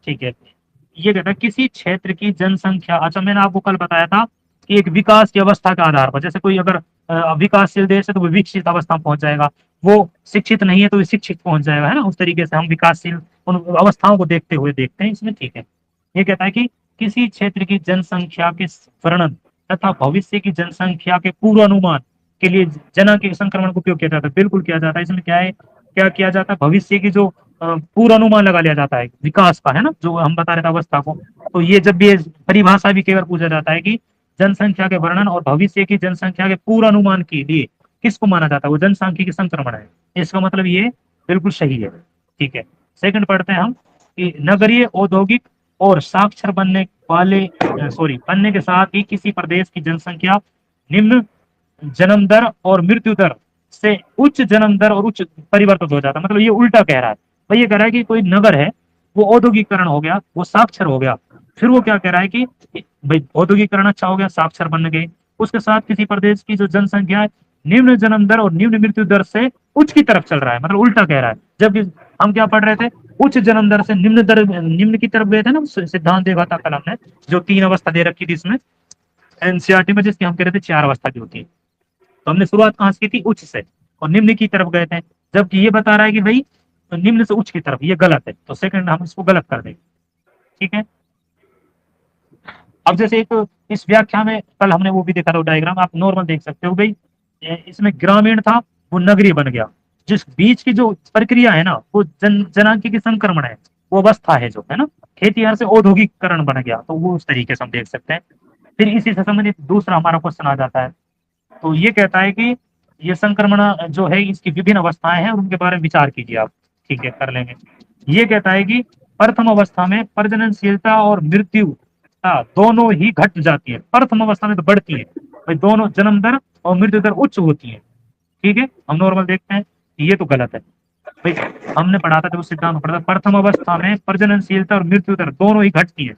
ठीक है, ये कहता है किसी क्षेत्र की जनसंख्या, अच्छा मैंने आपको कल बताया था कि एक विकास की अवस्था के आधार पर, जैसे कोई अगर विकासशील देश है तो वो विकसित अवस्था में पहुंच जाएगा, वो शिक्षित नहीं है तो वो शिक्षित पहुंच जाएगा, है ना। उस तरीके से हम विकासशील उन अवस्थाओं को देखते हुए देखते हैं इसमें। ठीक है, ये कहता है कि किसी क्षेत्र की जनसंख्या के वर्णन तथा भविष्य की जनसंख्या के पूर्वानुमान के लिए जनांकीय संक्रमण का उपयोग किया जाता है। बिल्कुल किया जाता है। इसमें क्या है, क्या किया जाता है, भविष्य की जो पूर्वानुमान लगा लिया जाता है विकास का, है ना, जो हम बता रहे थे अवस्था को। तो ये जब भी परिभाषा भी कई बार पूछा जाता है कि जनसंख्या के वर्णन और भविष्य की जनसंख्या के पूर्वानुमान के लिए किसको माना जाता है, वो जनसांख्यिकी संक्रमण है। इसका मतलब ये बिल्कुल सही है। ठीक है, सेकंड पढ़ते हैं हम कि नगरीय, औद्योगिक और साक्षर बनने वाले बनने के साथ ही किसी प्रदेश की जनसंख्या निम्न जन्म दर और मृत्यु दर से उच्च जन्म दर और उच्च परिवर्तित हो जाता है। मतलब ये उल्टा कह रहा है भाई, ये कह रहा है कि कोई नगर है वो औद्योगिकरण हो गया, वो साक्षर हो गया, फिर वो क्या कह रहा है कि भाई औद्योगिकरण अच्छा हो गया, साक्षर बन गए, उसके साथ किसी प्रदेश की जो जनसंख्या है निम्न जन्म दर और निम्न मृत्यु दर से उच्च की तरफ चल रहा है, मतलब उल्टा कह रहा है। जबकि हम क्या पढ़ रहे थे, उच्च जन्म दर से निम्न दर, निम्न की तरफ गए थे ना, सिद्धांत देखा था कल हमने, जो 3 अवस्था दे रखी थी इसमें एनसीईआरटी में, जिसकी हम कह रहे थे 4 अवस्था की होती है। तो हमने शुरुआत कहां से की थी, उच्च से, और निम्न की तरफ गए थे। जबकि ये बता रहा है कि भाई निम्न से उच्च की तरफ, ये गलत है, तो सेकंड हम इसको गलत कर देंगे। ठीक है, अब जैसे एक इस व्याख्या में कल हमने वो भी देखा था डायग्राम, आप नॉर्मल देख सकते हो भाई, इसमें ग्रामीण था वो नगरीय बन गया, जिस बीच की जो प्रक्रिया है ना वो जनांकीय संक्रमण है, वो अवस्था है जो है ना, खेती से औद्योगिकरण बन गया, तो वो उस तरीके से हम देख सकते हैं। फिर इसी से संबंधित दूसरा हमारा क्वेश्चन आ जाता है, तो ये कहता है कि ये संक्रमण जो है इसकी विभिन्न अवस्थाएं हैं और उनके बारे में विचार कीजिए आप। ठीक है, कर लेंगे। ये कहता है कि प्रथम अवस्था में प्रजननशीलता और मृत्यु दोनों ही घट जाती है। प्रथम अवस्था में तो बढ़ती है भाई, दोनों जन्म दर और मृत्यु दर उच्च होती है। ठीक है, हम नॉर्मल देखते हैं, ये तो गलत है भाई। हमने पढ़ा था, जो सिद्धांत पढ़ा था, प्रथम अवस्था में प्रजननशीलता और मृत्यु दर दोनों ही घटती है,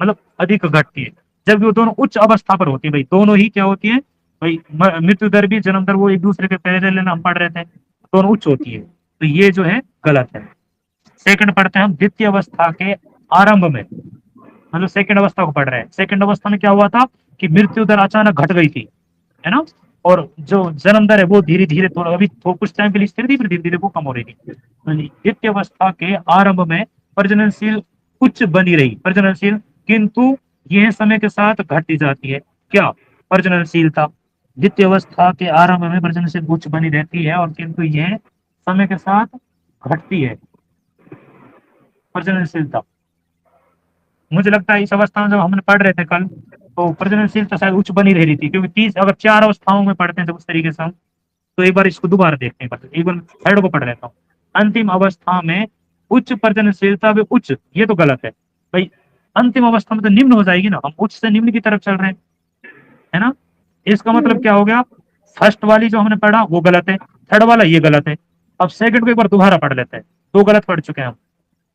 मतलब अधिक घटती है, जबकि वो दोनों उच्च अवस्था पर होती है भाई, दोनों ही क्या होती है भाई, मृत्यु दर भी जन्म दर वो एक दूसरे के पैरेलल हम पढ़ रहे थे, दोनों उच्च होती है, तो ये जो है गलत है। सेकंड पढ़ते हैं हम, द्वितीय अवस्था के आरंभ में, मतलब सेकंड अवस्था को पढ़ रहे हैं। सेकंड अवस्था में क्या हुआ था कि मृत्यु दर अचानक घट गई थी, है ना, और जो जन्म दर है वो धीरे धीरे, थोड़ा अभी कुछ टाइम के लिए स्थिर थी, फिर धीरे धीरे वो कम हो रही थी। द्वितीय अवस्था के आरंभ में प्रजननशील उच्च बनी रही, प्रजननशील, किंतु यह समय के साथ घटती जाती है। क्या, प्रजननशीलता द्वितीय अवस्था के आरंभ में प्रजननशील उच्च बनी रहती है, और किंतु यह समय के साथ घटती है प्रजननशीलता। मुझे लगता है इस अवस्था में जब हमने पढ़ रहे थे कल, तो प्रजननशीलता शायद उच्च बनी रह रही थी, क्योंकि 30 अगर 4 अवस्थाओं में पढ़ते हैं तो उस तरीके से हम, तो एक बार इसको दोबारा देखते हैं, एक बार थर्ड को पढ़ लेता हूँ। अंतिम अवस्था में उच्च प्रजननशीलता भी उच्च, ये तो गलत है भाई, अंतिम अवस्था में तो निम्न हो जाएगी ना, हम उच्च से निम्न की तरफ चल रहे हैं, है ना। इसका मतलब क्या हो गया, फर्स्ट वाली जो हमने पढ़ा वो गलत है, थर्ड वाला ये गलत है। अब सेकंड को एक बार दोबारा पढ़ लेते हैं, दो गलत पढ़ चुके हैं हम।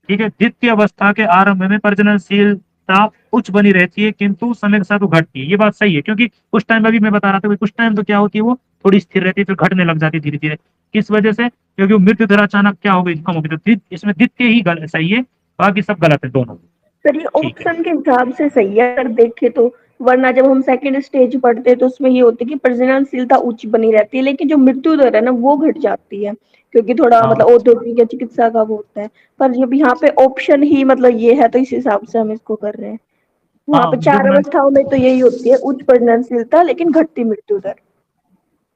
ठीक है, द्वितीय अवस्था के आरंभ में प्रजननशीलता उच्च बनी रहती है किंतु समय के साथ वो घटती है। ये बात सही है, क्योंकि कुछ टाइम अभी मैं बता रहा था, कुछ टाइम तो क्या होती है वो थोड़ी स्थिर रहती है, फिर घटने लग जाती है धीरे धीरे। किस वजह से? क्योंकि वो मृत्यु दर अचानक क्या हो गई, कम हो गई। तो इसमें द्वितीय ही सही है, बाकी सब गलत है दोनों। सर ये ठीक है। ऑप्शन के हिसाब से सही है अगर देखे तो, वरना जब हम सेकंड स्टेज पढ़ते हैं तो उसमें ये होता है कि प्रजननशीलता उच्च बनी रहती है, लेकिन जो मृत्यु दर है ना वो घट जाती है, क्योंकि थोड़ा हाँ मतलब औद्योगिक या चिकित्सा का वो होता है। पर जब यहाँ पे ऑप्शन ही मतलब ये है तो इस हिसाब से हम इसको कर रहे हैं। वहां हाँ, पे देखो 4 मैं, अवस्थाओं में तो यही होती है, उच्च प्रजननशीलता लेकिन घटती मृत्यु दर।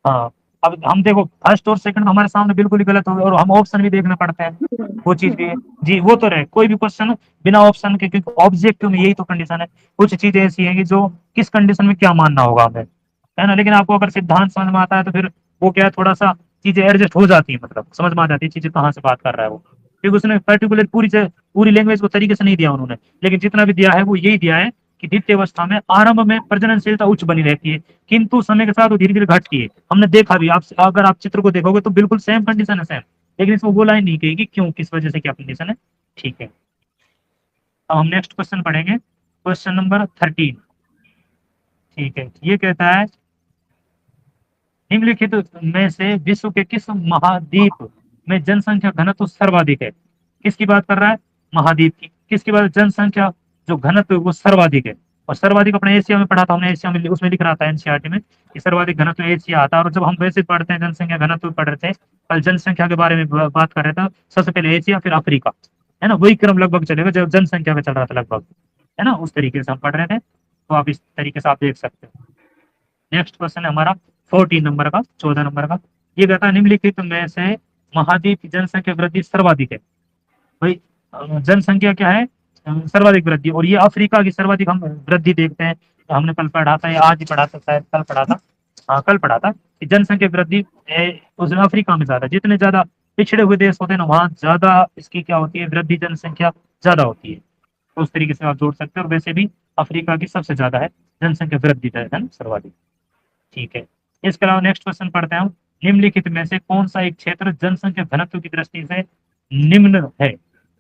हाँ, अब हम देखो फर्स्ट और सेकंड हमारे सामने बिल्कुल ही गलत हो गए, और हम ऑप्शन भी देखना पड़ता है, वो चीज भी है। जी, वो तो रहे, कोई भी क्वेश्चन बिना ऑप्शन के, क्योंकि ऑब्जेक्टिव में यही तो कंडीशन है। कुछ चीजें ऐसी हैं कि जो किस कंडीशन में क्या मानना होगा हमें, है ना। लेकिन आपको अगर सिद्धांत समझ में आता है तो फिर वो क्या है, थोड़ा सा चीजें एडजस्ट हो जाती है, मतलब समझ में आ जाती है चीजें कहाँ से बात कर रहा है वो। क्योंकि उसने पर्टिकुलर पूरी लैंग्वेज को तरीके से नहीं दिया उन्होंने, लेकिन जितना भी दिया है वो यही दिया है कि द्वितीय अवस्था में आरंभ में प्रजननशीलता उच्च बनी रहती है किंतु समय के साथ वो धीरे धीरे घटती है। हमने देखा भी, आप अगर आप चित्र को देखोगे तो बिल्कुल सेम कंडीशन है, सेम। लेकिन इसमें वो लाइन नहीं कहेगी क्यों, किस वजह से, क्या कंडीशन है। ठीक है, अब हम नेक्स्ट क्वेश्चन पढ़ेंगे, क्वेश्चन नंबर 13। ठीक है, ये कहता है निम्नलिखित में से विश्व के किस महाद्वीप में जनसंख्या घनत्व सर्वाधिक है? किसकी बात कर रहा है? महाद्वीप की। किसकी बात? जनसंख्या जो घनत्व वो सर्वाधिक है। और सर्वाधिक अपने एशिया में पढ़ा था हमने, एशिया में उसमें लिख रहा था एनसीईआरटी में कि सर्वाधिक घनत्व एशिया आता है। और जब हम वैसे पढ़ते हैं जनसंख्या घनत्व पढ़ रहे थे, कल जनसंख्या के बारे में बात कर रहे थे, सबसे पहले एशिया फिर अफ्रीका, है ना। वही क्रम लगभग चलेगा जब जनसंख्या में चल रहा था लगभग, है ना, उस तरीके से हम पढ़ रहे थे। तो आप इस तरीके से आप देख सकते हो। नेक्स्ट क्वेश्चन है हमारा 14 नंबर का, 14 नंबर का। ये कहता है निम्नलिखित में से महाद्वीप की जनसंख्या वृद्धि सर्वाधिक है। भाई जनसंख्या क्या है, सर्वाधिक वृद्धि, और ये अफ्रीका की सर्वाधिक हम वृद्धि देखते हैं। तो हमने कल पढ़ा था या आज ही पढ़ा था, शायद कल पढ़ा था, हाँ कल पढ़ा था कि जनसंख्या वृद्धि उसमें अफ्रीका में ज्यादा, जितने ज्यादा पिछड़े हुए देश होते हैं ना वहाँ ज्यादा इसकी क्या होती है, वृद्धि जनसंख्या ज्यादा होती है। तो उस तरीके से आप जोड़ सकते हो। और वैसे भी अफ्रीका की सबसे ज्यादा है जनसंख्या वृद्धि दर, है ना, सर्वाधिक। ठीक है, इसके अलावा नेक्स्ट क्वेश्चन पढ़ते हैं हम। निम्नलिखित में से कौन सा एक क्षेत्र जनसंख्या घनत्व की दृष्टि से निम्न है?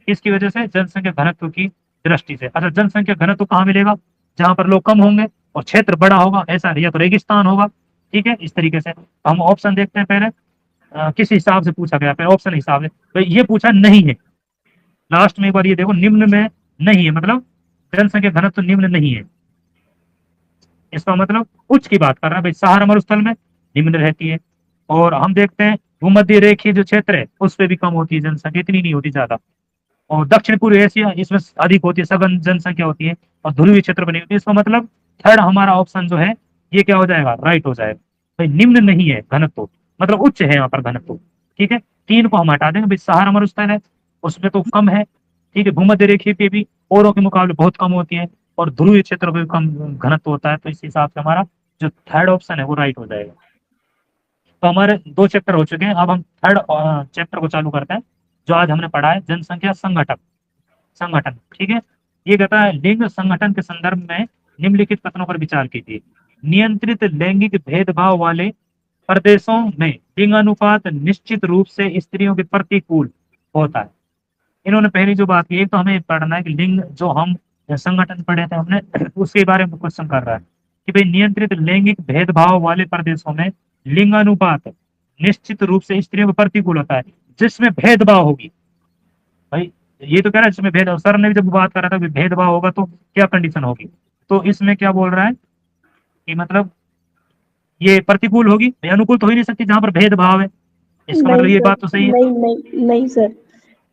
इसकी वजह से जनसंख्या घनत्व की दृष्टि से, अच्छा जनसंख्या घनत्व कहाँ मिलेगा? जहां पर लोग कम होंगे और क्षेत्र बड़ा होगा, ऐसा या तो रेगिस्तान होगा। ठीक है, इस तरीके से हम ऑप्शन देखते हैं पहले। किस हिसाब से पूछा गया, पहले ऑप्शन हिसाब से तो ये पूछा नहीं है। लास्ट में एक बार ये देखो, निम्न में नहीं है, मतलब जनसंख्या घनत्व निम्न नहीं है। इसका मतलब उच्च की बात कर रहा है भाई, सहारा मरुस्थल में निम्न रहती है। और हम देखते हैं भूमध्य रेखीय जो क्षेत्र है उस पर भी कम होती है जनसंख्या, इतनी नहीं होती ज्यादा। और दक्षिण पूर्व एशिया इसमें अधिक होती है, सघन जनसंख्या होती है। और ध्रुवीय क्षेत्र बनी होती है। इसका मतलब थर्ड हमारा ऑप्शन जो है ये क्या हो जाएगा, राइट हो जाएगा। भाई निम्न नहीं है घनत्व, मतलब उच्च है यहाँ पर घनत्व। ठीक है, 3 को हम हटा देंगे भाई, सहारा मरुस्थल है उसमें तो कम है। ठीक है, भूमध्य रेखीय पे भी औरों के मुकाबले बहुत कम होती है, और ध्रुवीय क्षेत्र में भी कम घनत्व होता है। तो इस हिसाब से हमारा जो थर्ड ऑप्शन है वो राइट हो जाएगा। तो हमारे 2 चैप्टर हो चुके हैं, अब हम थर्ड चैप्टर को चालू करते हैं जो आज हमने पढ़ा है, जनसंख्या संगठन। संगठन, ठीक है, ये कहता है लिंग संगठन के संदर्भ में निम्नलिखित कथनों पर विचार कीजिए। नियंत्रित लैंगिक भेदभाव वाले प्रदेशों में लिंगानुपात निश्चित रूप से स्त्रियों के प्रतिकूल होता है। इन्होंने पहली जो बात की, एक तो हमें पढ़ना है कि लिंग जो हम संगठन पढ़े थे हमने उसके बारे में क्वेश्चन कर रहा है कि भाई नियंत्रित लैंगिक भेदभाव वाले प्रदेशों में लिंगानुपात निश्चित रूप से स्त्रियों के प्रतिकूल होता है, जिसमें भेदभाव होगी। भाई ये तो कह रहा है जिसमें भेदभाव, सर ने भी जब बात कर रहा था कि भेदभाव होगा तो क्या कंडीशन होगी, तो इसमें क्या बोल रहा है कि मतलब ये प्रतिकूल होगी, भाई अनुकूल तो हो ही नहीं सकती जहां पर भेदभाव है। इसका मतलब नहीं ये सर, बात तो सही है। नहीं नहीं नहीं सर,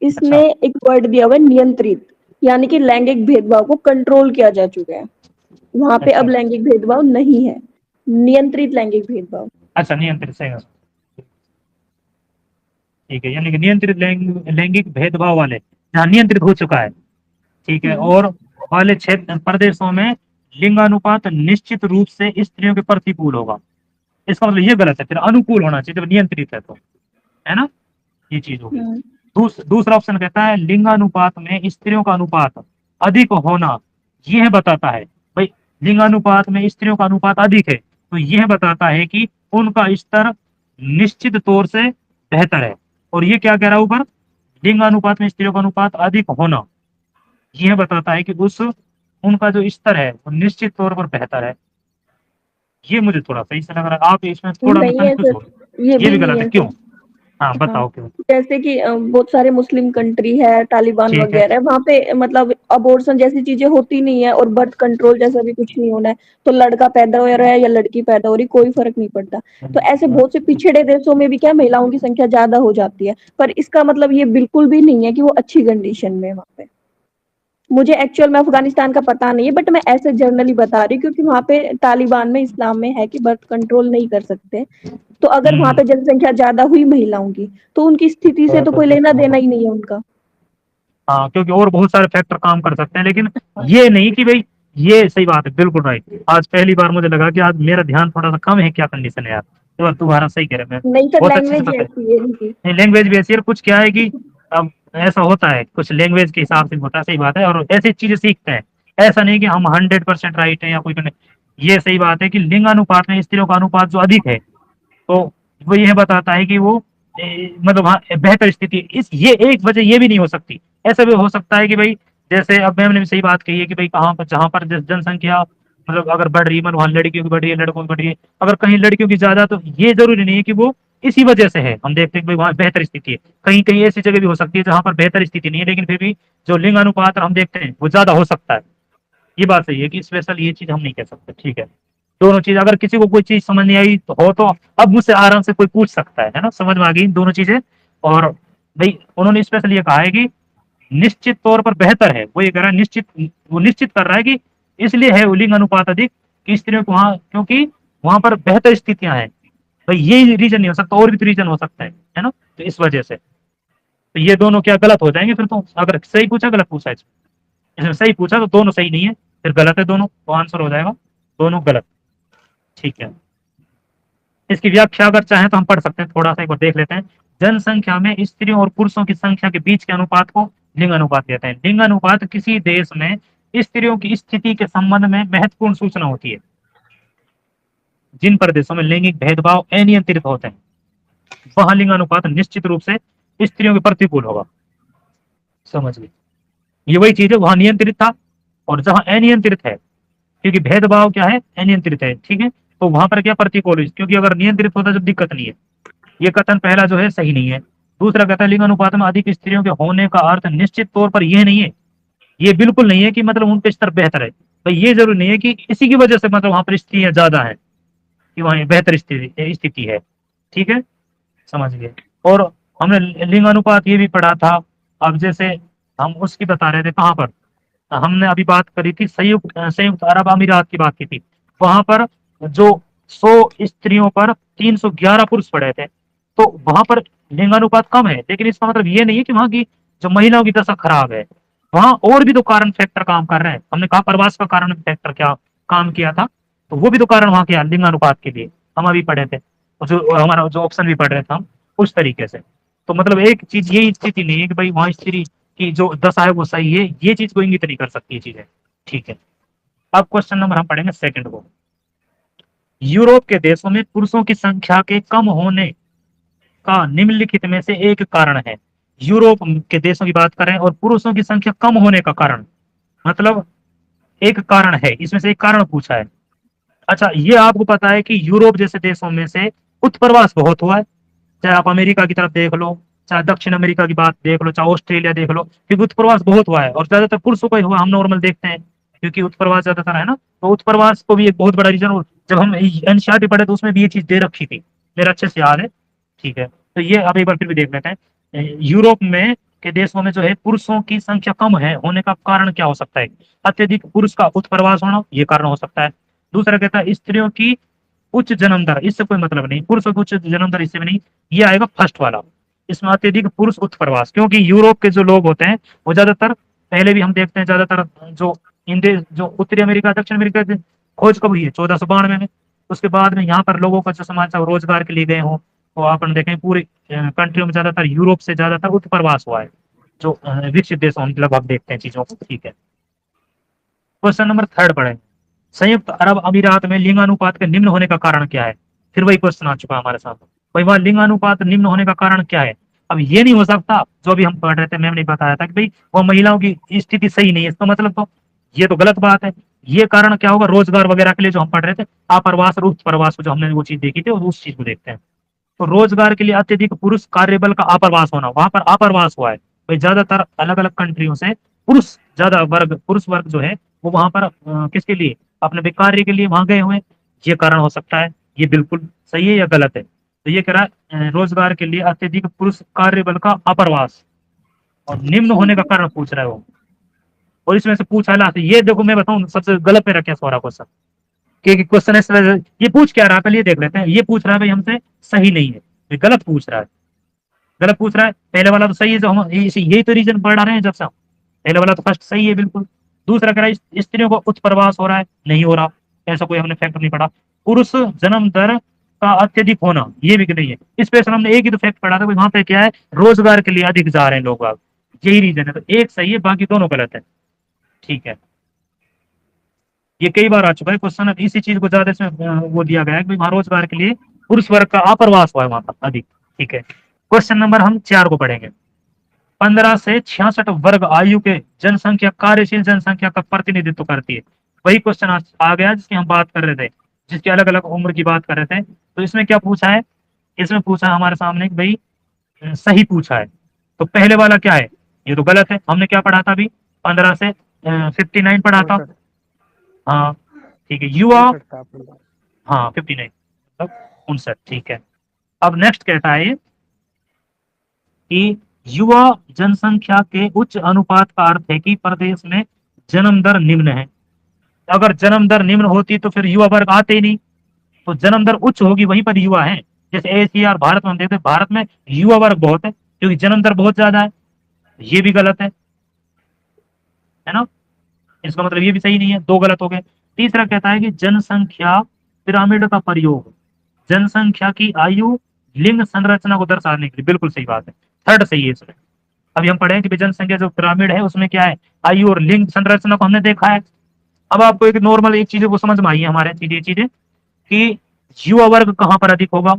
इसमें अच्छा, एक वर्ड दिया हुआ है नियंत्रित, यानी कि लैंगिक भेदभाव को कंट्रोल किया जा चुका है। वहां पे अब अच्छा, लैंगिक भेदभाव नहीं है, नियंत्रित लैंगिक भेदभाव। अच्छा, नियंत्रित, सही है। ठीक है, यानी कि नियंत्रित लैंगिक भेदभाव वाले जहाँ नियंत्रित हो चुका है। ठीक है, और वाले क्षेत्र प्रदेशों में लिंगानुपात निश्चित रूप से स्त्रियों के प्रतिकूल होगा। इसका मतलब ये गलत है, फिर अनुकूल होना चाहिए जब नियंत्रित है तो, है ना, ये चीज होगी। दूसरा ऑप्शन कहता है लिंगानुपात में स्त्रियों का अनुपात अधिक होना यह बताता है। भाई लिंगानुपात में स्त्रियों का अनुपात अधिक है, तो यह बताता है कि उनका स्तर निश्चित तौर से बेहतर है। और ये क्या कह रहा है ऊपर, लिंग अनुपात में स्त्रियों का अनुपात अधिक होना, यह बताता है कि उस उनका जो स्तर है वो निश्चित तौर पर बेहतर है। ये मुझे थोड़ा सही से लग रहा है, आप इसमें थोड़ा मैं नहीं है कंफ्यूज सर, हो, ये ये भी भी नहीं गलत है, है क्यों? सर। हाँ हाँ, बताओ क्यों। जैसे कि बहुत सारे मुस्लिम कंट्री है, तालिबान ठीक है। वगैरह, वहां पे मतलब अबॉर्शन जैसी चीजें होती नहीं है और बर्थ कंट्रोल जैसा भी कुछ नहीं होना है, तो लड़का पैदा हो रहा है या लड़की पैदा हो रही, कोई फर्क नहीं पड़ता। तो ऐसे बहुत से पिछड़े देशों में भी क्या महिलाओं की संख्या ज्यादा हो जाती है, पर इसका मतलब ये बिल्कुल भी नहीं है कि वो अच्छी कंडीशन में है वहां पे। मुझे एक्चुअल में अफगानिस्तान का पता नहीं है, बट मैं ऐसे जनरली बता रही हूँ क्योंकि वहां पे तालिबान में, इस्लाम में है कि बर्थ कंट्रोल नहीं कर सकते। तो अगर वहां हम्म, पे जनसंख्या ज्यादा हुई महिलाओं की, तो उनकी स्थिति से तो कोई लेना देना ही नहीं है उनका। हाँ क्योंकि और बहुत सारे फैक्टर काम कर सकते हैं, लेकिन ये नहीं कि भाई, ये सही बात है, बिल्कुल राइट। आज पहली बार मुझे लगा कि आज मेरा ध्यान थोड़ा सा कम है, क्या कंडीशन है यार, तो तुम्हारा सही कह रहे हैं, मैं नहीं सर, बहुत अच्छे से लैंग्वेज ही बता। ऐसी है इनकी। नहीं लैंग्वेज भी ऐसी है, और कुछ क्या है कि अब ऐसा होता है, कुछ लैंग्वेज के हिसाब से होता है, सही बात है, और ऐसी चीजें सीखते हैं। ऐसा नहीं कि हम 100% राइट है या कोई ये सही बात है कि लिंग अनुपात में स्त्रियों का अनुपात जो अधिक है, तो वो यह बताता है कि वो मतलब हाँ बेहतर स्थिति इस, ये एक वजह ये भी नहीं हो सकती। ऐसा भी हो सकता है कि भाई, जैसे अब मैम ने भी सही बात कही है कि भाई कहाँ पर, जहाँ पर जनसंख्या मतलब अगर बढ़ रही है, मतलब वहाँ लड़कियों की बढ़ रही है, लड़कों की बढ़ रही है, अगर कहीं लड़कियों की ज्यादा, तो ये जरूरी नहीं है कि वो इसी वजह से है। हम देखते हैं कि भाई वहाँ बेहतर स्थिति है, कहीं कहीं ऐसी जगह भी हो सकती है जहाँ पर बेहतर स्थिति नहीं है, लेकिन फिर भी जो लिंग अनुपात हम देखते हैं वो ज्यादा हो सकता है। ये बात सही है कि स्पेशल ये चीज हम नहीं कह सकते, ठीक है। दोनों चीज, अगर किसी को कोई चीज समझ नहीं आई तो हो, तो अब मुझसे आराम से कोई पूछ सकता है ना, समझ में आ गई इन दोनों चीजें। और भाई उन्होंने स्पेशल ये कहा है कि निश्चित तौर पर बेहतर है, वो ये कह रहा है निश्चित, वो निश्चित कर रहा है कि इसलिए है लिंग अनुपात अधिक कि स्त्रियों को वहां, क्योंकि वहां पर बेहतर स्थितियां हैं। भाई ये रीजन नहीं हो सकता, और भी तो रीजन हो सकता है ना, तो इस वजह से तो ये दोनों क्या गलत हो जाएंगे फिर, तो अगर सही पूछा गलत पूछा, इसमें सही पूछा तो दोनों सही नहीं है, फिर गलत है दोनों, तो आंसर हो जाएगा दोनों गलत। ठीक है, इसकी व्याख्या अगर चाहें तो हम पढ़ सकते हैं, थोड़ा सा एक बार देख लेते हैं। जनसंख्या में स्त्रियों और पुरुषों की संख्या के बीच के अनुपात को लिंग अनुपात कहते हैं। लिंग अनुपात किसी देश में स्त्रियों की स्थिति के संबंध में महत्वपूर्ण सूचना होती है। जिन प्रदेशों में लैंगिक भेदभाव अनियंत्रित होते हैं, वहां लिंग अनुपात निश्चित रूप से स्त्रियों के प्रतिकूल होगा। समझ ली, ये वही चीज है, वहां नियंत्रित था और जहां अनियंत्रित है, क्योंकि भेदभाव क्या है, अनियंत्रित है, ठीक है, तो वहां पर क्या प्रतिकूल, क्योंकि अगर नियंत्रित होता तो दिक्कत नहीं है। ये कथन पहला जो है सही नहीं है। दूसरा कहता है लिंग अनुपात में अधिक स्त्रियों के होने का अर्थ निश्चित तौर पर यह नहीं है, ये बिल्कुल नहीं है कि मतलब उनके स्तर बेहतर है। भाई ये जरूरी नहीं है कि इसी की वजह से मतलब वहां पर स्त्रियां ज्यादा है, कि वहां बेहतर स्थिति है, ठीक है, समझ गए। और हमने लिंग अनुपात ये भी पढ़ा था। अब जैसे हम उसकी बता रहे थे कहाँ पर, हमने अभी बात करी थी संयुक्त संयुक्त अरब अमीरात की बात की थी। वहां पर जो 100 स्त्रियों पर 311 पुरुष पड़े थे, तो वहां पर लिंगानुपात कम है, लेकिन इसका मतलब ये नहीं है कि वहां की जो महिलाओं की दशा खराब है। वहां और भी तो कारण फैक्टर काम कर रहे हैं। हमने कहा प्रवास का कारण फैक्टर क्या काम किया था, तो वो भी तो कारण वहां के लिंगानुपात के लिए हम अभी पढ़े थे, और जो हमारा जो ऑप्शन भी पढ़ रहे थे हम उस तरीके से। तो मतलब एक चीज यही स्थिति नहीं है कि भाई वहां स्त्री की जो दशा है वो सही है, ये चीज को इंगित नहीं कर सकती ये चीजें, ठीक है। अब क्वेश्चन नंबर हम पढ़ेंगे सेकंड को। यूरोप के देशों में पुरुषों की संख्या के कम होने का निम्नलिखित में से एक कारण है। यूरोप के देशों की बात करें और पुरुषों की संख्या कम होने का कारण, मतलब एक कारण है, इसमें से एक कारण पूछा है। अच्छा, ये आपको पता है कि यूरोप जैसे देशों में से उत्प्रवास बहुत हुआ है, चाहे आप अमेरिका की तरफ देख लो, चाहे दक्षिण अमेरिका की बात देख लो, चाहे ऑस्ट्रेलिया देख लो, क्योंकि उत्प्रवास बहुत हुआ है और ज्यादातर पुरुषों का ही हुआ, हम नॉर्मल देखते हैं, क्योंकि उत्प्रवास ज्यादातर है ना, तो उत्प्रवास को भी एक बहुत बड़ा रीजन। जब हम एनसीईआरटी पढ़े तो उसमें भी ये चीज दे रखी थी, मेरा अच्छे से याद है, ठीक है। तो ये अब एक बार फिर भी देख लेते हैं। यूरोप में के देशों में जो है पुरुषों की संख्या कम है, होने का कारण क्या हो सकता है? अत्यधिक पुरुष का उत्प्रवास होना, ये कारण हो सकता है। दूसरा कहता है स्त्रियों की उच्च जन्म दर, इससे कोई मतलब नहीं, पुरुषों की उच्च जन्म दर इससे भी नहीं, ये आएगा फर्स्ट वाला। इसमें अत्यधिक पुरुष उत्प्रवास, क्योंकि यूरोप के जो लोग होते हैं वो ज्यादातर, पहले भी हम देखते हैं ज्यादातर जो इंडिया, जो उत्तरी अमेरिका दक्षिण अमेरिका की खोज कब हुई है, 1492 में। उसके बाद में यहाँ पर लोगों का जो समाज था रोजगार के लिए गए हों, तो अपन देखें पूरी कंट्रियों में ज्यादातर यूरोप से ज्यादातर उत्प्रवास हुआ है, जो विकसित देशों में लगभग देखते हैं चीजों को, ठीक है। क्वेश्चन नंबर थर्ड पढ़ेंगे। संयुक्त अरब अमीरात में लिंगानुपात के निम्न होने का कारण क्या है? फिर वही क्वेश्चन आ चुका है हमारे सामने, भाई वहाँ लिंगानुपात निम्न होने का कारण क्या है? अब ये नहीं हो सकता, जो भी हम पढ़ रहे थे मैम ने बताया था कि भाई वो महिलाओं की स्थिति सही नहीं है, इसका मतलब तो ये तो गलत बात है। ये कारण क्या होगा? रोजगार वगैरह के लिए जो हम पढ़ रहे थे, आप्रवास और उत्प्रवास जो हमने वो चीज देखी थी, और उस चीज को देखते हैं। तो रोजगार के लिए अत्यधिक पुरुष कार्यबल का अप्रवास होना, वहां पर अप्रवास हुआ है भाई, ज्यादातर अलग अलग कंट्रियों से पुरुष ज्यादा वर्ग, पुरुष वर्ग जो है वो वहां पर किसके लिए? अपने भी कार्य के लिए वहां गए हुए हैं। ये कारण हो सकता है। ये बिल्कुल सही है या गलत है? तो ये कह रहा है रोजगार के लिए अत्यधिक पुरुष कार्यबल का अप्रवास, और निम्न होने का कारण पूछ रहा है वो। और इसमें से पूछा लास्ट, ये देखो मैं बताऊं सबसे गलत पे रखे सारा क्वेश्चन, कि क्वेश्चन इस वजह ये पूछ क्या रहा है, पहले ये देख लेते हैं। ये पूछ रहा है भाई हमसे सही नहीं है, ये गलत पूछ रहा है, गलत पूछ रहा है। पहले वाला तो सही है, जो हम यही तो रीजन पढ़ रहे हैं जब से हम, पहले वाला तो फर्स्ट सही है बिल्कुल। दूसरा कह रहा है स्त्रियों को उत्प्रवास हो रहा है, नहीं हो रहा, ऐसा कोई हमने फैक्ट नहीं पढ़ा। पुरुष जन्म दर का अत्यधिक होना, ये भी नहीं है। स्पेशल हमने एक ही तो फैक्ट पढ़ा था, वहां पे क्या है? रोजगार के लिए अधिक जा रहे हैं लोग, यही रीजन है। तो एक सही है, बाकी दोनों गलत है। ठीक है, ये कई बार आ चुका है क्वेश्चन, इसी चीज को ज्यादा इसमें वो दिया गया है कि वहां रोजगार के लिए पुरुष वर्ग का अप्रवास हुआ है वहां पर अधिक। ठीक है, क्वेश्चन नंबर हम 4 को पढ़ेंगे। 15 से 66 वर्ग आयु के जनसंख्या कार्यशील जनसंख्या का प्रतिनिधित्व करती है। वही क्वेश्चन आ गया जिसकी हम बात कर रहे थे, जिसकी अलग अलग उम्र की बात कर रहे थे। तो इसमें क्या पूछा है? इसमें पूछा है हमारे सामने कि भाई सही पूछा है। तो पहले वाला क्या है? ये तो गलत है। हमने क्या पढ़ा था अभी? 15 से 59 पढ़ा था। हाँ ठीक है, युवा, हाँ 59 मतलब 59। ठीक है, अब नेक्स्ट कहता है कि युवा जनसंख्या के उच्च अनुपात का अर्थ है कि प्रदेश में जन्म दर निम्न है। अगर जन्म दर निम्न होती तो फिर युवा वर्ग आते ही नहीं। तो जन्म दर उच्च होगी, वहीं पर युवा है। जैसे एशिया और भारत में हम देखते हैं, भारत में युवा वर्ग बहुत है क्योंकि जन्म दर बहुत ज्यादा है। ये भी गलत है ना? इसका मतलब ये भी सही नहीं है, 2 गलत हो गए। तीसरा कहता है कि जनसंख्या पिरामिड का प्रयोग जनसंख्या की आयु लिंग संरचना को दर्शाने के लिए, बिल्कुल सही बात है, थर्ड सही है इसमें। अभी हम पढ़े कि जनसंख्या जो पिरामिड है उसमें क्या है? आयु और लिंग संरचना को हमने देखा है। अब आपको एक नॉर्मल एक चीज को समझ में आई है हमारे चीजें कि युवा वर्ग कहाँ पर अधिक होगा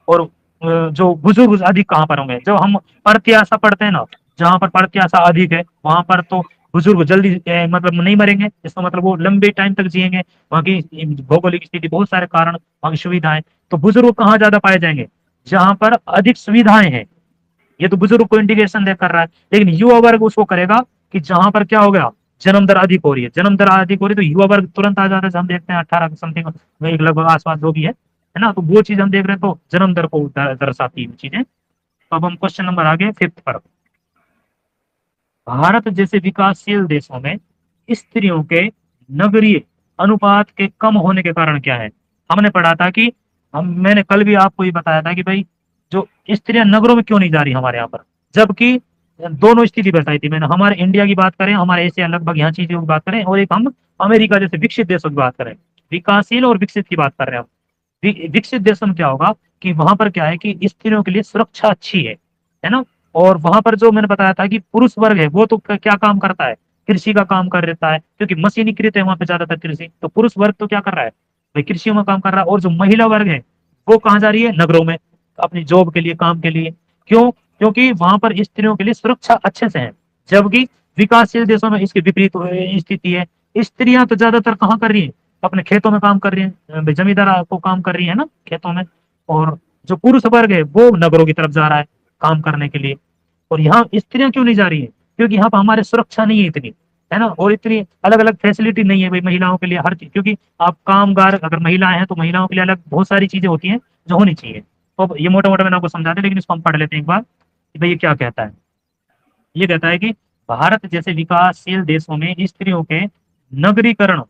और जो बुजुर्ग अधिक कहाँ पर होंगे। जब हम प्रत्याशा पढ़ते हैं ना, जहां पर प्रत्याशा अधिक है वहां पर तो बुजुर्ग जल्दी मतलब नहीं मरेंगे, इसका मतलब वो लंबे टाइम तक जिएंगे। वहाँ की भौगोलिक स्थिति, बहुत सारे कारण, वहाँ की सुविधाएं। तो बुजुर्ग कहाँ ज्यादा पाए जाएंगे? जहां पर अधिक सुविधाएं हैं। ये तो बुजुर्ग को इंडिकेशन दे कर रहा है, लेकिन युवा वर्ग उसको करेगा कि जहां पर क्या हो गया? जन्म दर अधिक हो रही है, जन्म दर अधिक हो रही है, तो युवा वर्ग तुरंत आ जाता है। हम देखते हैं 18 समथिंग एक लगभग आसपास जो भी है ना, तो वो चीज हम देख रहे हैं, तो जन्म दर को दर्शाती है चीजें। तो अब हम क्वेश्चन नंबर आगे 5th पर। भारत जैसे विकासशील देशों में स्त्रियों के नगरीय अनुपात के कम होने के कारण क्या है? हमने पढ़ा था कि मैंने कल भी आपको ये बताया था कि भाई जो स्त्रियां नगरों में क्यों नहीं जा रही हमारे यहाँ पर, जबकि दोनों स्थिति बताई थी मैंने। हमारे इंडिया की बात करें, हमारे एशिया लगभग यहाँ चीजों की बात करें, और एक हम अमेरिका जैसे विकसित देशों की बात करें। विकासशील और विकसित की बात कर रहे हैं हम। विकसित देशों में क्या होगा कि वहां पर क्या है कि स्त्रियों के लिए सुरक्षा अच्छी है ना। और वहां पर जो मैंने बताया था कि पुरुष वर्ग है वो तो क्या काम करता है? कृषि का काम कर देता है, क्योंकि मशीनीकृत है वहां पे ज्यादातर कृषि। तो पुरुष वर्ग तो क्या कर रहा है भाई? कृषि में काम कर रहा है। और जो महिला वर्ग है वो कहाँ जा रही है? नगरों में, अपनी जॉब के लिए, काम के लिए। क्यों? क्योंकि वहां पर स्त्रियों के लिए सुरक्षा अच्छे से है, जबकि विकासशील देशों में इसकी विपरीत स्थिति है। स्त्रियां तो ज्यादातर कहाँ कर रही है? अपने खेतों में काम कर रही है, जमींदार को काम कर रही है ना खेतों में। और जो पुरुष वर्ग है वो नगरों की तरफ जा रहा है काम करने के लिए। और यहाँ स्त्रियां क्यों नहीं जा रही है? क्योंकि यहाँ पर हमारे सुरक्षा नहीं है इतनी, है ना, और इतनी अलग अलग फैसिलिटी नहीं है भाई महिलाओं के लिए हर चीज। क्योंकि आप कामगार अगर महिलाएं हैं तो महिलाओं के लिए अलग बहुत सारी चीजें होती हैं जो होनी चाहिए। तो ये मोटा मोटा मैंने आपको समझा दिया, लेकिन इसको हम पढ़ लेते हैं एक बार कि भाई ये क्या कहता है। ये कहता है कि भारत जैसे विकासशील देशों में स्त्रियों के नगरीकरण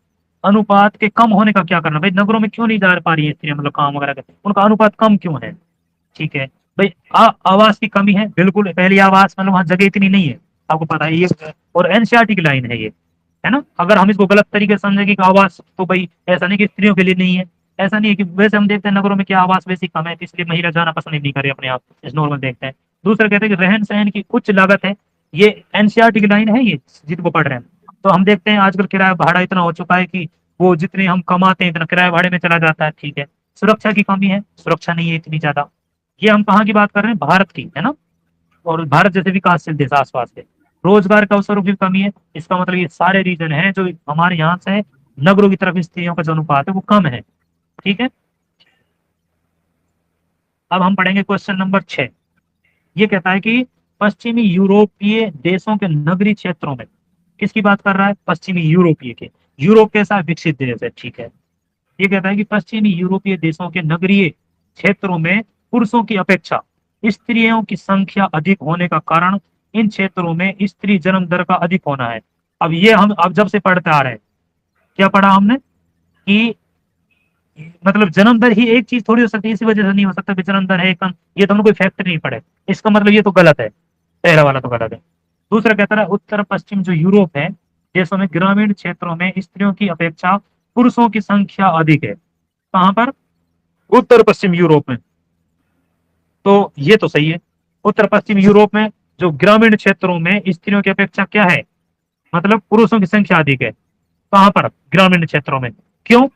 अनुपात के कम होने का क्या करना? भाई नगरों में क्यों नहीं जा पा रही है स्त्रियां, मतलब काम वगैरह करके, उनका अनुपात कम क्यों है? ठीक है भाई, आवास की कमी है, बिल्कुल। पहली आवास मतलब वहां जगह इतनी नहीं है, आपको पता है ये। और एनसीईआरटी की लाइन है ये, है ना। अगर हम इसको गलत तरीके से समझेंगे कि आवास तो भाई ऐसा नहीं कि स्त्रियों के लिए नहीं है, ऐसा नहीं है कि वैसे हम देखते हैं नगरों में क्या आवास वैसी कम है, तो इसलिए महिला जाना पसंद नहीं करे अपने आप, इस नॉर्मल देखते हैं। दूसरा कहते हैं कि रहन सहन की उच्च लागत है, ये एनसीईआरटी की लाइन है ये जिनको पढ़ रहे हैं। तो हम देखते हैं आजकल किराया भाड़ा इतना हो चुका है कि वो जितने हम कमाते हैं इतना किराया भाड़े में चला जाता है, ठीक है। सुरक्षा की कमी है, सुरक्षा नहीं है इतनी ज्यादा। ये हम कहाँ की बात कर रहे हैं, भारत की, है ना। और भारत जैसे विकासशील देश आसपास के, रोजगार के अवसरों की कमी है। इसका मतलब ये सारे रीजन हैं जो हमारे यहाँ से नगरों की तरफ स्त्रियों का जो अनुपात है वो कम है, ठीक है। अब हम पढ़ेंगे क्वेश्चन नंबर 6। ये कहता है कि पश्चिमी यूरोपीय देशों के नगरीय क्षेत्रों में, किसकी बात कर रहा है, पश्चिमी यूरोपीय के। यूरोप कैसा विकसित देश है, ठीक है। ये कहता है कि पश्चिमी यूरोपीय देशों के नगरीय क्षेत्रों में पुरुषों की अपेक्षा स्त्रियों की संख्या अधिक होने का कारण इन क्षेत्रों में स्त्री जन्म दर का अधिक होना है। अब ये हम अब जब से पढ़ते आ रहे हैं, क्या पढ़ा हमने कि मतलब जन्म दर ही एक चीज थोड़ी हो सकती है, इसी वजह से नहीं हो सकता कि जन्म दर है कम, ये तो हमने कोई फैक्टर नहीं पढ़े, इसका मतलब ये तो गलत है, पहला वाला तो गलत है। दूसरा कहता है उत्तर पश्चिम जो यूरोप है देशों में ग्रामीण क्षेत्रों में स्त्रियों की अपेक्षा पुरुषों की संख्या अधिक है। कहां पर, उत्तर पश्चिम यूरोप में। तो ये तो सही है, उत्तर पश्चिम यूरोप में जो ग्रामीण क्षेत्रों में स्त्रियों की अपेक्षा क्या है, मतलब पुरुषों की संख्या अधिक है। कहां पर, ग्रामीण क्षेत्रों में। क्यों,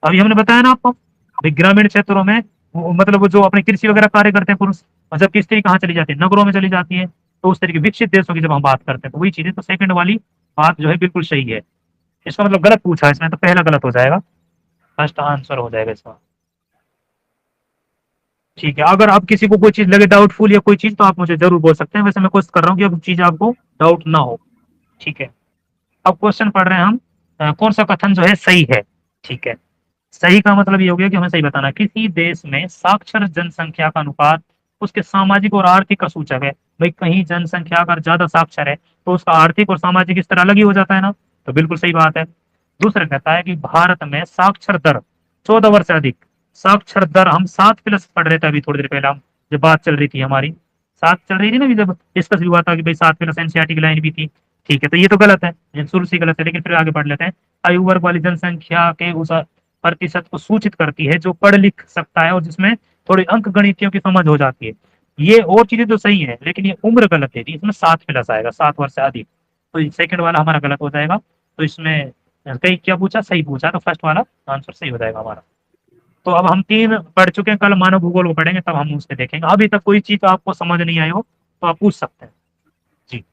अभी हमने बताया ना आपको, अभी ग्रामीण क्षेत्रों में मतलब वो जो अपने कृषि वगैरह कार्य करते हैं पुरुष, और जबकि स्त्री कहाँ चली जाती है, नगरों में चली जाती है। तो उस तरीके विकसित देशों की जब हम बात करते हैं तो वही चीजें, तो सेकंड वाली बात जो है बिल्कुल सही है। इसका मतलब गलत पूछा है इसमें, तो पहला गलत हो जाएगा, फर्स्ट आंसर हो जाएगा इसका, ठीक है। अगर आप किसी को कोई चीज लगे डाउटफुल या कोई चीज, तो आप मुझे जरूर बोल सकते हैं। वैसे मैं कोशिश कर रहा हूँ कि अब चीज आपको डाउट ना हो, ठीक है। अब क्वेश्चन पढ़ रहे हैं हम, कौन सा कथन जो है सही है, ठीक है। सही का मतलब ये हो गया कि हमें सही बताना, किसी देश में साक्षर जनसंख्या का अनुपात उसके सामाजिक और आर्थिक का सूचक है। भाई कहीं जनसंख्या अगर ज्यादा साक्षर है तो उसका आर्थिक और सामाजिक स्तर अलग ही हो जाता है ना, तो बिल्कुल सही बात है। दूसरा कहता है कि भारत में साक्षर दर 14 वर्ष से अधिक, साक्षर दर हम 7+ पढ़ रहे थे अभी थोड़ी देर पहले, हम जब बात चल रही थी हमारी, 7 चल रही थी ना अभी, जब डिस्कस भी हुआ था कि भाई 7+ एनसीईआरटी की लाइन भी थी, ठीक है। तो ये तो गलत है, ये शुरू से गलत है, लेकिन फिर आगे पढ़ लेते हैं। आयु वर्ग वाली जनसंख्या के उस प्रतिशत को सूचित करती है जो पढ़ लिख सकता है और जिसमें थोड़ी अंक गणितियों की समझ हो जाती है। ये और चीजें तो सही है, लेकिन ये उम्र गलत है, इसमें 7+ आएगा, 7 वर्ष से अधिक। तो सेकंड वाला हमारा गलत हो जाएगा। तो इसमें कई क्या पूछा, सही पूछा, तो फर्स्ट वाला आंसर सही हो जाएगा हमारा। तो अब हम 3 पढ़ चुके हैं, कल मानव भूगोल को पढ़ेंगे, तब हम उससे देखेंगे। अभी तक कोई चीज आपको समझ नहीं आई हो तो आप पूछ सकते हैं जी।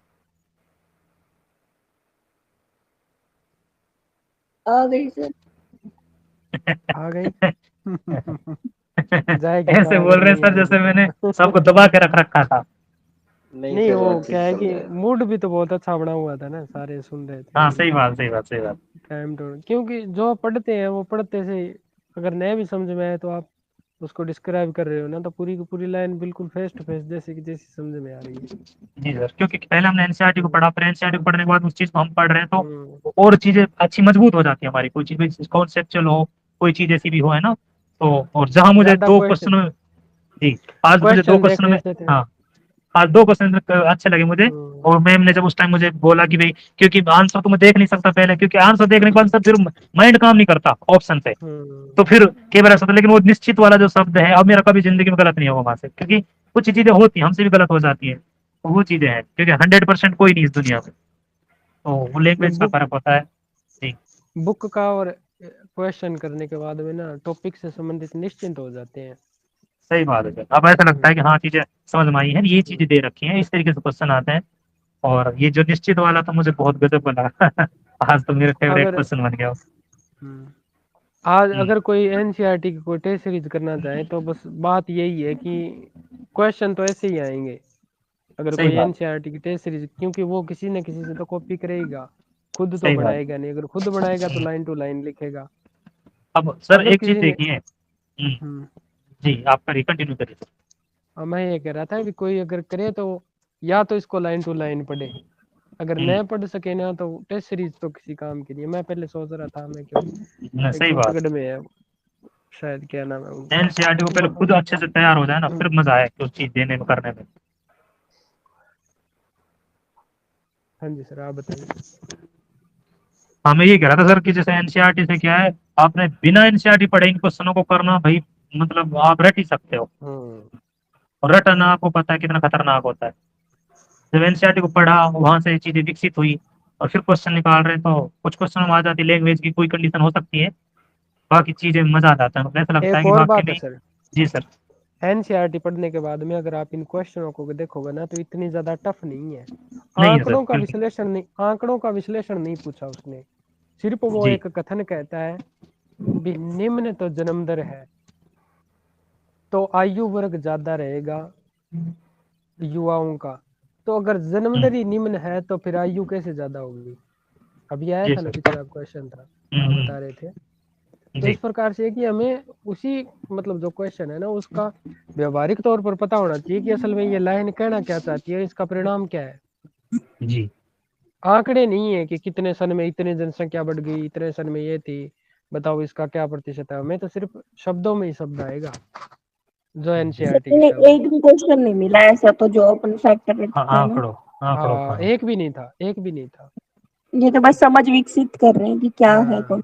आ गई सर। आ गई। जाएगी तो ऐसे आ बोल गई, रहे हैं नहीं सर जैसे आएगी मैंने तो। सबको दबा के रख रखा था। नहीं वो क्या है कि मूड भी तो बहुत अच्छा बना हुआ था ना, सारे सुन रहे थे हाँ मेरी सही बात। बात, सही बात, सही बात। टाइम तो क्योंकि जो पढ़ते हैं वो पढ़ते से अगर नया भी समझ में आए तो आप उसको डिस्क्राइब कर रहे हो ना, तो पूरी की पूरी लाइन बिल्कुल फेस टू फेस जैसे की जैसी समझ में आ रही है। जी सर, क्योंकि पहले हमने एनसीईआरटी को पढ़ा, फिर एनसीईआरटी को पढ़ने के बाद उस चीज को हम पढ़ रहे हैं तो और चीजें अच्छी मजबूत हो जाती है हमारी, कोई चीज कॉन्सेप्चुअल हो, कोई चीज ऐसी भी हो, है ना। तो और जहां मुझे ज्यादा 2 क्वेश्चन क्वेश्चन में, जी आज मुझे 2 क्वेश्चन क्वेश्चन देखने में, से थे। हाँ आज 2 क्वेश्चन अच्छे लगे मुझे। और मैम ने जब उस टाइम मुझे बोला कि भाई, क्योंकि आंसर तो मैं देख नहीं सकता पहले, क्योंकि आंसर देखने के बाद सब फिर माइंड काम नहीं करता ऑप्शन पे, तो फिर कई बार ऐसा होता है। लेकिन वो निश्चित वाला जो शब्द है, अब मेरा कभी जिंदगी में गलत नहीं होगा वहां से, क्योंकि कुछ चीजें होती हैं हमसे भी गलत हो जाती है, तो वो चीजें हैं, क्योंकि 100% कोई नहीं इस दुनिया में, तो वो लैंग्वेज का बुक फर्क होता है जी। बुक का और क्वेश्चन करने के बाद में ना टॉपिक से संबंधित निश्चिंत हो जाते हैं। सही बात है सर, अब ऐसा लगता है कि हाँ चीजें समझ में आई हैं, ये चीजें दे रखी हैं, इस तरीके से क्वेश्चन आते हैं। और ये जो निश्चित वाला तो मुझे बहुत गजब लगा आज तो मेरे फेवरेट अगर क्वेश्चन बन गया। आज अगर कोई एनसीईआरटी की कोई टेस्ट सीरीज करना चाहे तो बस बात यही है कि क्वेश्चन तो ऐसे ही आएंगे अगर सही कोई बात, एनसीईआरटी की टेस्ट सीरीज, क्योंकि वो किसी न किसी से तो कॉपी करेगा, खुद तो सही बात। बनाएगा नहीं। अगर खुद बनाएगा तो लाइन टू लाइन लिखेगा। अब सर अगर एक चीज किसी ने देखिए, जी आप करिए, कंटिन्यू करिए। मैं ये कह रहा था कि कोई अगर करे तो या तो इसको लाइन टू लाइन पढ़े, अगर हम्म, न पढ़ सके ना तो टेस्ट सीरीज तो किसी काम के लिए। मैं पहले सोच रहा था मैं क्यों एक सही बात। छत्तीसगढ़ में है शायद, क्या नाम है उनका। एनसीईआरटी को पहले खुद अच्छे से तैयार हो जाए ना, फिर मजा आए उस चीज देने में, करने में। हाँ जी सर, आप बताइए। हाँ मैं ये कह रहा था सर कि जैसे एनसीईआरटी से क्या है, आपने बिना एनसीईआरटी पढ़े इन क्वेश्चनों को करना भाई, मतलब आप रट ही सकते हो, और रटना आपको पता है कितना खतरनाक होता है। जब एनसीईआरटी को पढ़ा, वहां से चीजें विकसित हुई, और फिर क्वेश्चन निकाल रहे हैं, तो कुछ क्वेश्चन में आ जाती है लैंग्वेज की कोई कंडीशन हो सकती है, बाकी चीजें मजा आ जाता है, मतलब ऐसा लगता है एक कि और वाकई बात है में। सर, जी सर। एनसीईआरटी पढ़ने के बाद में अगर आप इन क्वेश्चनों को देखोगे ना तो इतनी ज्यादा टफ नहीं है। नहीं है सर, आंकड़ों का विश्लेषण नहीं पूछा उसने, सिर्फ वो जी एक कथन कहता है भी निम्न तो जन्म दर है तो आयु वर्ग ज्यादा रहेगा युवाओं का, तो अगर जन्म दर ही निम्न है तो फिर आयु कैसे ज्यादा होगी। अभी आया जी था ना, सर। पिछला क्वेश्चन था, आप बता रहे थे। तो जी इस प्रकार से कि हमें उसी मतलब जो क्वेश्चन है ना उसका व्यवहारिक तौर पर पता होना चाहिए कि असल में ये लाइन कहना क्या चाहती है, इसका परिणाम क्या है। जी आंकड़े नहीं है कि कितने सन में इतनी जनसंख्या बढ़ गई, इतने सन में ये थी, बताओ इसका क्या प्रतिशत है। हमें तो सिर्फ शब्दों में ही शब्द आएगा जो एनसीईआरटी की इन्हें शब्द। एक भी क्वेश्चन नहीं मिला ऐसा तो जो अपन फैक्टर हाँ, रखते हैं ना। आंकड़ों हाँ, का। एक भी नहीं था, एक भी नहीं था। ये तो बस समझ विकसित कर रहे हैं कि क्या है हाँ, कौन